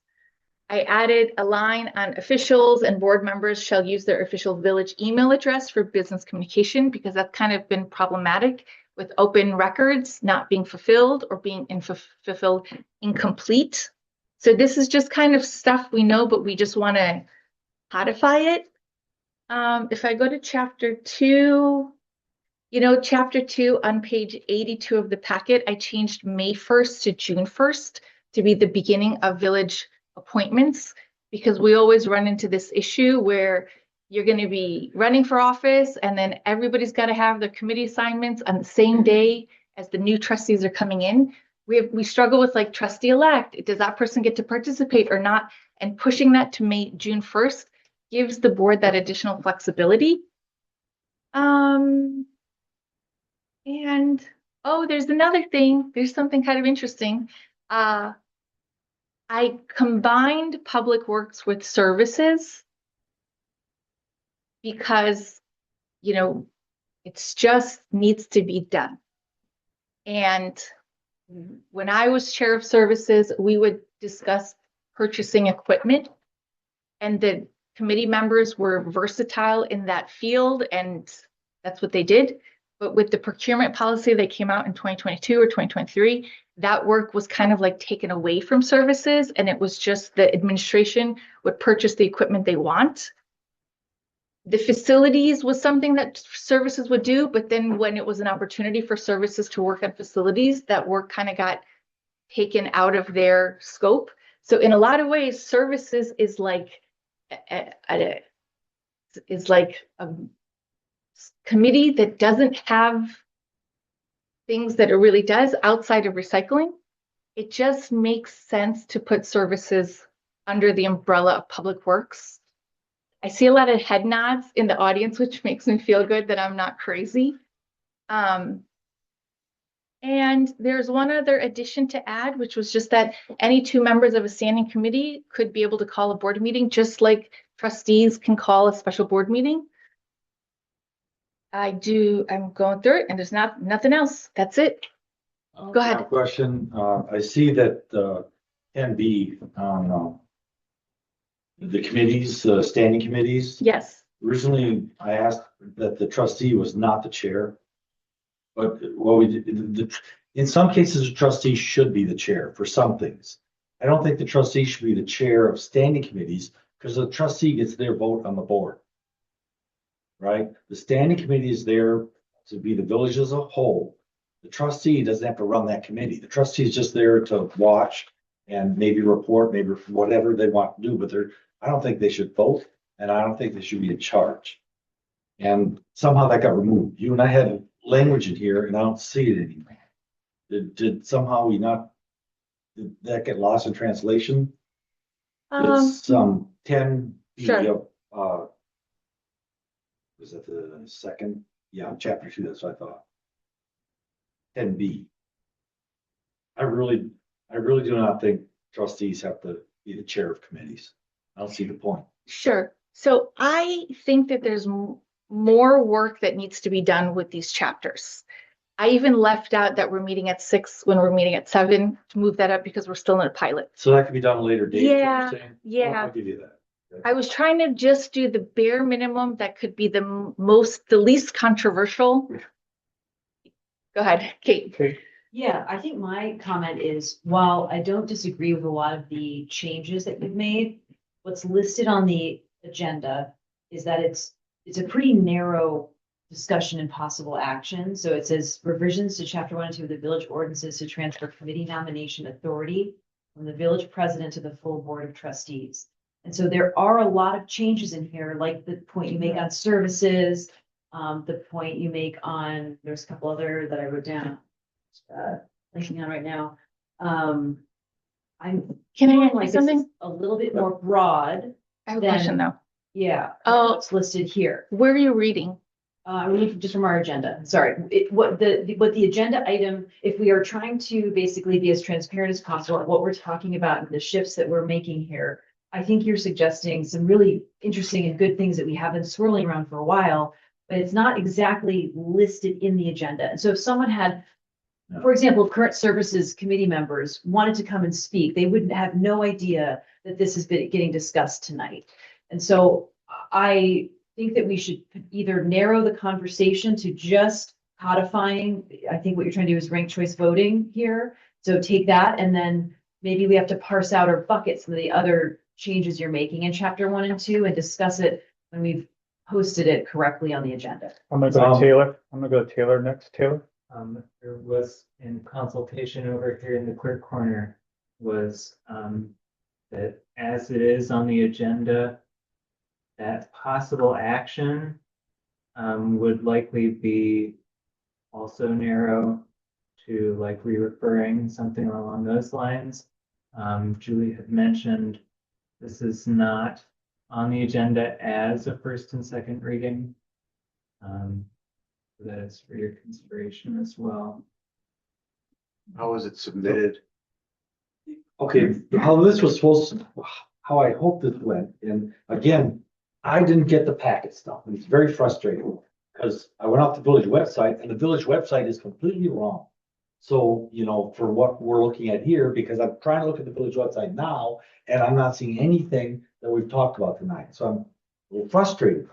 I added a line on officials and board members shall use their official village email address for business communication, because that's kind of been problematic with open records not being fulfilled or being fulfilled incomplete. So this is just kind of stuff we know, but we just want to codify it. If I go to chapter 2, chapter 2 on page 82 of the packet, I changed May 1st to June 1st to be the beginning of village appointments, because we always run into this issue where you're going to be running for office and then everybody's got to have their committee assignments on the same day as the new trustees are coming in. We struggle with like trustee elect. Does that person get to participate or not? And pushing that to June 1st gives the board that additional flexibility. And there's another thing. There's something kind of interesting. I combined public works with services because, it's just needs to be done. And when I was chair of services, we would discuss purchasing equipment, and the committee members were versatile in that field, and that's what they did. But with the procurement policy that came out in 2022 or 2023, that work was kind of like taken away from services, and it was just the administration would purchase the equipment they want. The facilities was something that services would do, but then when it was an opportunity for services to work on facilities, that work kind of got taken out of their scope. So in a lot of ways, services is like a committee that doesn't have things that it really does outside of recycling. It just makes sense to put services under the umbrella of public works. I see a lot of head nods in the audience, which makes me feel good that I'm not crazy. And there's one other addition to add, which was just that any two members of a standing committee could be able to call a board meeting, just like trustees can call a special board meeting. I'm going through it and there's nothing else. That's it. Go ahead. Question, I see that, 10B, the committees, standing committees. Yes. Originally, I asked that the trustee was not the chair. But what we did, in some cases, the trustee should be the chair for some things. I don't think the trustee should be the chair of standing committees because the trustee gets their vote on the board. Right? The standing committee is there to be the village as a whole. The trustee doesn't have to run that committee. The trustee is just there to watch and maybe report, maybe whatever they want to do, but I don't think they should vote and I don't think they should be in charge. And somehow that got removed. You and I had language in here and I don't see it anymore. Did somehow did that get lost in translation? It's 10. Sure. Was that the second? Yeah, chapter 2, that's what I thought. 10B. I really do not think trustees have to be the chair of committees. I don't see the point. Sure. So I think that there's more work that needs to be done with these chapters. I even left out that we're meeting at 6 when we're meeting at 7 to move that up because we're still in a pilot. So that could be done at a later date. is what you're Yeah, saying? yeah. Well, I'll give you that. Okay. I was trying to just do the bare minimum that could be the least controversial. Go ahead, Kate. Okay. Yeah, I think my comment is, while I don't disagree with a lot of the changes that you've made, what's listed on the agenda is that it's a pretty narrow discussion and possible action. So it says revisions to chapter 1 and 2 of the village ordinances to transfer committee nomination authority from the village president to the full board of trustees. And so there are a lot of changes in here, like the point you make on services, the point you make on, there's a couple other that I wrote down, thinking on right now. I'm Can I feeling ask you like this something? is a little bit more broad. I have a question though. Yeah. Oh. What's listed here. Where are you reading? I'm reading just from our agenda. Sorry, what the agenda item, if we are trying to basically be as transparent as possible, what we're talking about and the shifts that we're making here, I think you're suggesting some really interesting and good things that we have been swirling around for a while, but it's not exactly listed in the agenda. And so if someone had, for example, current services committee members wanted to come and speak, they wouldn't have no idea that this has been getting discussed tonight. And so I think that we should either narrow the conversation to just codifying. I think what you're trying to do is ranked choice voting here. So take that and then maybe we have to parse out or bucket some of the other changes you're making in chapter 1 and 2 and discuss it when we've posted it correctly on the agenda. I'm gonna go to Taylor. I'm gonna go to Taylor next. Taylor? There was in consultation over here in the clerk corner was, that as it is on the agenda, that possible action, would likely be also narrow to like re-referring, something along those lines. Julie had mentioned this is not on the agenda as a first and second reading. That is for your consideration as well. How was it submitted? Okay, how this was supposed to, how I hoped it went, and again, I didn't get the packet stuff, and it's very frustrating. Because I went off the village website and the village website is completely wrong. So, you know, for what we're looking at here, because I'm trying to look at the village website now, and I'm not seeing anything that we've talked about tonight, so I'm a little frustrated.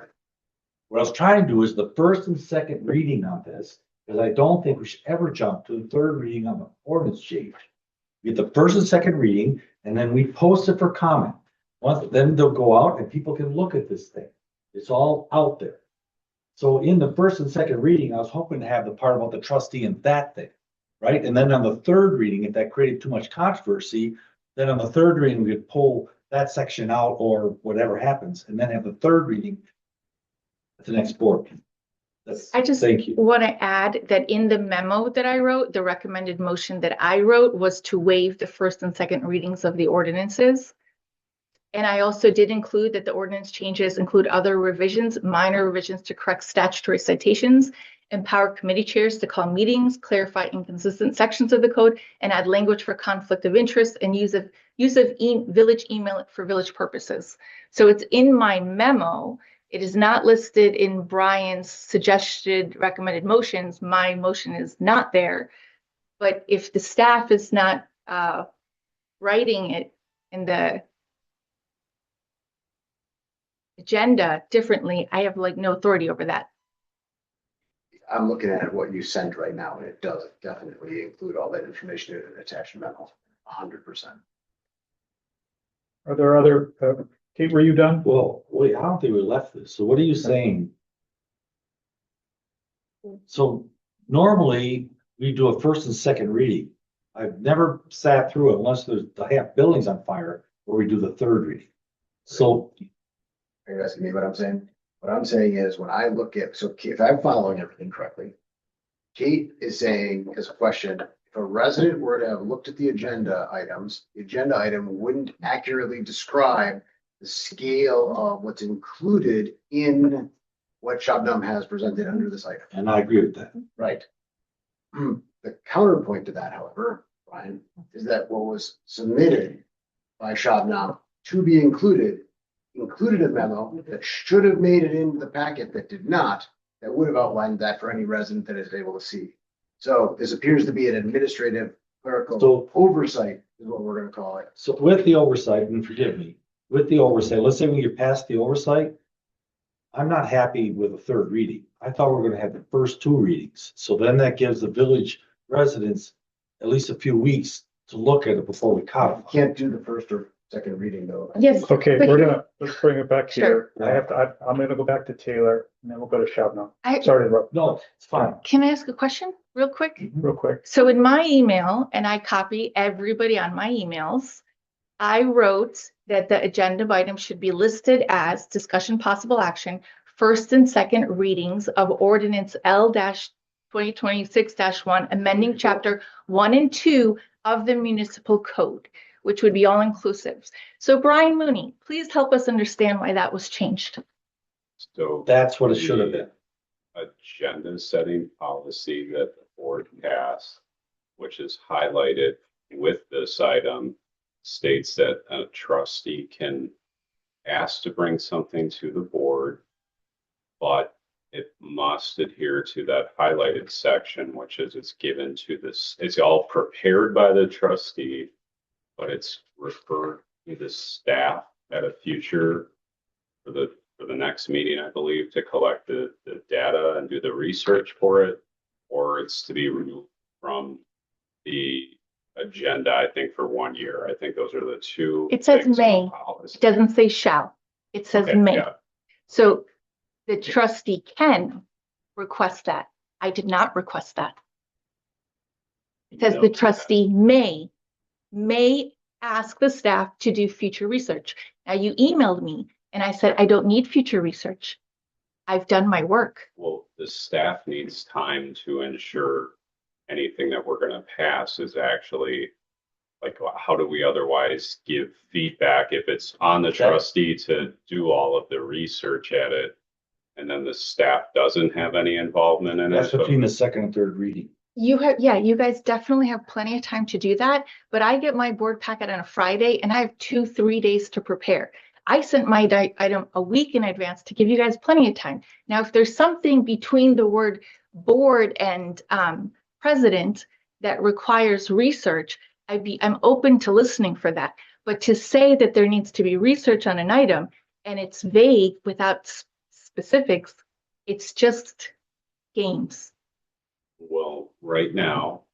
What I was trying to do is the first and second reading on this, because I don't think we should ever jump to the third reading on the ordinance change. We get the first and second reading, and then we post it for comment. Then they'll go out and people can look at this thing. It's all out there. So in the first and second reading, I was hoping to have the part about the trustee and that thing, right? And then on the third reading, if that created too much controversy, then on the third reading, we could pull that section out or whatever happens, and then have the third reading at the next board. I just Thank you. want to add that in the memo that I wrote, the recommended motion that I wrote was to waive the first and second readings of the ordinances. And I also did include that the ordinance changes include other revisions, minor revisions to correct statutory citations, empower committee chairs to call meetings, clarify inconsistent sections of the code, and add language for conflict of interest and use of village email for village purposes. So it's in my memo. It is not listed in Brian's suggested recommended motions. My motion is not there. But if the staff is not writing it in the agenda differently, I have like no authority over that. I'm looking at what you sent right now, and it does definitely include all that information in an attached memo, 100%. Are there other, Kate, were you done? Well, wait, I don't think we left this. So what are you saying? So normally we do a first and second reading. I've never sat through it unless there's the half buildings on fire where we do the third reading. So Are you asking me what I'm saying? What I'm saying is when I look at, so if I'm following everything correctly, Kate is saying as a question, if a resident were to have looked at the agenda items, the agenda item wouldn't accurately describe the scale of what's included in what Shabnam has presented under this item. and I agree with that. Right. The counterpoint to that, however, Brian, is that what was submitted by Shabnam to be included a memo that should have made it into the packet that did not, that would have outlined that for any resident that is able to see. So this appears to be an administrative clerical oversight is what we're gonna call it. So with the oversight, and forgive me, with the oversight, let's say when you pass the oversight, I'm not happy with the third reading. I thought we were gonna have the first two readings. So then that gives the village residents at least a few weeks to look at it before we codify. Can't do the first or second reading though. Yes. Okay, let's bring it back here. Sure. I'm gonna go back to Taylor and then we'll go to Shabnam. I- Sorry to interrupt. No, it's fine. Can I ask a question real quick? Real quick. So in my email, and I copy everybody on my emails, I wrote that the agenda item should be listed as discussion possible action, first and second readings of ordinance L-2026-1, amending chapter 1 and 2 of the municipal code, which would be all inclusive. So Brian Mooney, please help us understand why that was changed. So That's what it should have been. agenda setting policy that the board passed, which is highlighted with this item, states that a trustee can ask to bring something to the board, but it must adhere to that highlighted section, which is it's given to this, it's all prepared by the trustee, but it's referred to the staff at a future for the next meeting, I believe, to collect the data and do the research for it, or it's to be removed from the agenda, I think, for 1 year. I think those are the two. It says things in may. the policy. It doesn't say shall. It says Okay, may. yeah. So the trustee can request that. I did not request that. It says the Note that. trustee may ask the staff to do future research. Now you emailed me and I said, I don't need future research. I've done my work. Well, the staff needs time to ensure anything that we're gonna pass is actually, like, how do we otherwise give feedback if it's on the trustee to do all of the research at it? And then the staff doesn't have any involvement in it? That's between the second and third reading. You guys definitely have plenty of time to do that, but I get my board packet on a Friday and I have 2-3 days to prepare. I sent my item a week in advance to give you guys plenty of time. Now, if there's something between the word board and president that requires research, I'm open to listening for that. But to say that there needs to be research on an item and it's vague without specifics, it's just games. Well, right now,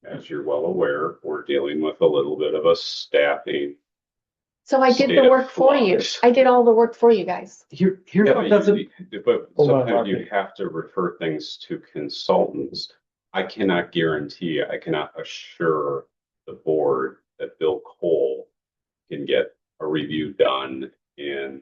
as you're well aware, we're dealing with a little bit of a staffing. So I did State the of work for you. flux. I did all the work for you guys. Here's Yeah, what doesn't, but Hold on, sometimes you Rocky. have to refer things to consultants. I cannot guarantee, I cannot assure the board that Bill Cole can get a review done in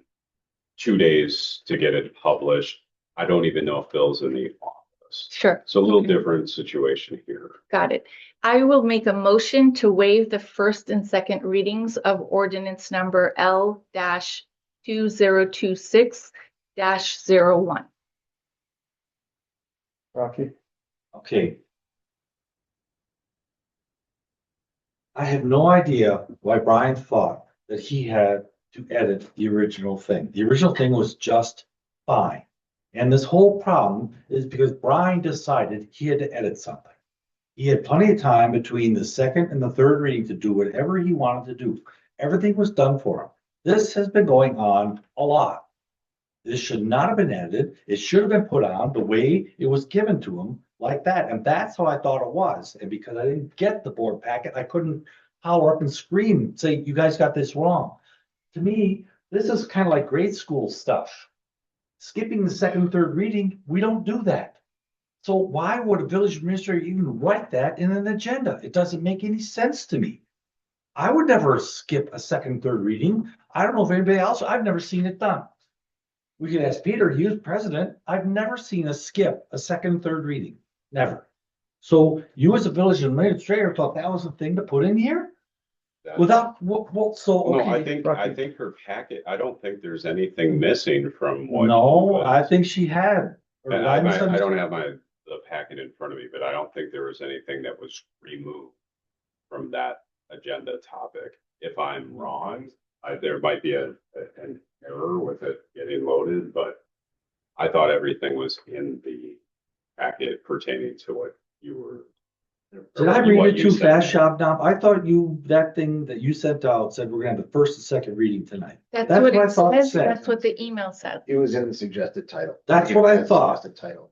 2 days to get it published. I don't even know if Bill's in the office. was. Sure. It's a little Okay. different situation here. Got it. I will make a motion to waive the first and second readings of ordinance number L-2026-01. Rocky, Okay. I have no idea why Brian thought that he had to edit the original thing. The original thing was just fine. And this whole problem is because Brian decided he had to edit something. He had plenty of time between the second and the third reading to do whatever he wanted to do. Everything was done for him. This has been going on a lot. This should not have been edited. It should have been put on the way it was given to him, like that. And that's how I thought it was. And because I didn't get the board packet, I couldn't holler up and scream, say, you guys got this wrong. To me, this is kind of like grade school stuff. Skipping the second, third reading, we don't do that. So why would a village administrator even write that in an agenda? It doesn't make any sense to me. I would never skip a second, third reading. I don't know if anybody else, I've never seen it done. We could ask Peter, he was president. I've never seen us skip a second, third reading, never. So you as a village administrator thought that was a thing to put in here? That's- Without, what, so, No, okay. I think her packet, I don't think there's anything missing from what. No, I think she had. or And I I misunderstood. don't have the packet in front of me, but I don't think there was anything that was removed from that agenda topic. If I'm wrong, there might be an error with it getting loaded, but I thought everything was in the packet pertaining to what you were. Did I what read it you too said. fast, Shopnop? I thought that thing that you sent out said we're gonna have the first and second reading tonight. That's That's what what I it thought it says. said. That's what the email said. It was in the suggested title. That's what I That's thought. The title.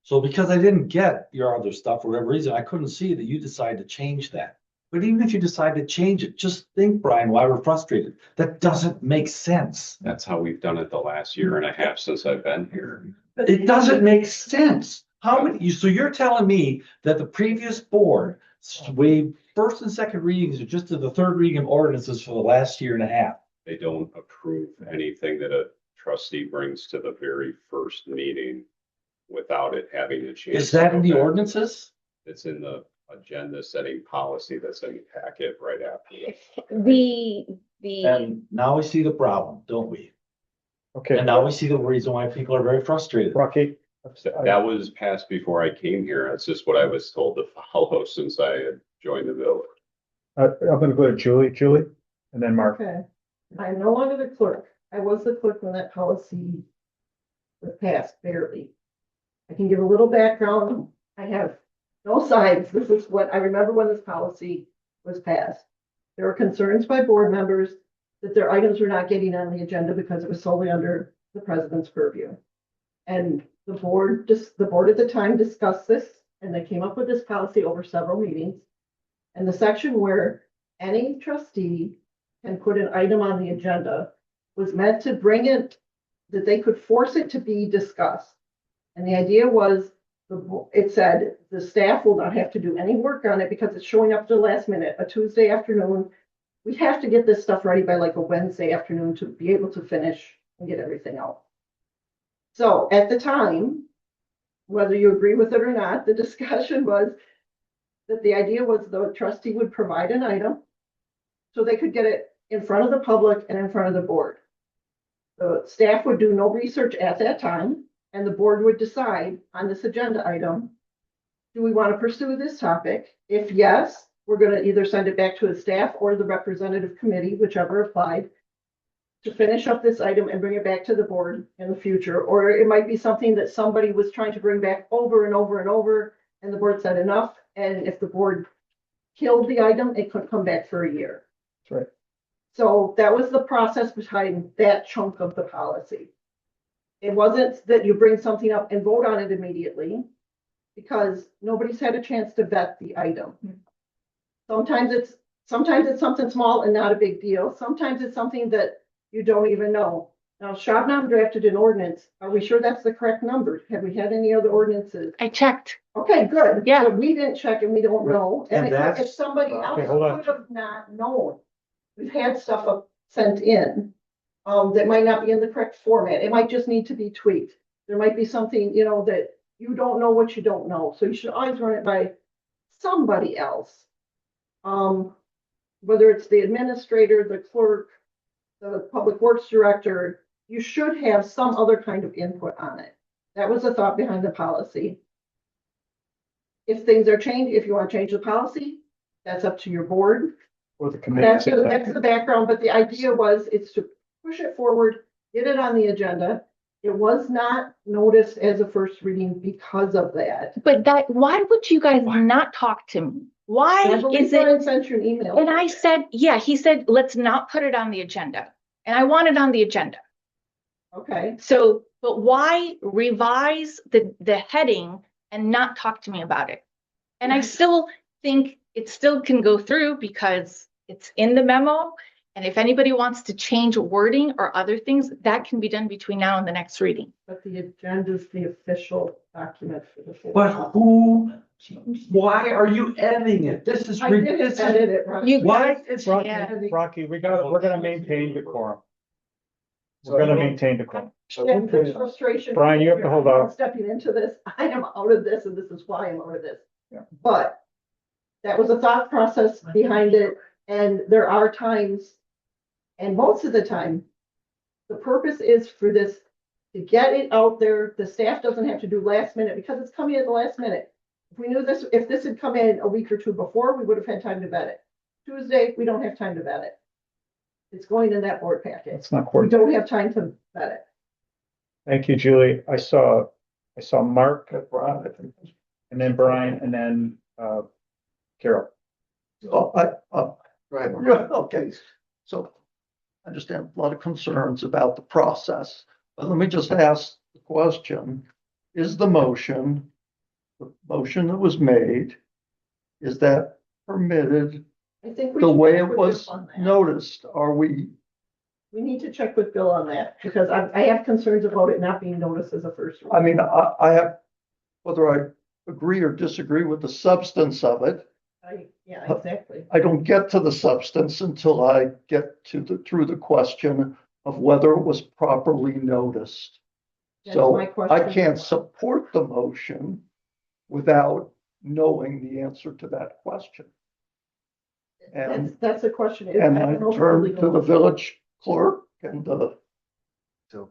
So because I didn't get your other stuff for whatever reason, I couldn't see that you decided to change that. But even if you decide to change it, just think, Brian, why we're frustrated. That doesn't make sense. That's how we've done it the last year and a half since I've been here. It doesn't make sense. So you're telling me that the previous board waived first and second readings or just to the third reading of ordinances for the last year and a half? They don't approve anything that a trustee brings to the very first meeting without it having a chance. Is that to in go the back. ordinances? It's in the agenda setting policy that's in the packet right after. The, And now we see the problem, don't we? okay, And now we see the reason why people are very frustrated. Rocky. That was passed before I came here. That's just what I was told to follow since I had joined the village. I'm gonna go to Julie, and then Mark. Okay, I'm no longer the clerk. I was the clerk when that policy was passed, barely. I can give a little background. I have no sides. This is what I remember when this policy was passed. There were concerns by board members that their items were not getting on the agenda because it was solely under the president's purview. And the board at the time discussed this, and they came up with this policy over several meetings. And the section where any trustee can put an item on the agenda was meant to bring it, that they could force it to be discussed. And the idea was, it said, the staff will not have to do any work on it because it's showing up to the last minute, a Tuesday afternoon. We have to get this stuff ready by like a Wednesday afternoon to be able to finish and get everything out. So at the time, whether you agree with it or not, the discussion was that the idea was the trustee would provide an item so they could get it in front of the public and in front of the board. The staff would do no research at that time, and the board would decide on this agenda item, do we want to pursue this topic? If yes, we're going to either send it back to the staff or the representative committee, whichever applied, to finish up this item and bring it back to the board in the future. Or it might be something that somebody was trying to bring back over and over and over, and the board said enough. And if the board killed the item, it could come back for a year. That's right. So that was the process behind that chunk of the policy. It wasn't that you bring something up and vote on it immediately, because nobody's had a chance to vet the item. Sometimes it's something small and not a big deal. Sometimes it's something that you don't even know. Now, Shabnam drafted an ordinance. Are we sure that's the correct number? Have we had any other ordinances? I checked. Okay, good. Yeah. But we didn't check and we don't know. And And that's- if somebody else Okay, hold on. would have not known, we've had stuff sent in that might not be in the correct format. It might just need to be tweaked. There might be something, that you don't know what you don't know, so you should always run it by somebody else. Whether it's the administrator, the clerk, the public works director, you should have some other kind of input on it. That was the thought behind the policy. If things are changed, if you want to change the policy, that's up to your board. Or the committee. That's the background, but the idea was, it's to push it forward, get it on the agenda. It was not noticed as a first reading because of that. But that, why would you guys not talk to me? Why I believe is it? Brian sent you an email. And I said, yeah, he said, let's not put it on the agenda. And I want it on the agenda. Okay, So, but why revise the heading and not talk to me about it? And I still think it still can go through because it's in the memo. And if anybody wants to change wording or other things, that can be done between now and the next reading. but the agenda is the official document for the full. But who, why are you editing it? This is I didn't edit it, right? You Why guys, is Rocky, yeah. Rocky, we're gonna maintain decorum. We're gonna maintain decorum. And there's frustration. Brian, you have to hold on. Stepping into this, I am out of this, and this is why I'm out of this. Yeah. But that was a thought process behind it, and there are times, and most of the time, the purpose is for this to get it out there. The staff doesn't have to do last minute because it's coming at the last minute. If we knew this, if this had come in a week or two before, we would have had time to vet it. Tuesday, we don't have time to vet it. It's going in that board packet. It's not We coordinated. don't have time to vet it. Thank you, Julie. I saw Mark, and then Brian, and then, Carol. So Go ahead. Mark. yeah, okay, so I understand a lot of concerns about the process, but let me just ask the question. Is the motion that was made, is that permitted I think we the should way check it with was Bill on that. noticed? Are we, We need to check with Bill on that, because I have concerns about it not being noticed as a first. I mean, I have, whether I agree or disagree with the substance of it, Yeah, exactly. I don't get to the substance until I get through the question of whether it was properly noticed. That's So my I question. can't support the motion without knowing the answer to that question. And, That's a question. and don't I know if turn it's to the legal. village clerk and So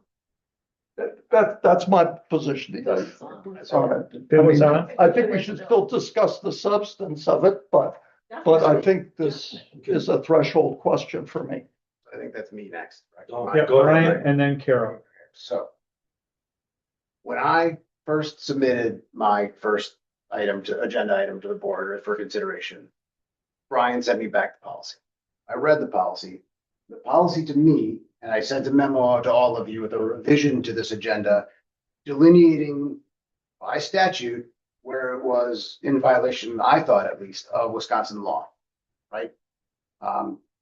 that's my position. on it. Bill I was mean, on. I think we should still discuss the substance of it, but I think this is a threshold question for me. I think that's me next. right? Yeah, Brian, and then Carol. So when I first submitted my first agenda item to the board for consideration, Brian sent me back the policy. I read the policy. The policy to me, and I sent a memo out to all of you with a revision to this agenda, delineating by statute where it was in violation, I thought at least, of Wisconsin law, right?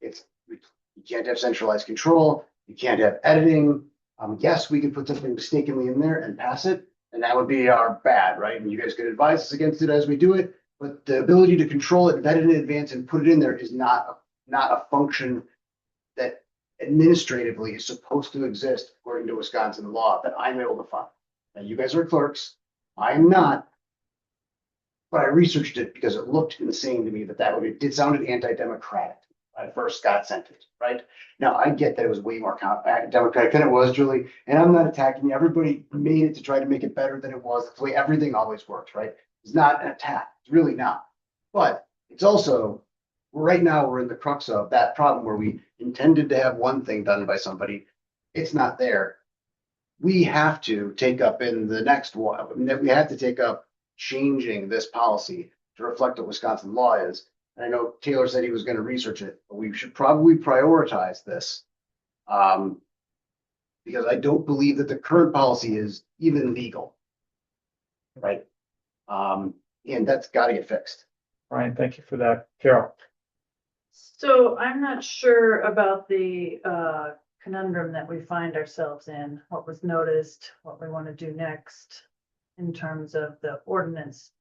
You can't have centralized control. You can't have editing. Yes, we could put something mistakenly in there and pass it, and that would be our bad, right? And you guys could advise us against it as we do it. But the ability to control it, vet it in advance, and put it in there is not a function that administratively is supposed to exist according to Wisconsin law that I'm able to find. Now, you guys are clerks. I am not. But I researched it because it looked insane to me it sounded anti-democratic when I first got sent it, right? Now, I get that it was way more democratic than it was, Julie, and I'm not attacking you. Everybody made it to try to make it better than it was. That's the way everything always works, right? It's not an attack. It's really not. But it's also, right now, we're in the crux of that problem where we intended to have one thing done by somebody. It's not there. We have to take up in the next one, we have to take up changing this policy to reflect what Wisconsin law is. And I know Taylor said he was going to research it, but we should probably prioritize this. Because I don't believe that the current policy is even legal. Right? And that's got to get fixed. Brian, thank you for that. Carol. So I'm not sure about the conundrum that we find ourselves in, what was noticed, what we want to do next in terms of the ordinance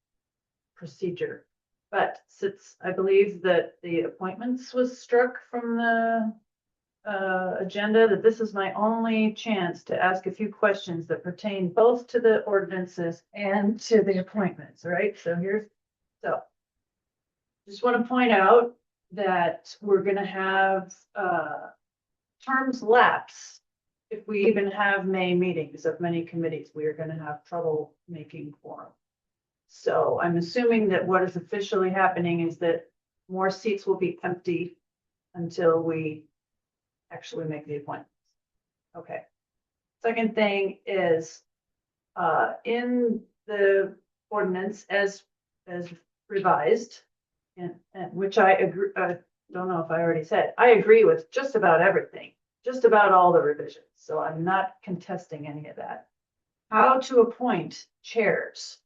procedure. But since I believe that the appointments was struck from the agenda that this is my only chance to ask a few questions that pertain both to the ordinances and to the appointments, right? So just want to point out that we're gonna have, terms lapse. If we even have May meetings of many committees, we are gonna have trouble making quorum. So I'm assuming that what is officially happening is that more seats will be empty until we actually make the appointments. Okay. Second thing is, in the ordinance as revised, and which I agree, don't know if I already said, I agree with just about everything, just about all the revisions. So I'm not contesting any of that. How to appoint chairs.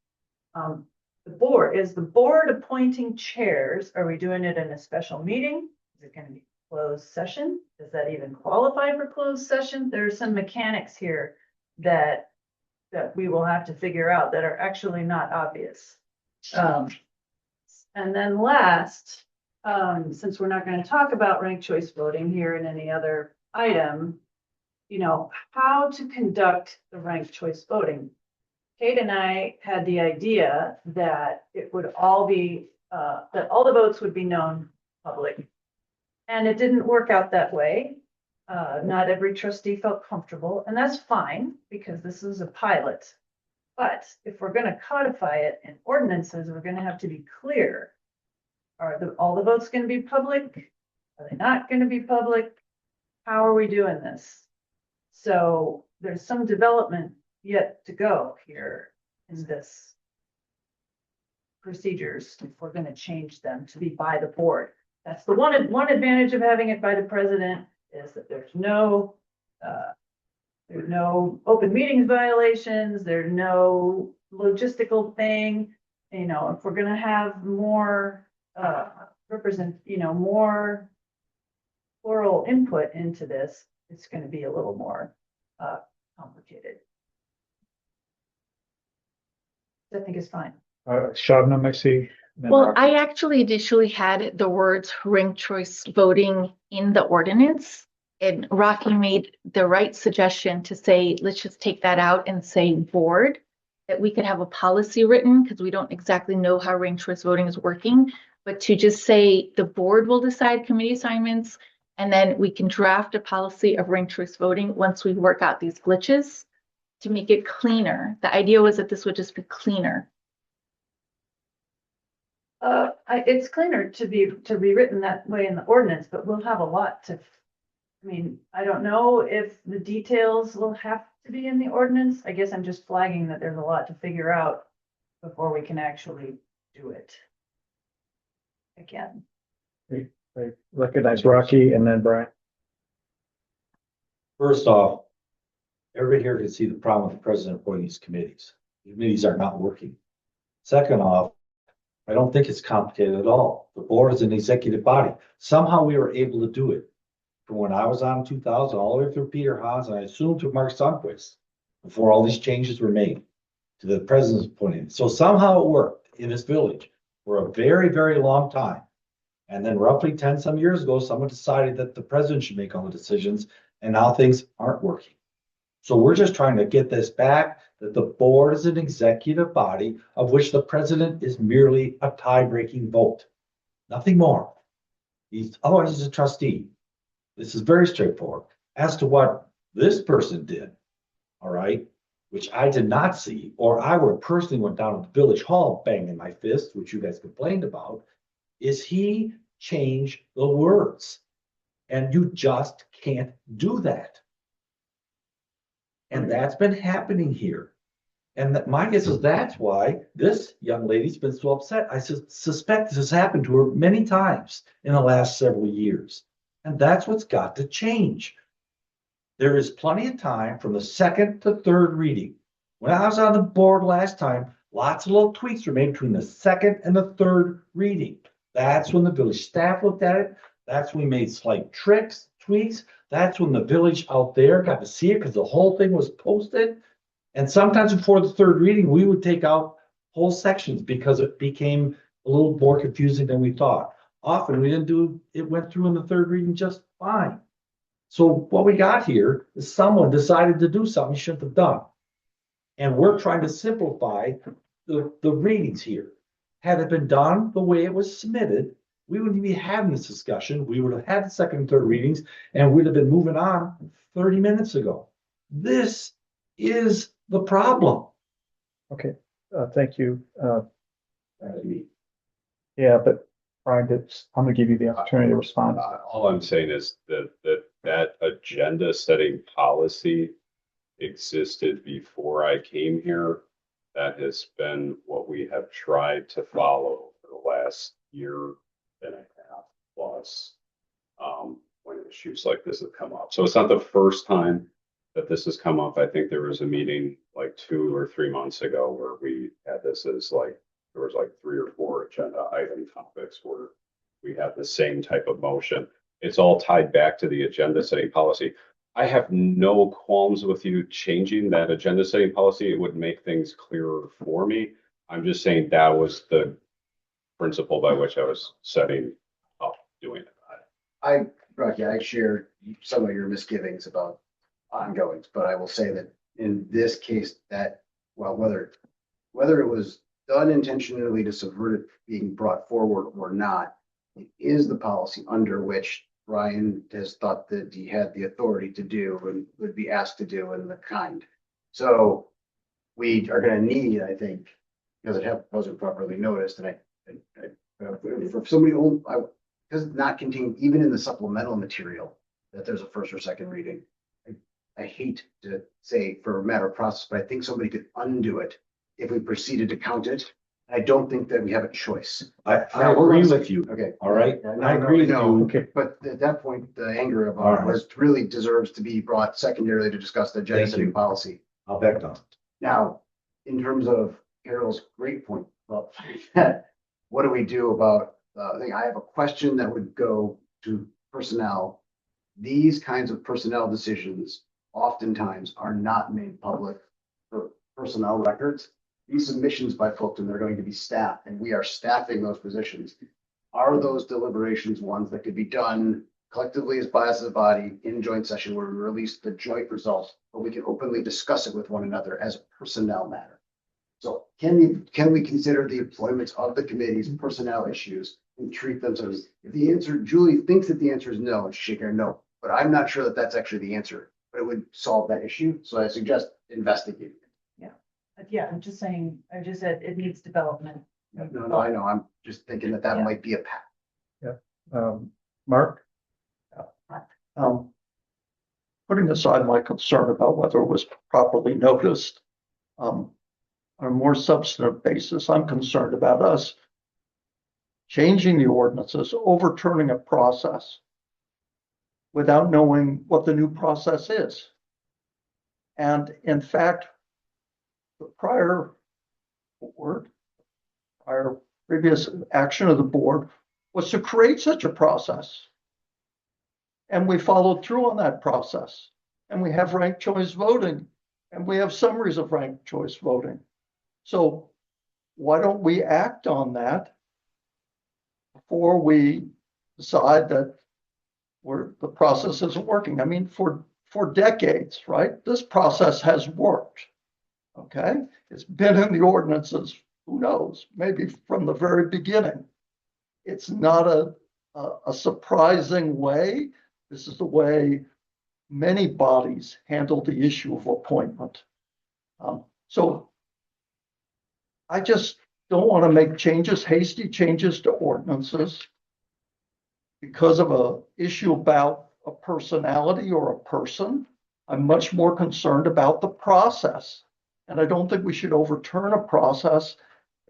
Is the board appointing chairs? Are we doing it in a special meeting? Is it going to be closed session? Does that even qualify for closed session? There are some mechanics here that we will have to figure out that are actually not obvious. And then last, since we're not going to talk about ranked choice voting here in any other item, you know, how to conduct the ranked choice voting. Kate and I had the idea that it would all be, that all the votes would be known public. And it didn't work out that way. Not every trustee felt comfortable, and that's fine because this is a pilot. But if we're going to codify it in ordinances, we're going to have to be clear. Are all the votes going to be public? Are they not going to be public? How are we doing this? So there's some development yet to go here in this procedures if we're going to change them to be by the board. That's the one advantage of having it by the president is that there's no open meetings violations. There's no logistical thing. You know, if we're going to have more more plural input into this, it's going to be a little more complicated. I think it's fine. Shabnam, I see. Then Well, Rocky. I actually initially had the words ranked choice voting in the ordinance. And Rocky made the right suggestion to say, let's just take that out and say board, that we could have a policy written because we don't exactly know how ranked choice voting is working. But to just say the board will decide committee assignments, and then we can draft a policy of ranked choice voting once we work out these glitches to make it cleaner. The idea was that this would just be cleaner. It's cleaner to be written that way in the ordinance, but we'll have a lot to, I mean, I don't know if the details will have to be in the ordinance. I guess I'm just flagging that there's a lot to figure out before we can actually do it. Again. I recognize Rocky and then Brian. First off, everybody here can see the problem with the president appointing these committees. The committees are not working. Second off, I don't think it's complicated at all. The board is an executive body. Somehow we were able to do it. From when I was on in 2000, all the way through Peter Haas, and I assume to Mark Sundquist, before all these changes were made to the president's appointing. So somehow it worked in this village for a very, very long time. And then roughly 10 some years ago, someone decided that the president should make all the decisions, and now things aren't working. So we're just trying to get this back, that the board is an executive body of which the president is merely a tie-breaking vote. Nothing more. Otherwise he's a trustee. This is very straightforward. As to what this person did, all right, which I did not see, or I would personally went down to the village hall banging my fist, which you guys complained about, is he changed the words. And you just can't do that. And that's been happening here. And my guess is that's why this young lady's been so upset. I suspect this has happened to her many times in the last several years. And that's what's got to change. There is plenty of time from the second to third reading. When I was on the board last time, lots of little tweaks were made between the second and the third reading. That's when the village staff looked at it. That's when we made slight tweaks. That's when the village out there got to see it because the whole thing was posted. And sometimes before the third reading, we would take out whole sections because it became a little more confusing than we thought. Often we didn't do, it went through in the third reading just fine. So what we got here is someone decided to do something he shouldn't have done. And we're trying to simplify the readings here. Had it been done the way it was submitted, we wouldn't be having this discussion. We would have had the second and third readings and we'd have been moving on 30 minutes ago. This is the problem. Okay, thank you. Yeah, but Brian, I'm gonna give you the opportunity to respond. All I'm saying is that agenda setting policy existed before I came here. That has been what we have tried to follow for the last year and a half plus, when issues like this have come up. So it's not the first time that this has come up. I think there was a meeting like 2 or 3 months ago where we had this as like, there was like 3 or 4 agenda item topics where we have the same type of motion. It's all tied back to the agenda setting policy. I have no qualms with you changing that agenda setting policy. It would make things clearer for me. I'm just saying that was the principle by which I was setting up doing it. Rocky, I share some of your misgivings about ongoings, but I will say that in this case that, well, whether it was done intentionally to subvert it being brought forward or not, it is the policy under which Brian has thought that he had the authority to do and would be asked to do in the kind. So we are going to need, I think, because it wasn't properly noticed, and for somebody old, because it's not contained even in the supplemental material that there's a first or second reading. I hate to say for a matter of process, but I think somebody could undo it if we proceeded to count it. I don't think that we have a choice. I agree with you. Okay. All right. No, I agree with no, you. Okay, But at that point, the anger All about right. was really deserves to be brought secondarily to discuss the agenda Thank setting you. policy. I'll back down. Now, in terms of Carol's great point, well, what do we do about, I think I have a question that would go to personnel. These kinds of personnel decisions oftentimes are not made public for personnel records. These submissions by Fulton, they're going to be staffed, and we are staffing those positions. Are those deliberations ones that could be done collectively as a body in joint session where we release the joint results, but we can openly discuss it with one another as a personnel matter? So can we consider the employment of the committees personnel issues and treat them as, if the answer, Julie thinks that the answer is no, and shake her no, but I'm not sure that that's actually the answer, but it would solve that issue. So I suggest investigating it. Yeah, I'm just saying, I just said it needs development. No, I know. I'm just thinking that Yeah. might be a path. Mark? Putting aside my concern about whether it was properly noticed, on a more substantive basis, I'm concerned about us changing the ordinances, overturning a process without knowing what the new process is. And in fact, the previous action of the board was to create such a process. And we followed through on that process. And we have ranked choice voting, and we have summaries of ranked choice voting. So why don't we act on that before we decide that the process isn't working? I mean, for decades, right? This process has worked. Okay, it's been in the ordinances, who knows, maybe from the very beginning. It's not a surprising way. This is the way many bodies handle the issue of appointment. So I just don't want to make hasty changes to ordinances because of an issue about a personality or a person. I'm much more concerned about the process. And I don't think we should overturn a process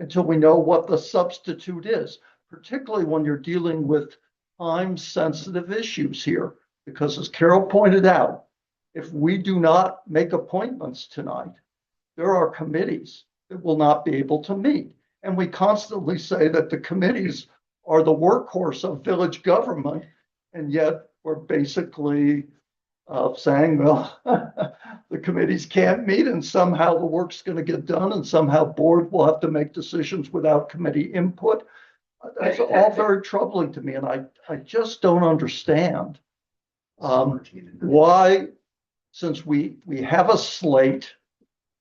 until we know what the substitute is, particularly when you're dealing with time-sensitive issues here. Because as Carol pointed out, if we do not make appointments tonight, there are committees that will not be able to meet. And we constantly say that the committees are the workhorse of village government, and yet we're basically saying, well, the committees can't meet and somehow the work's going to get done and somehow board will have to make decisions without committee input. That's all very troubling to me, and I just don't understand Why, since we have a slate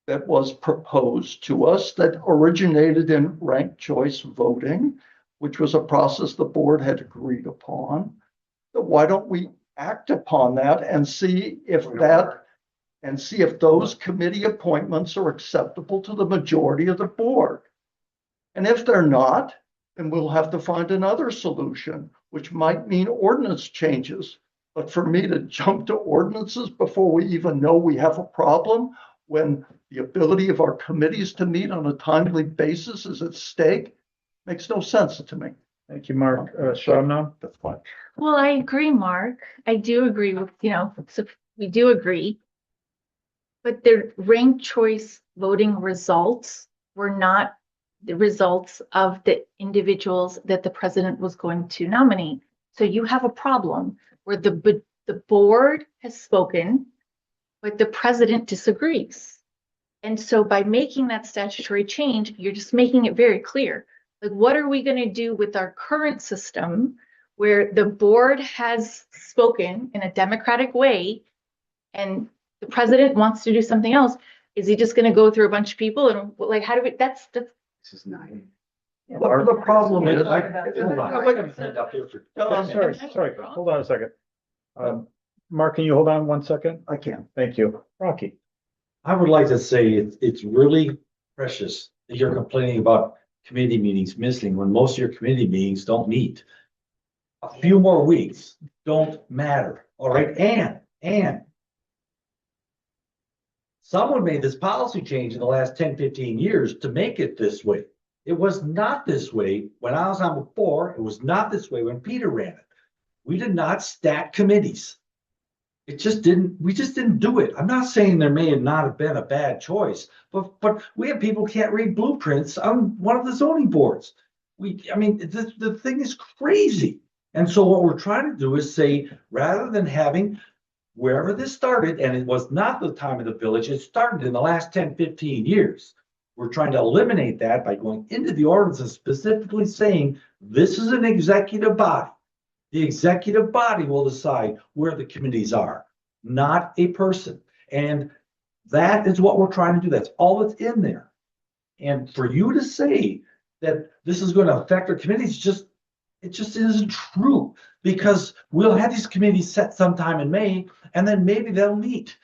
that was proposed to us that originated in ranked choice voting, which was a process the board had agreed upon, why don't we act upon that and see if those committee appointments are acceptable to the majority of the board? And if they're not, then we'll have to find another solution, which might mean ordinance changes. But for me to jump to ordinances before we even know we have a problem, when the ability of our committees to meet on a timely basis is at stake, makes no sense to me. Thank you, Mark. Shabnam? That's fine. Well, I agree, Mark. I do agree with, so we do agree. But the ranked choice voting results were not the results of the individuals that the president was going to nominate. So you have a problem where the board has spoken, but the president disagrees. And so by making that statutory change, you're just making it very clear. Like, what are we going to do with our current system where the board has spoken in a democratic way and the president wants to do something else? Is he just going to go through a bunch of people and like, how do we, that's. This is nine. The problem is, Sorry, hold on a second. Mark, can you hold on 1 second? I can. Thank you. Rocky? I would like to say it's really precious that you're complaining about committee meetings missing when most of your committee meetings don't meet. A few more weeks don't matter, all right? And someone made this policy change in the last 10, 15 years to make it this way. It was not this way when I was on before. It was not this way when Peter ran it. We did not stack committees. We just didn't do it. I'm not saying there may not have been a bad choice, but we have people who can't read blueprints on one of the zoning boards. The thing is crazy. And so what we're trying to do is say, rather than having wherever this started, and it was not the time of the village, it started in the last 10, 15 years. We're trying to eliminate that by going into the ordinance and specifically saying, this is an executive body. The executive body will decide where the committees are, not a person. And that is what we're trying to do. That's all that's in there. And for you to say that this is going to affect our committees, it just isn't true, because we'll have these committees set sometime in May, and then maybe they'll meet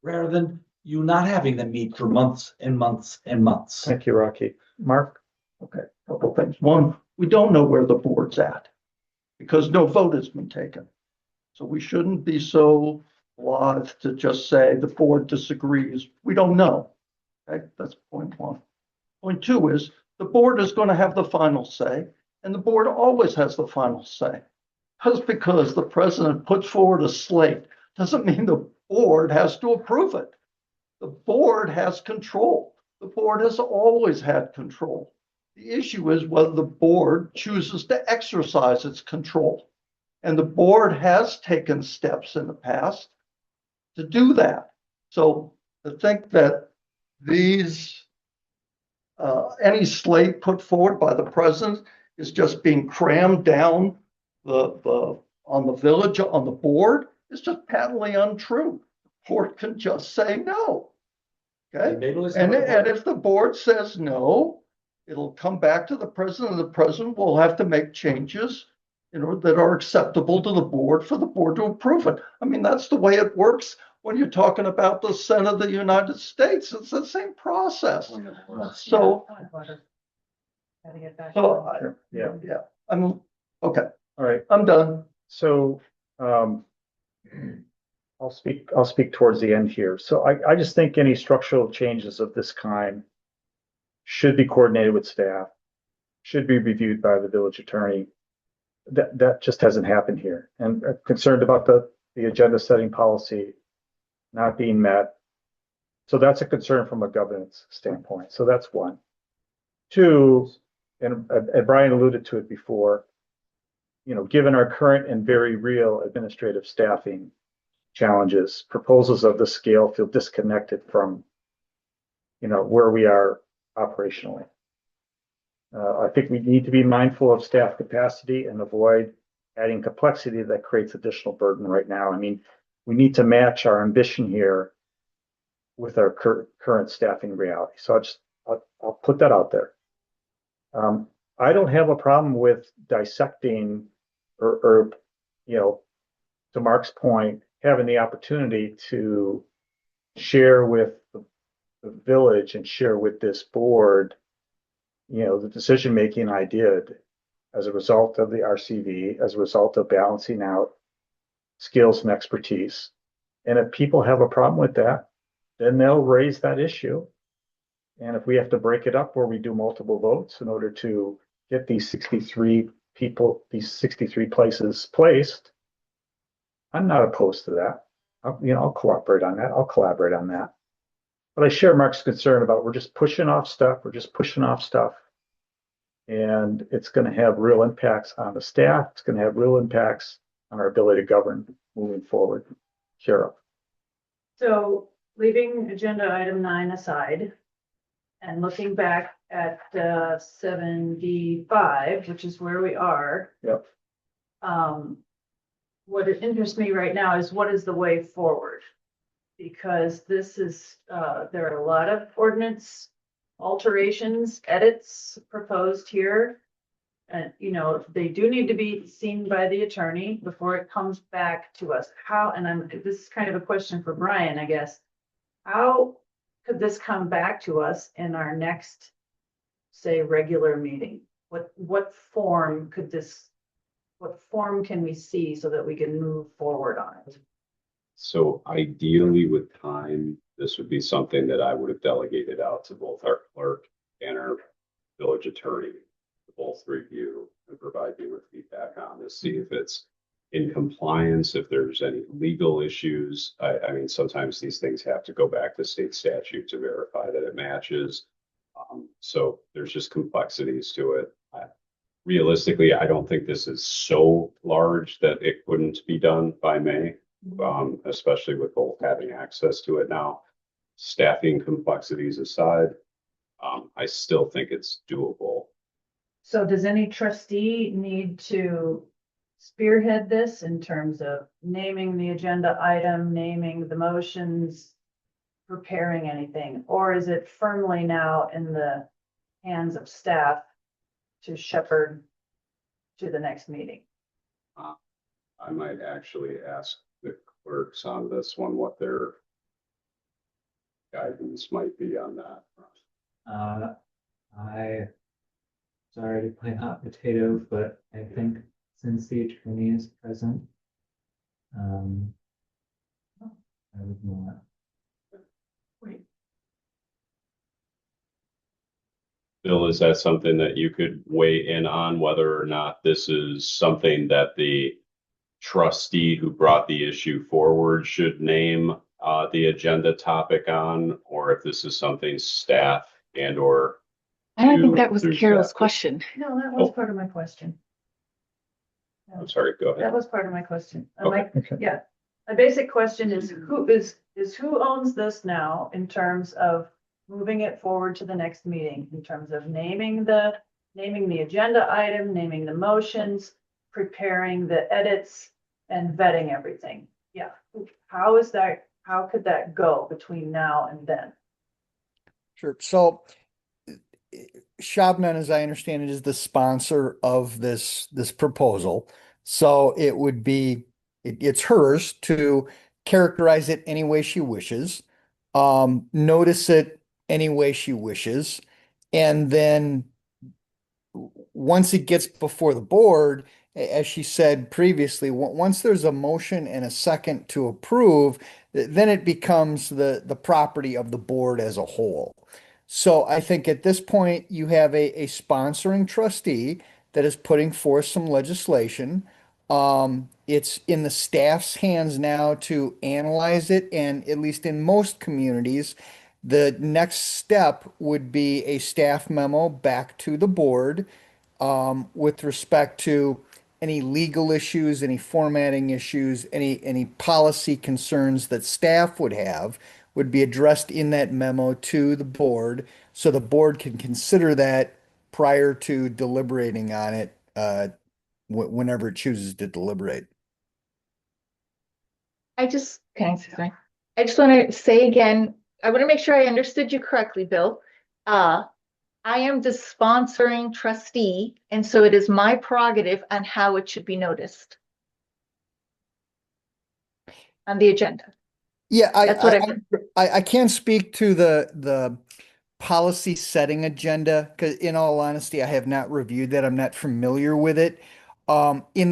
rather than you not having them meet for months and months and months. Thank you, Rocky. Mark? Okay, a couple things. One, we don't know where the board's at because no vote has been taken. So we shouldn't be so blithe to just say the board disagrees. We don't know. Okay, that's point one. Point two is the board is going to have the final say, and the board always has the final say. Just because the president puts forward a slate doesn't mean the board has to approve it. The board has control. The board has always had control. The issue is whether the board chooses to exercise its control. And the board has taken steps in the past to do that. So to think that any slate put forward by the president is just being crammed down on the village, on the board, is just patently untrue. The board can just say no. Okay. And if the board says no, it'll come back to the president, and the president will have to make changes that are acceptable to the board for the board to approve it. I mean, that's the way it works when you're talking about the Senate of the United States. It's the same process. So, yeah. Okay. All right. I'm done. So, I'll speak towards the end here. So I just think any structural changes of this kind should be coordinated with staff, should be reviewed by the village attorney. That just hasn't happened here. And I'm concerned about the agenda setting policy not being met. So that's a concern from a governance standpoint. So that's one. Two, and Brian alluded to it before, given our current and very real administrative staffing challenges, proposals of this scale feel disconnected from, where we are operationally. I think we need to be mindful of staff capacity and avoid adding complexity that creates additional burden right now. I mean, we need to match our ambition here with our current staffing reality. So I'll put that out there. I don't have a problem with dissecting or to Mark's point, having the opportunity to share with the village and share with this board, the decision-making I did as a result of the RCV, as a result of balancing out skills and expertise. And if people have a problem with that, then they'll raise that issue. And if we have to break it up where we do multiple votes in order to get these 63 people, these 63 places placed, I'm not opposed to that. I'll cooperate on that. I'll collaborate on that. But I share Mark's concern about we're just pushing off stuff. And it's going to have real impacts on the staff. It's going to have real impacts on our ability to govern moving forward. Cheryl. So leaving agenda item 9 aside and looking back at 75, which is where we are. Yep. What interests me right now is what is the way forward? Because this is, there are a lot of ordinance alterations, edits proposed here. And, they do need to be seen by the attorney before it comes back to us. This is kind of a question for Brian, I guess. How could this come back to us in our next, say, regular meeting? What form can we see so that we can move forward on it? So ideally with time, this would be something that I would have delegated out to both our clerk and our village attorney to both review and provide me with feedback on to see if it's in compliance, if there's any legal issues. I mean, sometimes these things have to go back to state statute to verify that it matches. So there's just complexities to it. Realistically, I don't think this is so large that it couldn't be done by May, especially with both having access to it now. Staffing complexities aside, I still think it's doable. So does any trustee need to spearhead this in terms of naming the agenda item, naming the motions, preparing anything? Or is it firmly now in the hands of staff to shepherd to the next meeting? I might actually ask the clerks on this one what their guidance might be on that. Sorry to play hot potato, but I think since the attorney is present, I would not. Wait. Bill, is that something that you could weigh in on, whether or not this is something that the trustee who brought the issue forward should name the agenda topic on, or if this is something staff and or I don't think that was through Carol's staff? question. No, that was part of my question. I'm sorry, go ahead. That was part of my question. Okay. Yeah, my basic question is who owns this now in terms of moving it forward to the next meeting, in terms of naming the agenda item, naming the motions, preparing the edits and vetting everything. Yeah, how could that go between now and then? Sure. So Shabnan, as I understand it, is the sponsor of this proposal. So it would be, it's hers to characterize it any way she wishes, notice it any way she wishes, and then once it gets before the board, as she said previously, once there's a motion and a second to approve, then it becomes the property of the board as a whole. So I think at this point, you have a sponsoring trustee that is putting forth some legislation. It's in the staff's hands now to analyze it, and at least in most communities, the next step would be a staff memo back to the board with respect to any legal issues, any formatting issues, any policy concerns that staff would have would be addressed in that memo to the board, so the board can consider that prior to deliberating on it whenever it chooses to deliberate. can I say something? I just want to say again, I want to make sure I understood you correctly, Bill. I am the sponsoring trustee, and so it is my prerogative on how it should be noticed on the agenda. Yeah, That's what I can't speak to the policy setting agenda, because in all honesty, I have not reviewed that. I'm not familiar with it. In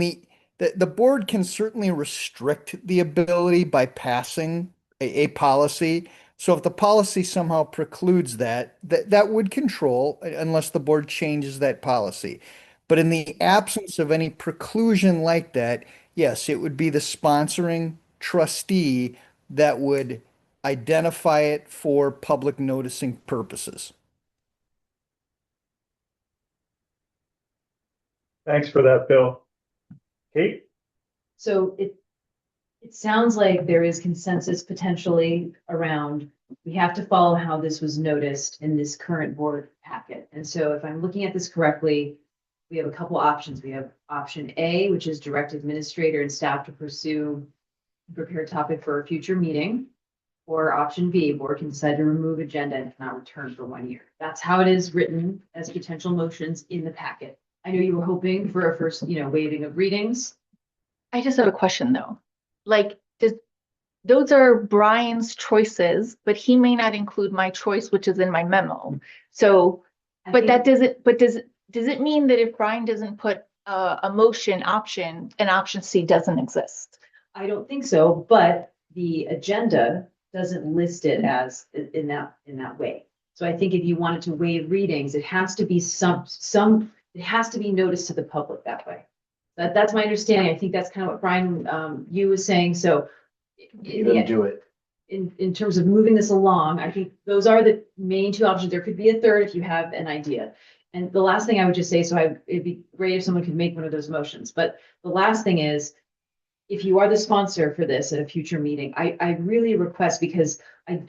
the board can certainly restrict the ability by passing a policy. So if the policy somehow precludes that would control unless the board changes that policy. But in the absence of any preclusion like that, yes, it would be the sponsoring trustee that would identify it for public noticing purposes. Thanks for that, Bill. Kate? So it sounds like there is consensus potentially around, we have to follow how this was noticed in this current board packet. And so if I'm looking at this correctly, we have a couple options. We have option A, which is direct administrator and staff to pursue prepared topic for a future meeting. Or option B, board can decide to remove agenda and cannot return for 1 year. That's how it is written as potential motions in the packet. I know you were hoping for a first, waiving of readings. I just have a question though. Like, those are Brian's choices, but he may not include my choice, which is in my memo. So, does it mean that if Brian doesn't put a motion option, an option C doesn't exist? I don't think so, but the agenda doesn't list it as in that way. So I think if you wanted to waive readings, it has to be it has to be noticed to the public that way. That's my understanding. I think that's kind of what Brian, you was saying. So do it. In terms of moving this along, I think those are the main two options. There could be a third if you have an idea. And the last thing I would just say, it'd be great if someone could make one of those motions. But the last thing is, if you are the sponsor for this at a future meeting, I really request, because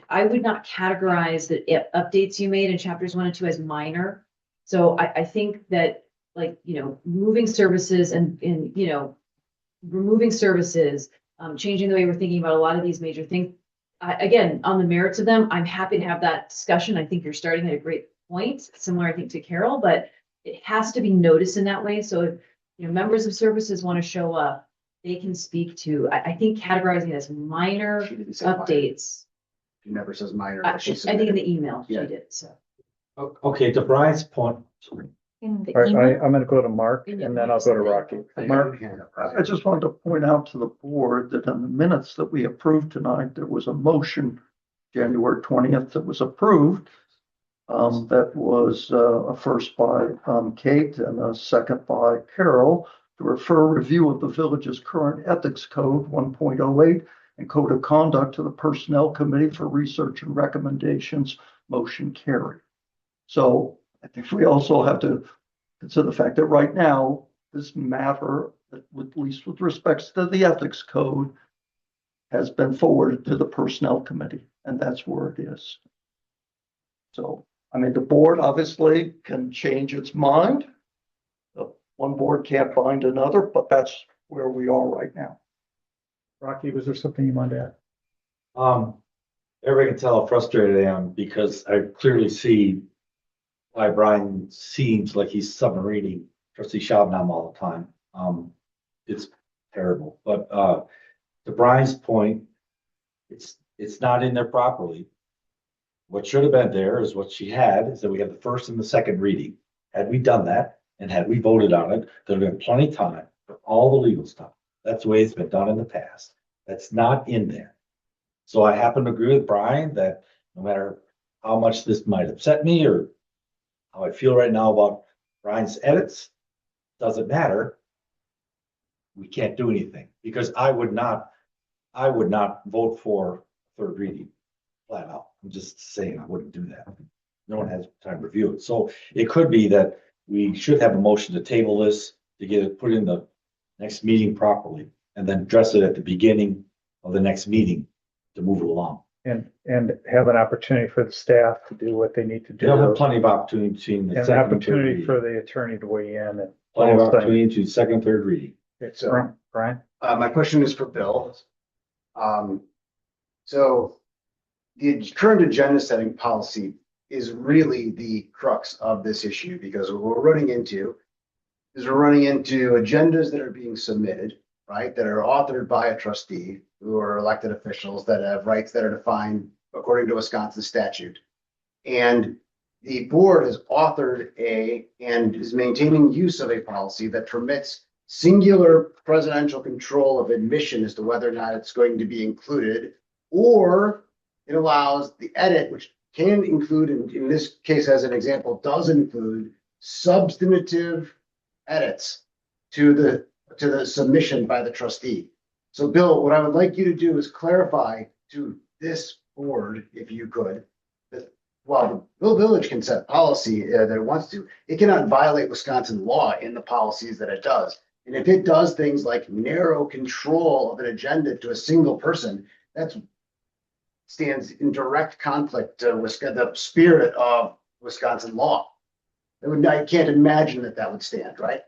I would not categorize the updates you made in chapters 1 and 2 as minor. So I think that, moving services and removing services, changing the way we're thinking about a lot of these major things. Again, on the merits of them, I'm happy to have that discussion. I think you're starting at a great point, similar, I think, to Carol, but it has to be noticed in that way. So if members of services want to show up, they can speak to, I think categorizing it as minor updates. She never says minor. I think in the email she did, so. Okay, to Brian's point, In the All right, email? I'm gonna go to Mark and then I'll go to Rocky. Mark? I just wanted to point out to the board that in the minutes that we approved tonight, there was a motion, January 20th, that was approved. That was a first by Kate and a second by Carol to refer review of the village's current ethics code 1.08 and code of conduct to the personnel committee for research and recommendations. Motion carried. So I think we also have to consider the fact that right now, this matter, at least with respects to the ethics code, has been forwarded to the personnel committee, and that's where it is. So, I mean, the board obviously can change its mind. One board can't bind another, but that's where we are right now. Rocky, was there something you wanted to add? everybody can tell how frustrated I am because I clearly see why Brian seems like he's submarining trustee Shabnam all the time. It's terrible, but to Brian's point, it's not in there properly. What should have been there is what she had, is that we have the first and the second reading. Had we done that and had we voted on it, there'd have been plenty of time for all the legal stuff. That's the way it's been done in the past. That's not in there. So I happen to agree with Brian that no matter how much this might upset me or how I feel right now about Brian's edits, doesn't matter. We can't do anything because I would not vote for third reading flat out. I'm just saying I wouldn't do that. No one has time to review it. So it could be that we should have a motion to table this to get it put in the next meeting properly and then address it at the beginning of the next meeting to move it along. And have an opportunity for the staff to do what they need to do. There'll be plenty of opportunity between the And an second and third opportunity reading. for the attorney to weigh in and Plenty of opportunity to second, third reading. Okay, so, Brian? My question is for Bill. So the current agenda setting policy is really the crux of this issue, because what we're running into is agendas that are being submitted, right, that are authored by a trustee who are elected officials that have rights that are defined according to Wisconsin statute. And the board has authored and is maintaining use of a policy that permits singular presidential control of admission as to whether or not it's going to be included, or it allows the edit, which can include, in this case, as an example, does include substantive edits to the submission by the trustee. So Bill, what I would like you to do is clarify to this board, if you could, that while the village can set policy that it wants to, it cannot violate Wisconsin law in the policies that it does. And if it does things like narrow control of an agenda to a single person, that stands in direct conflict with the spirit of Wisconsin law. I can't imagine that would stand, right?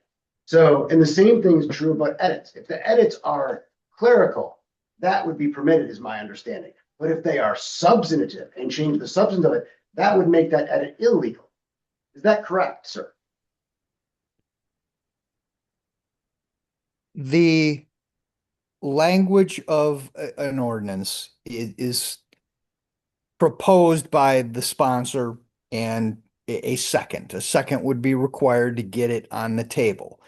So, and the same thing is true about edits. If the edits are clerical, that would be permitted, is my understanding. But if they are substantive and change the substance of it, that would make that edit illegal. Is that correct, sir? The language of an ordinance is proposed by the sponsor and a second. A second would be required to get it on the table.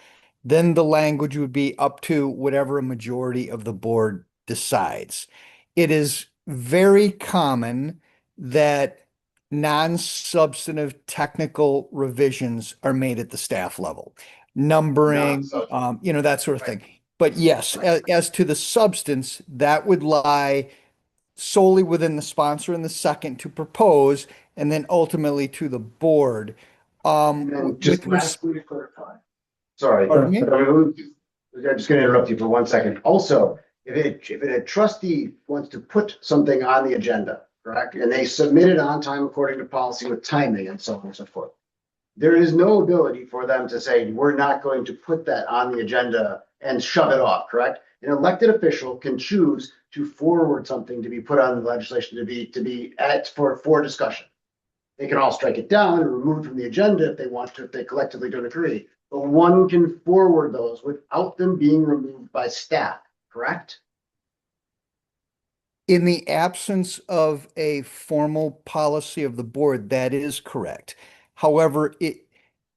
Then the language would be up to whatever a majority of the board decides. It is very common that non-substantive technical revisions are made at the staff level. Numbering, that sort of thing. But yes, as to the substance, that would lie solely within the sponsor and the second to propose, and then ultimately to the board. Just lastly to clarify. Sorry, Pardon me? I'm just going to interrupt you for 1 second. Also, if a trustee wants to put something on the agenda, correct, and they submit it on time according to policy with timing and so on and so forth, there is no ability for them to say, we're not going to put that on the agenda and shove it off, correct? An elected official can choose to forward something to be put on the legislation to be for discussion. They can all strike it down and remove it from the agenda if they want to, if they collectively don't agree. But one can forward those without them being removed by staff, correct? In the absence of a formal policy of the board, that is correct. However,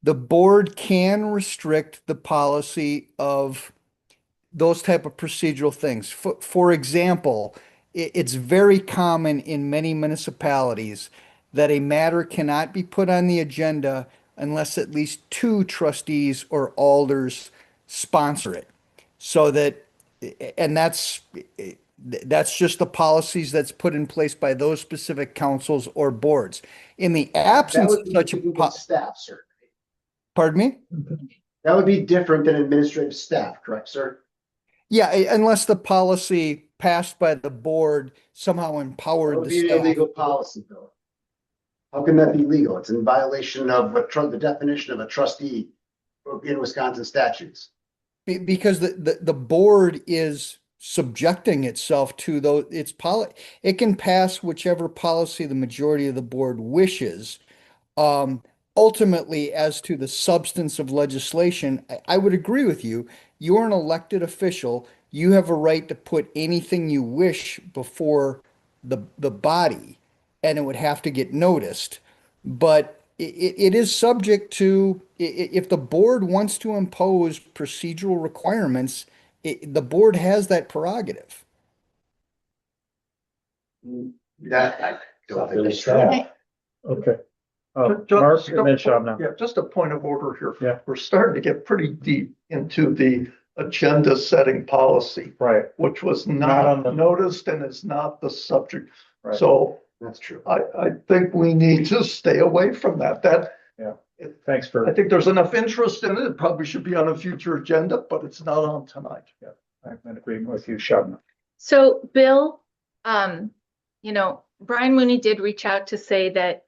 the board can restrict the policy of those type of procedural things. For example, it's very common in many municipalities that a matter cannot be put on the agenda unless at least 2 trustees or alders sponsor it. So that, and that's just the policies that's put in place by those specific councils or boards. In the absence of such a staff, sir. Pardon me? That would be different than administrative staff, correct, sir? Yeah, unless the policy passed by the board somehow empowered the staff. That would be illegal policy, though. How can that be legal? It's in violation of the definition of a trustee in Wisconsin statutes. Because the board is subjecting itself to it can pass whichever policy the majority of the board wishes. Ultimately, as to the substance of legislation, I would agree with you. You're an elected official. You have a right to put anything you wish before the body, and it would have to get noticed. But it is subject to, if the board wants to impose procedural requirements, the board has that prerogative. That I don't think is true. Okay. Just Mark, and then Shabna. Yeah, just a point of order here. Yeah. We're starting to get pretty deep into the agenda setting policy. Right. Which was Not on the- not noticed and is not the subject. Right. So That's true. I think we need to stay away from that. Thanks for. I think there's enough interest in it. It probably should be on a future agenda, but it's not on tonight. Yeah, I'm in agreement with you, Shabna. So Bill, Brian Mooney did reach out to say that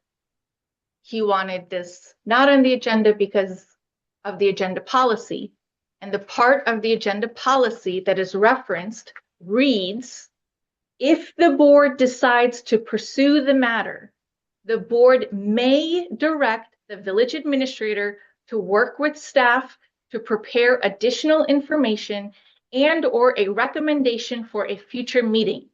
he wanted this not on the agenda because of the agenda policy. And the part of the agenda policy that is referenced reads, if the board decides to pursue the matter, the board may direct the village administrator to work with staff to prepare additional information and or a recommendation for a future meeting.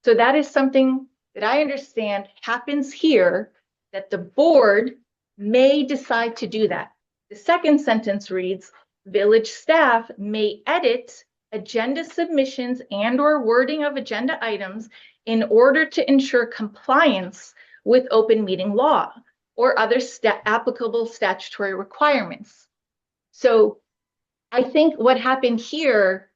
So that is something that I understand happens here, that the board may decide to do that. The second sentence reads, village staff may edit agenda submissions and or wording of agenda items in order to ensure compliance with open meeting law or other applicable statutory requirements. So I think what happened here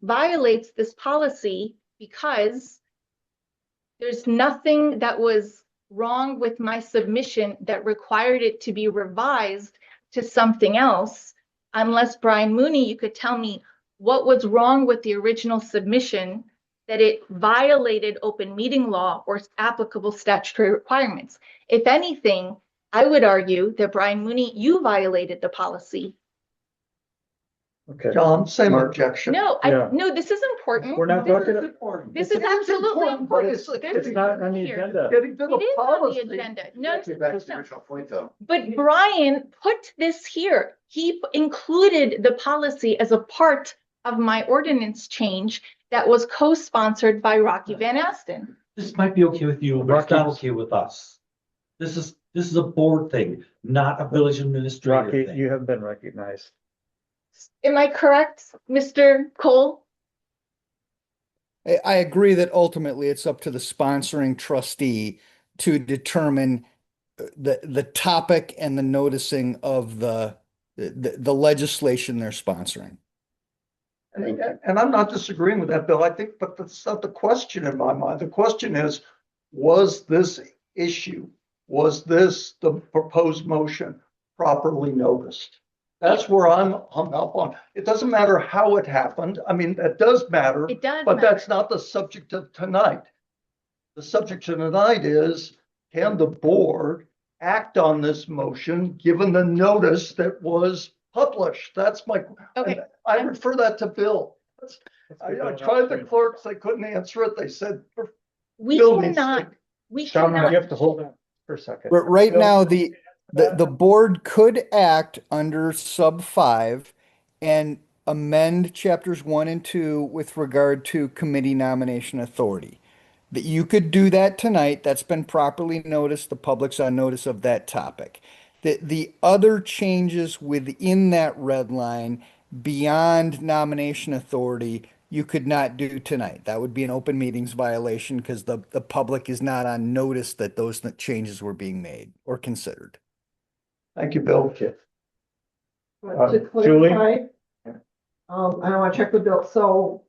violates this policy because there's nothing that was wrong with my submission that required it to be revised to something else, unless Brian Mooney, you could tell me what was wrong with the original submission, that it violated open meeting law or applicable statutory requirements. If anything, I would argue that Brian Mooney, you violated the policy. Okay. John, same objection. No, Yeah. no, this is important. We're not This talking, is- important. This is absolutely important. it's not on the Here. agenda. Getting to It the is on policy. the agenda. No, Actually, back to the no. original point though. But Brian put this here. He included the policy as a part of my ordinance change that was co-sponsored by Rocky Van Asten. This might be okay with you, but it's not okay with us. This is a board thing, not a village administrator Rocky, thing. you have been recognized. Am I correct, Mr. Cole? I agree that ultimately it's up to the sponsoring trustee to determine the topic and the noticing of the legislation they're sponsoring. And I'm not disagreeing with that, Bill. I think, but that's not the question in my mind. The question is, was this issue, was this the proposed motion properly noticed? That's where I'm hung up on. It doesn't matter how it happened. I mean, that does matter. It does But matter. that's not the subject of tonight. The subject of tonight is, can the board act on this motion, given the notice that was published? That's my, Okay. I refer that to Bill. I tried the clerks, they couldn't answer it. They said, We Bill needs to- cannot, we Sean, cannot. you have to hold on for a second. But right now, the board could act under sub 5 and amend chapters 1 and 2 with regard to committee nomination authority. That you could do that tonight. That's been properly noticed. The public's on notice of that topic. The other changes within that red line beyond nomination authority, you could not do tonight. That would be an open meetings violation because the public is not on notice that those changes were being made or considered. Thank you, Bill. To Julie? clarify, I don't want to check with Bill, so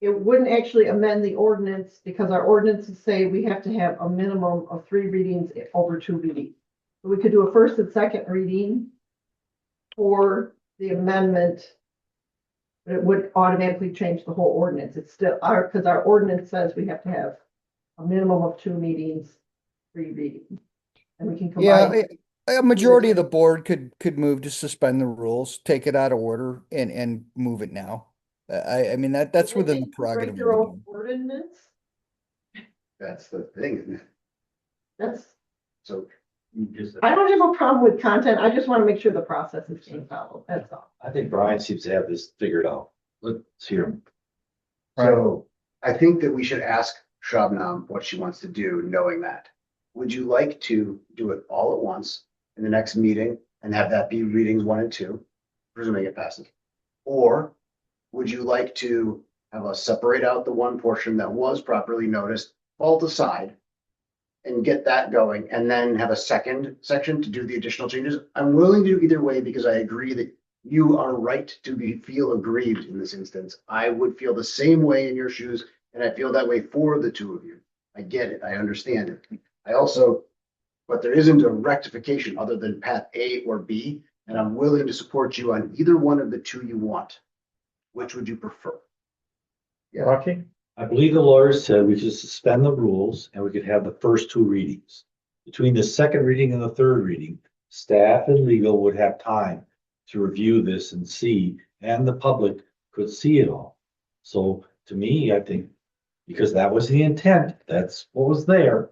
it wouldn't actually amend the ordinance because our ordinances say we have to have a minimum of 3 readings over 2 readings. We could do a first and second reading for the amendment, but it would automatically change the whole ordinance. It's still because our ordinance says we have to have a minimum of 2 meetings, 3 readings. And we can combine. A majority of the board could move to suspend the rules, take it out of order and move it now. I mean, that's within the prerogative of the Your board. own ordinance, That's the thing, isn't it? that's, So I don't have a problem with content. I just want to make sure the process is being followed. That's all. I think Brian seems to have this figured out. Let's hear him. So I think that we should ask Shabnam what she wants to do, knowing that. Would you like to do it all at once in the next meeting and have that be readings 1 and 2, presuming it passes? Or would you like to have us separate out the one portion that was properly noticed, vault aside, and get that going, and then have a second section to do the additional changes? I'm willing to do either way because I agree that you are right to feel aggrieved in this instance. I would feel the same way in your shoes, and I feel that way for the 2 of you. I get it. I understand it. I also, but there isn't a rectification other than path A or B, and I'm willing to support you on either one of the 2 you want. Which would you prefer? Rocky? I believe the lawyers said we should suspend the rules and we could have the first 2 readings. Between the second reading and the third reading, staff and legal would have time to review this and see, and the public could see it all. So to me, I think, because that was the intent, that's what was there.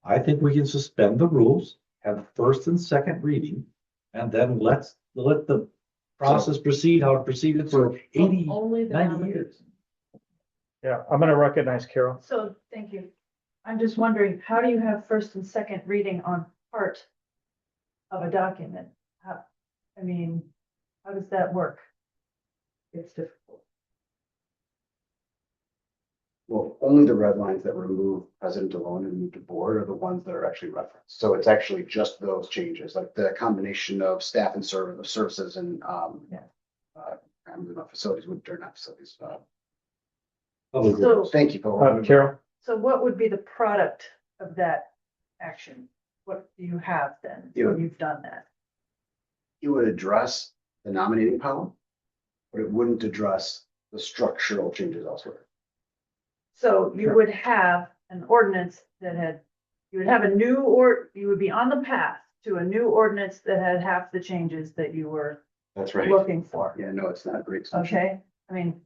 I think we can suspend the rules, have first and second reading, and then let the process proceed how it proceeded for 80, Only the 90 nominee. years. Yeah, I'm gonna recognize Carol. So, thank you. I'm just wondering, how do you have first and second reading on part of a document? How, I mean, how does that work? It's difficult. Well, only the red lines that remove President alone and move to board are the ones that are actually referenced. So it's actually just those changes, like the combination of staff and services and, I'm not facilities, they're not facilities. So, Thank you, Paul. Carol? so what would be the product of that action? What do you have then, Yeah. when you've done that? It would address the nominating power, but it wouldn't address the structural changes elsewhere. So you would have an ordinance that had, you would have a new, or you would be on the path to a new ordinance that had half the changes that you were That's right. looking for. Yeah, no, it's not a great solution. Okay, I mean,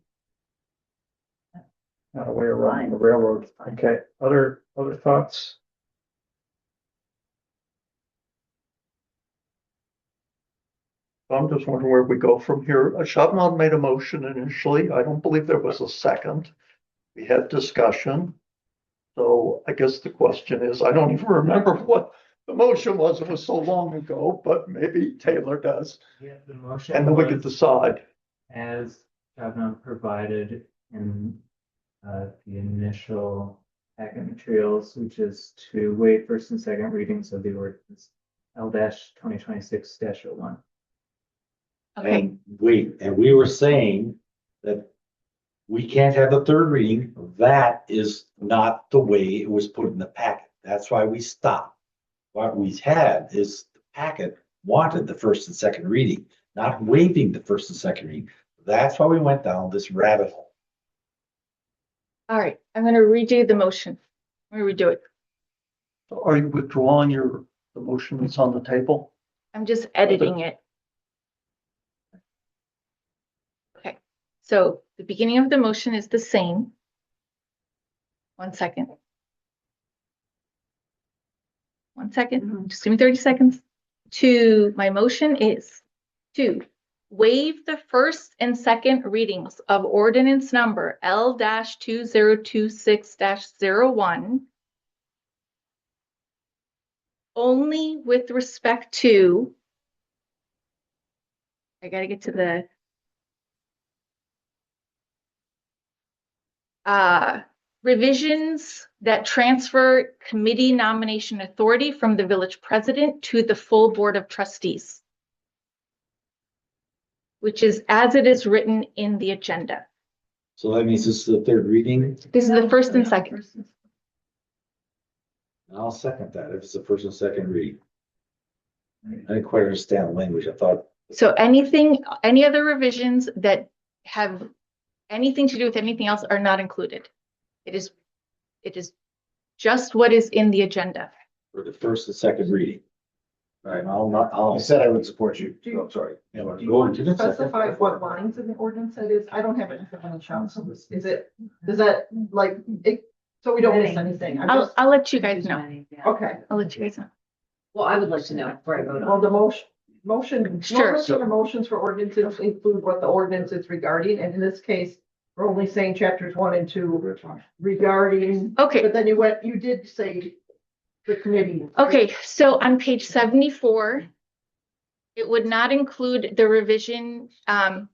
Not a way around the railroad. Okay, other thoughts? I'm just wondering where we go from here. Shabnam made a motion initially. I don't believe there was a second. We had discussion. So I guess the question is, I don't even remember what the motion was. It was so long ago, but maybe Taylor does. Yeah, the motion. And then we could was decide. As Shabnam provided in the initial packet materials, which is to waive first and second readings of the ordinance L-2026-01. Okay, And we were saying that we can't have the third reading. That is not the way it was put in the packet. That's why we stopped. What we had is the packet wanted the first and second reading, not waiving the first and second reading. That's why we went down this rabbit hole. all right, I'm gonna redo the motion. I'm gonna redo it. Are you withdrawing the motion that's on the table? I'm just editing it. Okay, so the beginning of the motion is the same. 1 second. 1 second, just give me 30 seconds. My motion is to waive the first and second readings of ordinance number L-2026-01 only with respect to, I gotta get to the revisions that transfer committee nomination authority from the village president to the full board of trustees, which is as it is written in the agenda. So that means this is the third reading. This is the first and second. And I'll second that if it's the first and second reading. I didn't quite understand the language. I thought, So any other revisions that have anything to do with anything else are not included. It is just what is in the agenda. for the first and second reading. All right, I I'll said I would support you. Do you- I'm sorry. yeah, Do you go want to to the second. specify what lines in the ordinance it is? I don't have it in front of me, Sean. So is it, does that like, so we don't miss anything? I'm just- I'll let you guys know. Okay, I'll let you guys know. Well, I would like to know before I vote well, on. the motion, Sure. normally the motions for ordinances include what the ordinance is regarding, and in this case, we're only saying chapters 1 and 2 regarding, Okay. but then you did say the committee. Okay, so on page 74, it would not include the revision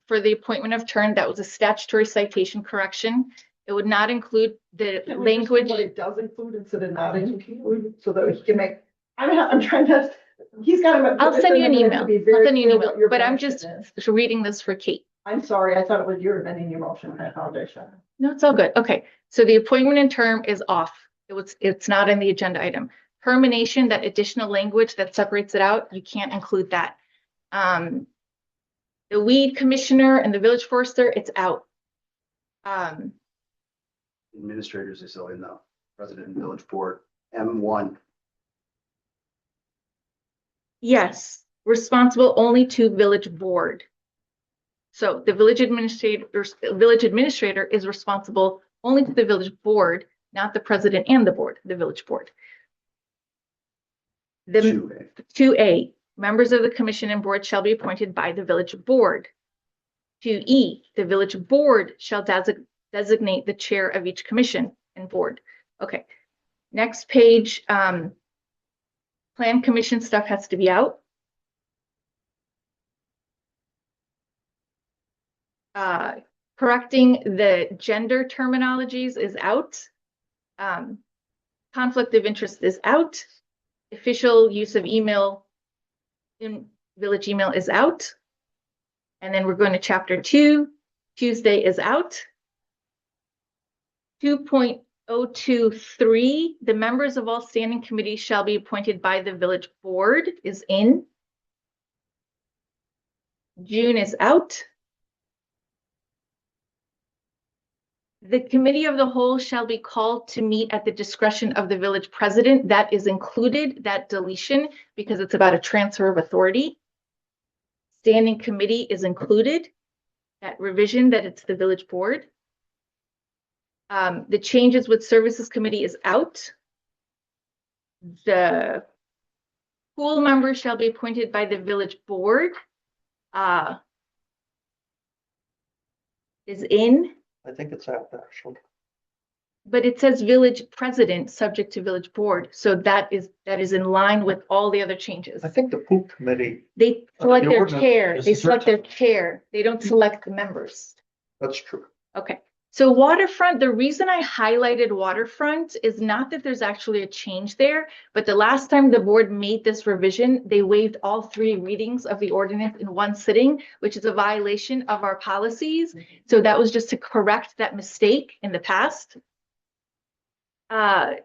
for the appointment of term. That was a statutory citation correction. It would not include the Can we just do language. what it does include instead of not include, so that he can make, I'm trying to, he's got him. I'll send you an email. I'll send you an email, but I'm motion just is. reading this for Kate. I'm sorry, I thought it was your amending your motion. I apologize, Sean. No, it's all good. Okay, so the appointment and term is off. It's not in the agenda item. Termination, that additional language that separates it out, you can't include that. The weed commissioner and the village forester, it's out. Administrators is still in the president and village board, M1. Yes, responsible only to village board. So the village administrator is responsible only to the village board, not the president and the board, the village board. The 2A, members of the commission and board shall be appointed by the village board. 2E, the village board shall designate the chair of each commission and board. Okay, next page, plan commission stuff has to be out. Correcting the gender terminologies is out. Conflict of interest is out. Official use of email in village email is out. And then we're going to chapter 2. Tuesday is out. 2.023, the members of all standing committees shall be appointed by the village board is in. June is out. The committee of the whole shall be called to meet at the discretion of the village president. That is included, that deletion, because it's about a transfer of authority. Standing committee is included, that revision that it's the village board. The changes with services committee is out. The pool members shall be appointed by the village board. Is in. I think it's out actually. But it says village president subject to village board. So that is in line with all the other changes. I think the pool committee, They select the their ordinance chair. is They the select their chair. They don't select the members. that's true. Okay. So waterfront, the reason I highlighted waterfront is not that there's actually a change there, but the last time the board made this revision, they waived all 3 readings of the ordinance in one sitting, which is a violation of our policies. So that was just to correct that mistake in the past. The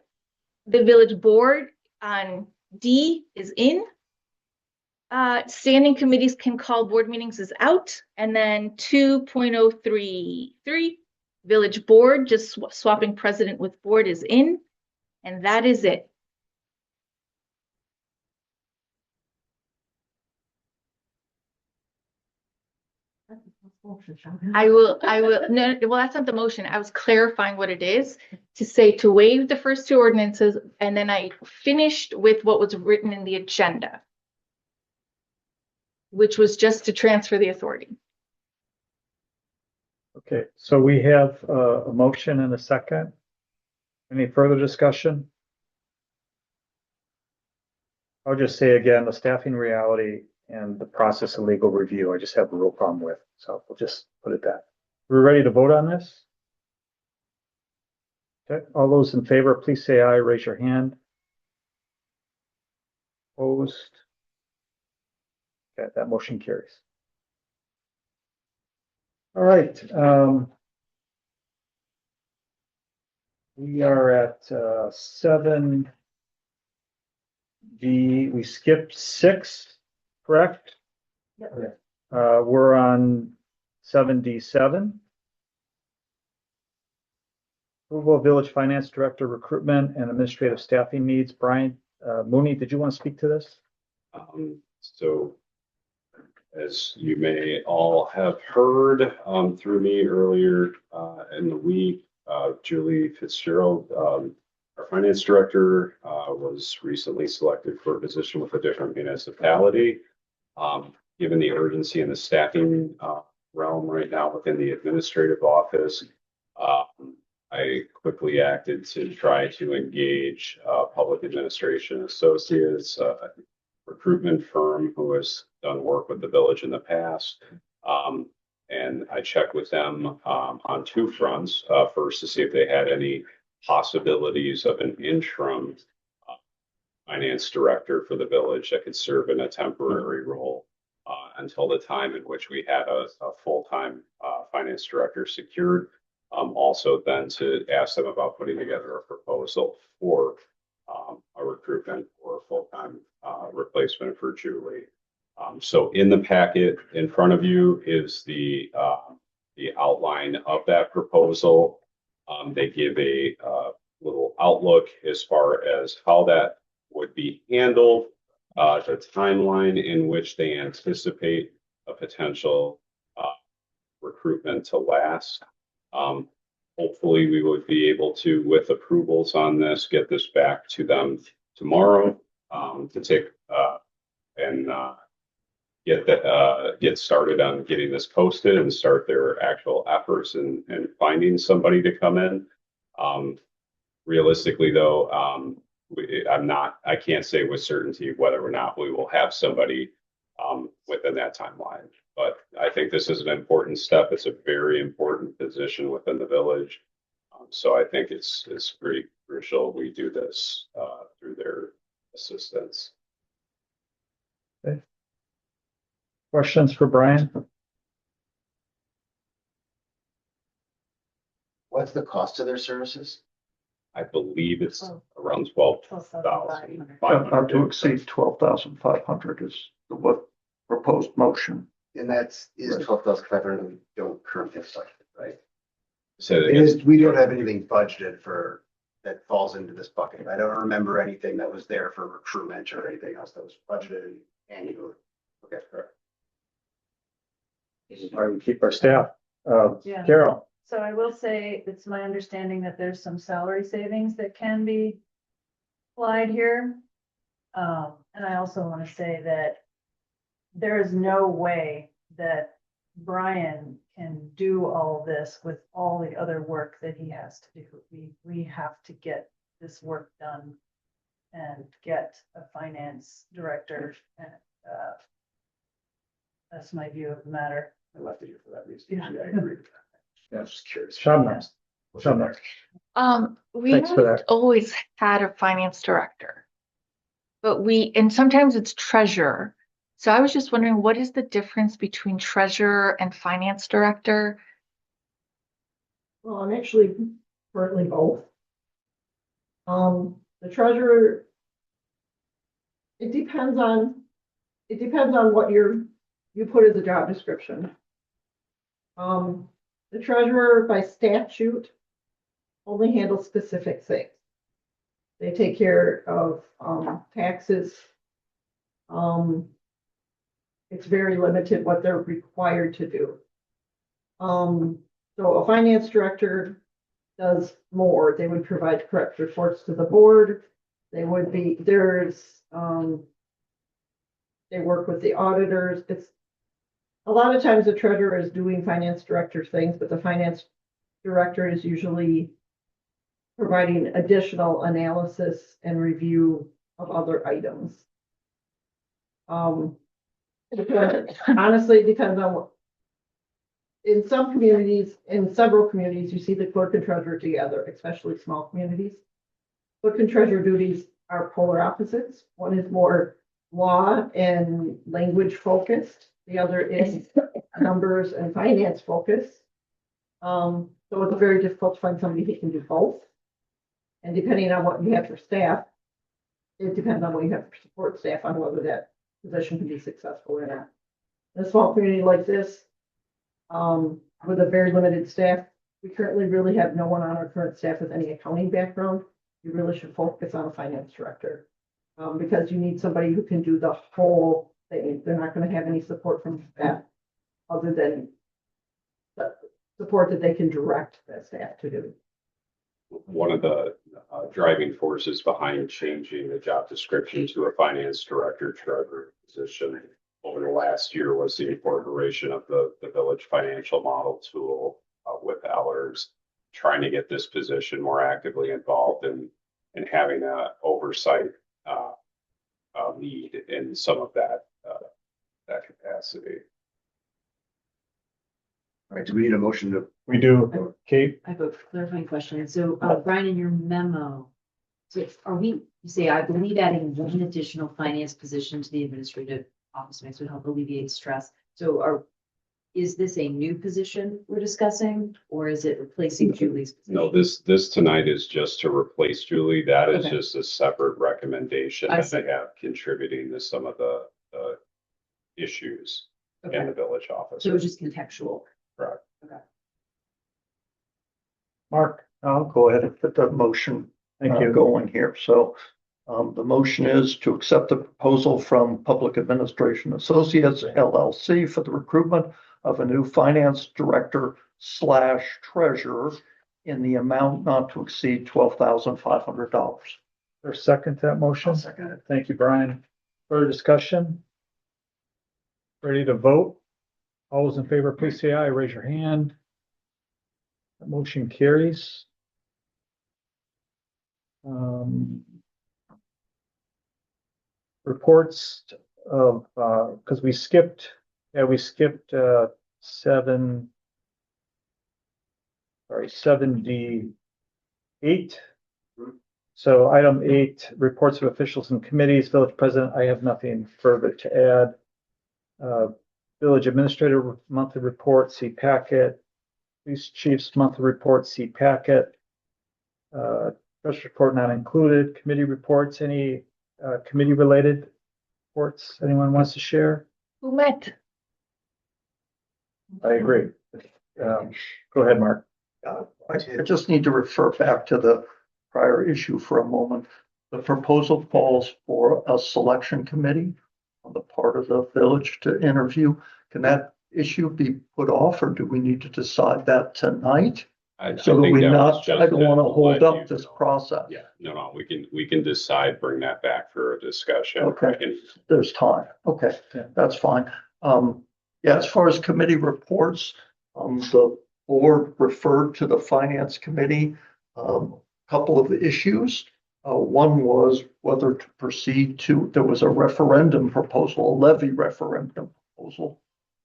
village board on D is in. Standing committees can call board meetings is out. And then 2.033, village board, just swapping president with board is in. And that is it. No, well, that's not the motion. I was clarifying what it is to say to waive the first 2 ordinances, and then I finished with what was written in the agenda, which was just to transfer the authority. Okay, so we have a motion and a second. Any further discussion? I'll just say again, the staffing reality and the process of legal review, I just have a real problem with. So we'll just put it that. We're ready to vote on this? Okay, all those in favor, please say aye, raise your hand. Opposed? Okay, that motion carries. All right. We are at 7D. We skipped 6, correct? Yep. We're on 7D7. Approval of village finance director recruitment and administrative staffing needs. Brian Mooney, did you want to speak to this? So as you may all have heard through me earlier in the week, Julie Fitzgerald, our finance director, was recently selected for a position with a different municipality. Given the urgency in the staffing realm right now within the administrative office, I quickly acted to try to engage Public Administration Associates, a recruitment firm who has done work with the village in the past. And I checked with them on 2 fronts. First, to see if they had any possibilities of an interim finance director for the village that could serve in a temporary role until the time in which we had a full-time finance director secured. Also then to ask them about putting together a proposal for a recruitment or a full-time replacement for Julie. So in the packet in front of you is the outline of that proposal. They give a little outlook as far as how that would be handled. the timeline in which they anticipate a potential recruitment to last. Hopefully, we would be able to, with approvals on this, get this back to them tomorrow to take and get started on getting this posted and start their actual efforts and finding somebody to come in. Realistically, though, I can't say with certainty whether or not we will have somebody within that timeline. But I think this is an important step. It's a very important position within the village. So I think it's pretty crucial we do this through their assistance. Okay. Questions for Brian? What's the cost of their services? I believe it's around 12,500. Not to exceed 12,500 is what proposed motion. And that's, is 12,500 we don't currently have budgeted, right? So It is, we don't have anything budgeted for, that falls into this bucket. I don't remember anything that was there for recruitment or anything else that was budgeted annually. Okay, correct. Or we keep our staff. Yeah. Carol, So I will say, it's my understanding that there's some salary savings that can be applied here. And I also want to say that there is no way that Brian can do all this with all the other work that he has to do. We have to get this work done and get a finance director. And that's my view of the matter. I left it here for that reason. Yeah. I agree with that. Yeah, I was just curious. Shabnam. We Thanks for haven't that. always had a finance director. But and sometimes it's treasurer. So I was just wondering, what is the difference between treasurer and finance director? Well, I'm actually currently both. The treasurer, it depends on what you put as a job description. The treasurer by statute only handles specific things. They take care of taxes. It's very limited what they're required to do. So a finance director does more. They would provide correct reports to the board. They would be, they work with the auditors. It's a lot of times the treasurer is doing finance director things, but the finance director is usually providing additional analysis and review of other items. Honestly, it depends on what. In some communities, in several communities, you see the clerk and treasurer together, especially small communities. Clerk and treasurer duties are polar opposites. One is more law and language focused. The other is numbers and finance focused. So it's very difficult to find somebody who can do both. And depending on what you have for staff, it depends on what you have for support staff on whether that position can be successful or not. In a small community like this, with a very limited staff, we currently really have no one on our current staff with any accounting background. You really should focus on a finance director. Because you need somebody who can do the whole thing. They're not going to have any support from staff other than the support that they can direct that staff to do. One of the driving forces behind changing the job description to a finance director treasurer position over the last year was the incorporation of the village financial model tool with Allers, trying to get this position more actively involved in having a oversight lead in some of that capacity. All right, do we need a motion to? We do. Kate? I have a clarifying question. So, Brian, in your memo, so you say, I believe adding one additional finance position to the administrative office makes would help alleviate stress. So is this a new position we're discussing, or is it replacing Julie's position? No, this tonight is just to replace Julie. That is Okay. just a separate recommendation I that see. they have contributing to some of the issues in Okay. the village office. So it's just contextual. Correct. Okay. Mark? I'll go ahead and put the motion Thank you. going here. So The motion is to accept the proposal from Public Administration Associates LLC for the recruitment of a new finance director / treasurer in the amount not to exceed $12,500. There's a second to that motion? I'll second it. Thank you, Brian. Further discussion? Ready to vote? All those in favor, please say aye. Raise your hand. That motion carries. Reports of, because we skipped 7D8. So item 8, reports of officials and committees, village president, I have nothing further to add. Village administrator monthly report, see packet. Police chief's monthly report, see packet. Press report not included. Committee reports, any committee related reports anyone wants to share? Who met? I agree. Go ahead, Mark. I just need to refer back to the prior issue for a moment. The proposal calls for a selection committee on the part of the village to interview. Can that issue be put off, or do we need to decide that tonight? So that we not, I don't want to hold up this process. Yeah, no, we can decide, bring that back for a discussion. Okay, there's time. Okay, that's fine. Yeah, as far as committee reports, the board referred to the finance committee, couple of issues. One was whether to proceed to, there was a referendum proposal, a levy referendum proposal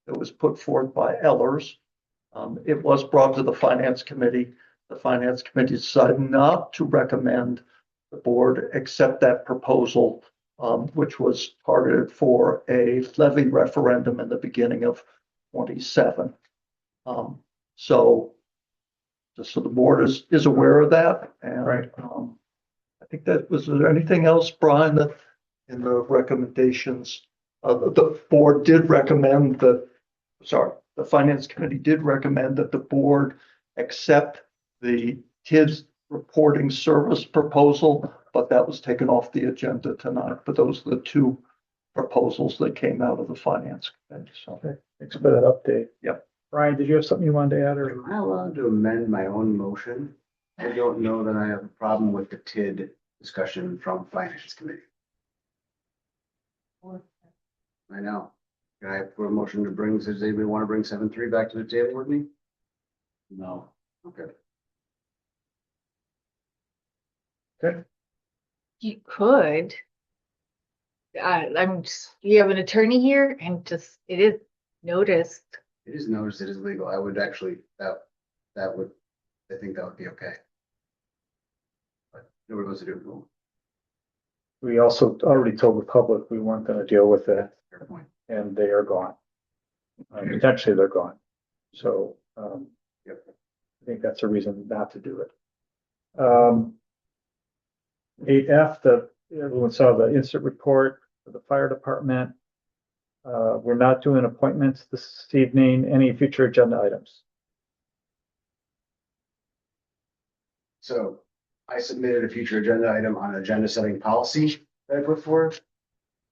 that was put forth by Ellers. It was brought to the finance committee. The finance committee decided not to recommend the board accept that proposal, which was targeted for a levy referendum in the beginning of 27. So just so the board is aware of that. And right. I think that was there anything else, Brian, that in the recommendations, the board did recommend that, sorry, the finance committee did recommend that the board accept the TIDS reporting service proposal, but that was taken off the agenda tonight. But those are the two proposals that came out of the finance committee. So okay. Thanks for that update. Yep. Brian, did you have something you wanted to add? Or am I allowed to amend my own motion? I don't know that I have a problem with the TID discussion from finance committee. I know. Can I put a motion to bring, does anybody want to bring 7.3 back to the table with me? No. Okay. Okay. You could. You have an attorney here and just, it is noticed. It is noticed, it is legal. I would actually, I think that would be okay. But nobody wants to do it. We also already told the public we weren't going to deal with it. Fair point. And they are gone. Potentially they're gone. So Yep. I think that's a reason not to do it. 8F, everyone saw the incident report for the fire department. We're not doing appointments this evening. Any future agenda items? So I submitted a future agenda item on agenda setting policy that I put forward.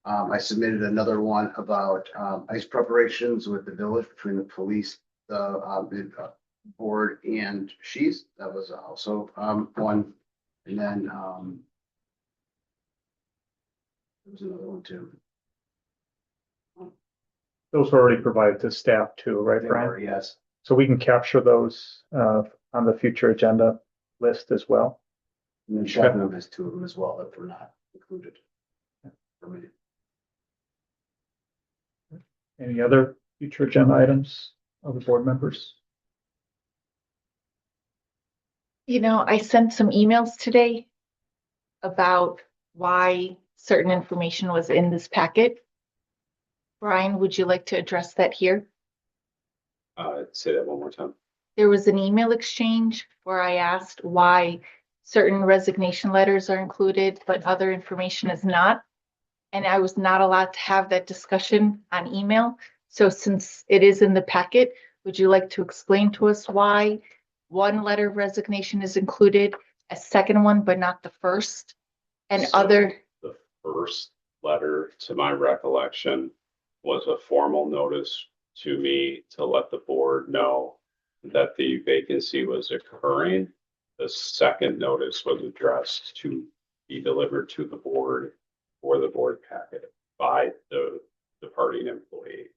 I submitted another one about ice preparations with the village between the police, the board and She's. That was also one. And then there was another one too. Those were already provided to staff too, right, Brian? Yes. So we can capture those on the future agenda list as well. And then Chapman has two of them as well that were not included. For me. Any other future agenda items of the board members? You know, I sent some emails today about why certain information was in this packet. Brian, would you like to address that here? Say that one more time. There was an email exchange where I asked why certain resignation letters are included, but other information is not. And I was not allowed to have that discussion on email. So since it is in the packet, would you like to explain to us why one letter of resignation is included, a second one, but not the first? And So other, The first letter, to my recollection, was a formal notice to me to let the board know that the vacancy was occurring. The second notice was addressed to be delivered to the board for the board packet by the departing employee.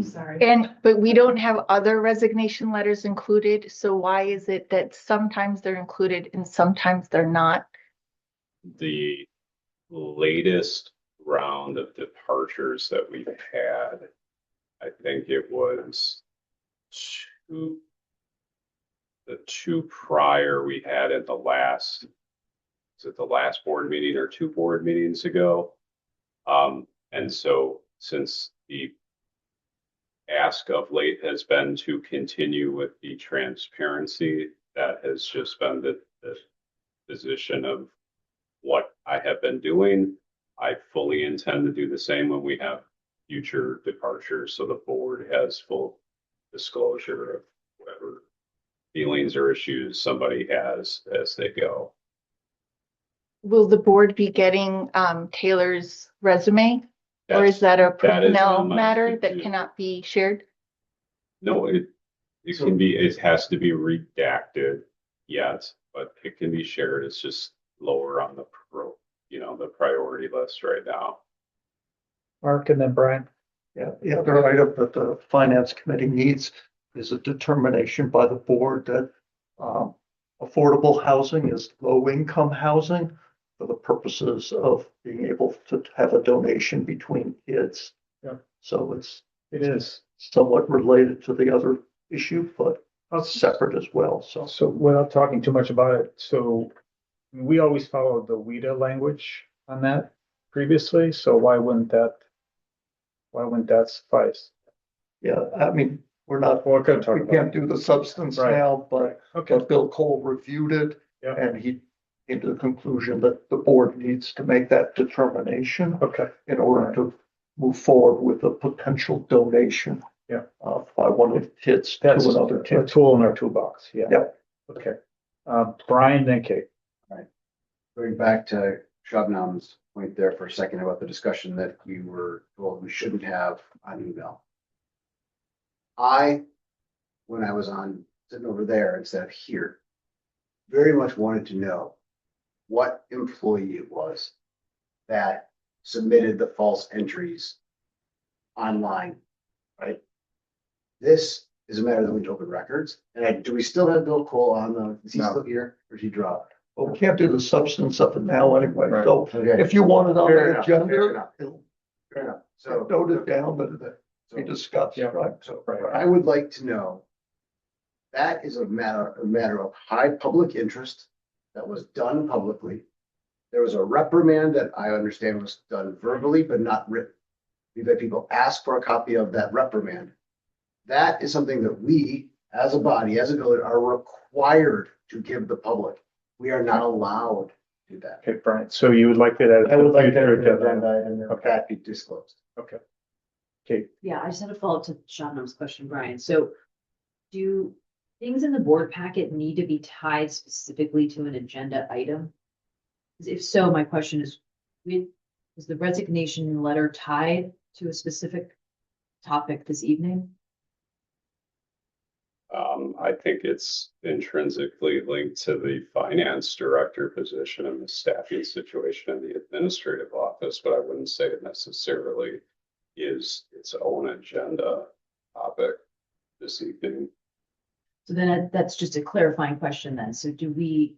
Sorry. but we don't have other resignation letters included, so why is it that sometimes they're included and sometimes they're not? The latest round of departures that we've had, I think it was the two prior we had at the last, was it the last board meeting or two board meetings ago? And so since the ask of late has been to continue with the transparency, that has just been the position of what I have been doing. I fully intend to do the same when we have future departures, so the board has full disclosure of whatever feelings or issues somebody has as they go. Will the board be getting Taylor's resume? Or is that a personnel on my matter that to-do. cannot be shared? No, it can be, it has to be redacted yet, but it can be shared. It's just lower on the the priority list right now. Mark and then Brian. Yeah, the other item that the finance committee needs is a determination by the board that affordable housing is low income housing for the purposes of being able to have a donation between kids. Yeah. So It is. somewhat related to the other issue, but separate as well. So without talking too much about it, so we always followed the WIDA language on that previously, so why wouldn't that suffice? Yeah, I mean, we're not, Well, we're gonna talk we about can't it. do the substance Right. now, but Okay, Bill Cole reviewed it Yeah. and he came to the conclusion that the board needs to make that determination okay, in order to move forward with a potential donation. Yeah. By one of the kids to that's another a kid. tool in our toolbox, yeah. Yep. Okay, Brian, then Kate. Going back to Shabnam's point there for a second about the discussion that we were told we shouldn't have on email. When I was sitting over there instead of here, very much wanted to know what employee it was that submitted the false entries online, right? This is a matter that we open records. And do we still have Bill Cole on is he still here or is he dropped? Well, we can't do the substance of it now anyway, Right. so Okay. if you want it on Fair the enough, fair agenda, enough. it'll Fair enough. be So. noted down, but so- we discussed, Yeah. right? So I would like to know, that is a matter of high public interest that was done publicly. There was a reprimand that I understand was done verbally, but not written. We've had people ask for a copy of that reprimand. That is something that we, as a body, as a village, are required to give the public. We are not allowed to do that. Okay, Brian, so you would like that as. I would like that future as an agenda and Okay. that be disclosed. Okay. Kate, Yeah, I just had a follow-up to Shabnam's question, Brian. So do things in the board packet need to be tied specifically to an agenda item? If so, my question is the resignation letter tied to a specific topic this evening? I think it's intrinsically linked to the finance director position and the staffing situation in the administrative office, but I wouldn't say it necessarily is its own agenda topic this evening. So then that's just a clarifying question then. So do we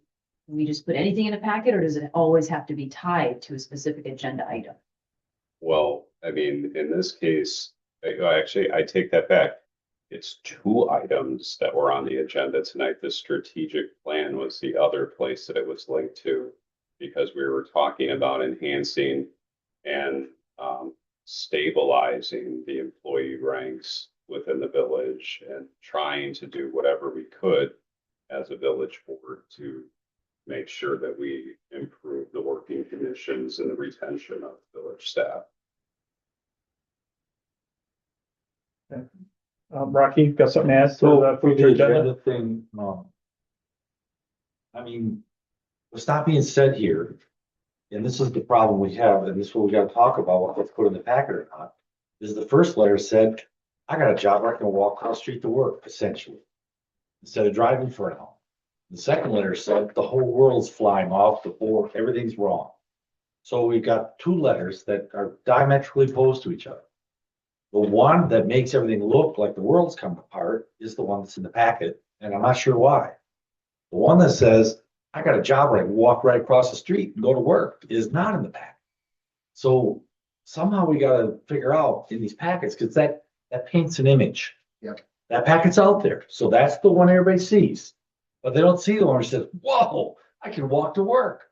just put anything in a packet or does it always have to be tied to a specific agenda item? Well, I mean, in this case, I take that back. It's two items that were on the agenda tonight. The strategic plan was the other place that it was linked to, because we were talking about enhancing and stabilizing the employee ranks within the village and trying to do whatever we could as a village board to make sure that we improve the working conditions and the retention of village staff. Rocky, got something to add to So the for the future agenda? agenda thing, I mean, what's not being said here, and this is the problem we have, and this is what we gotta talk about, what's put in the packet or not, is the first letter said, I got a job where I can walk across the street to work, essentially, instead of driving for an hour. The second letter said, the whole world's flying off the board, everything's wrong. So we got two letters that are diametrically opposed to each other. The one that makes everything look like the world's coming apart is the one that's in the packet, and I'm not sure why. The one that says, I got a job where I can walk right across the street and go to work is not in the packet. So somehow we gotta figure out in these packets, because that paints an image. Yep. That packet's out there, so that's the one everybody sees. But they don't see the one that says, whoa, I can walk to work.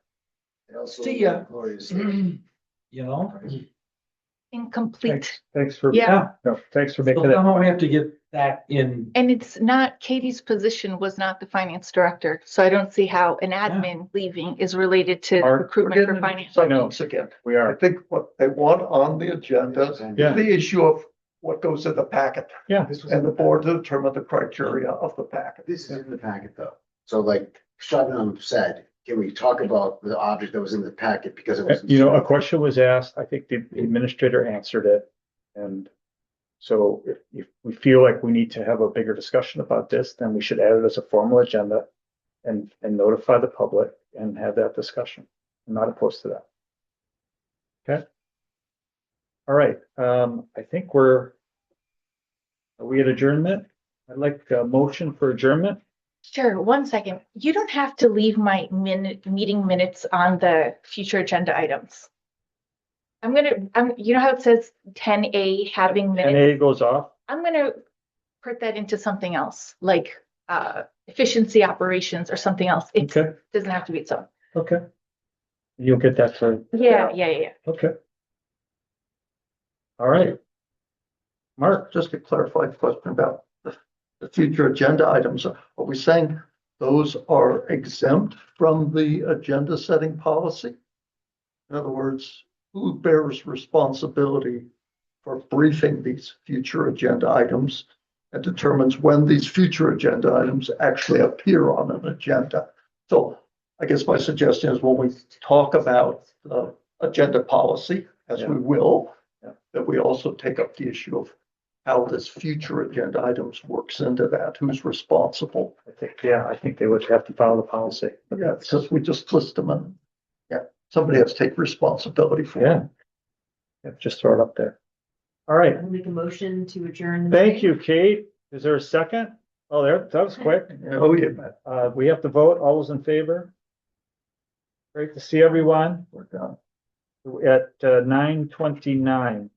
See ya. You know? Incomplete. Thanks for, Yeah. no, thanks for So making that. somehow we have to get that in. And it's not, Katie's position was not the finance director, so I don't see how an admin leaving is related to Mark, recruitment for finance. I know. Substance again. We I are, think what they want on the agenda is Yeah. the issue of what goes in the packet. yeah, And the board to determine the criteria of the packet. This is in the packet though. So like Shutnam said, can we talk about the object that was in the packet because it was. you know, a question was asked, I think the administrator answered it. And so if we feel like we need to have a bigger discussion about this, then we should add it as a formal agenda and notify the public and have that discussion. I'm not opposed to that. Okay. All right, I think are we at adjournment? I'd like a motion for adjournment. Sure, 1 second. You don't have to leave my meeting minutes on the future agenda items. You know how it says 10A having And minutes? A goes off. I'm gonna put that into something else, like efficiency operations or something else. It Okay, doesn't have to be its own. okay. You'll get that for, Yeah. okay. All right. Mark, Just to clarify the question about the future agenda items, are we saying those are exempt from the agenda setting policy? In other words, who bears responsibility for briefing these future agenda items and determines when these future agenda items actually appear on an agenda? So I guess my suggestion is when we talk about the agenda policy, as we will, that we also take up the issue of how this future agenda items works into that, who's responsible. I think they would have to follow the policy. Yeah, it's just, we just list them and, somebody has to take responsibility for it. Yeah, just throw it up there. All right, I'll make a motion to adjourn. thank you, Kate. Is there a second? Oh, that was quick. Oh, yeah. We have to vote. All those in favor? Great to see everyone We're done. at 9:29.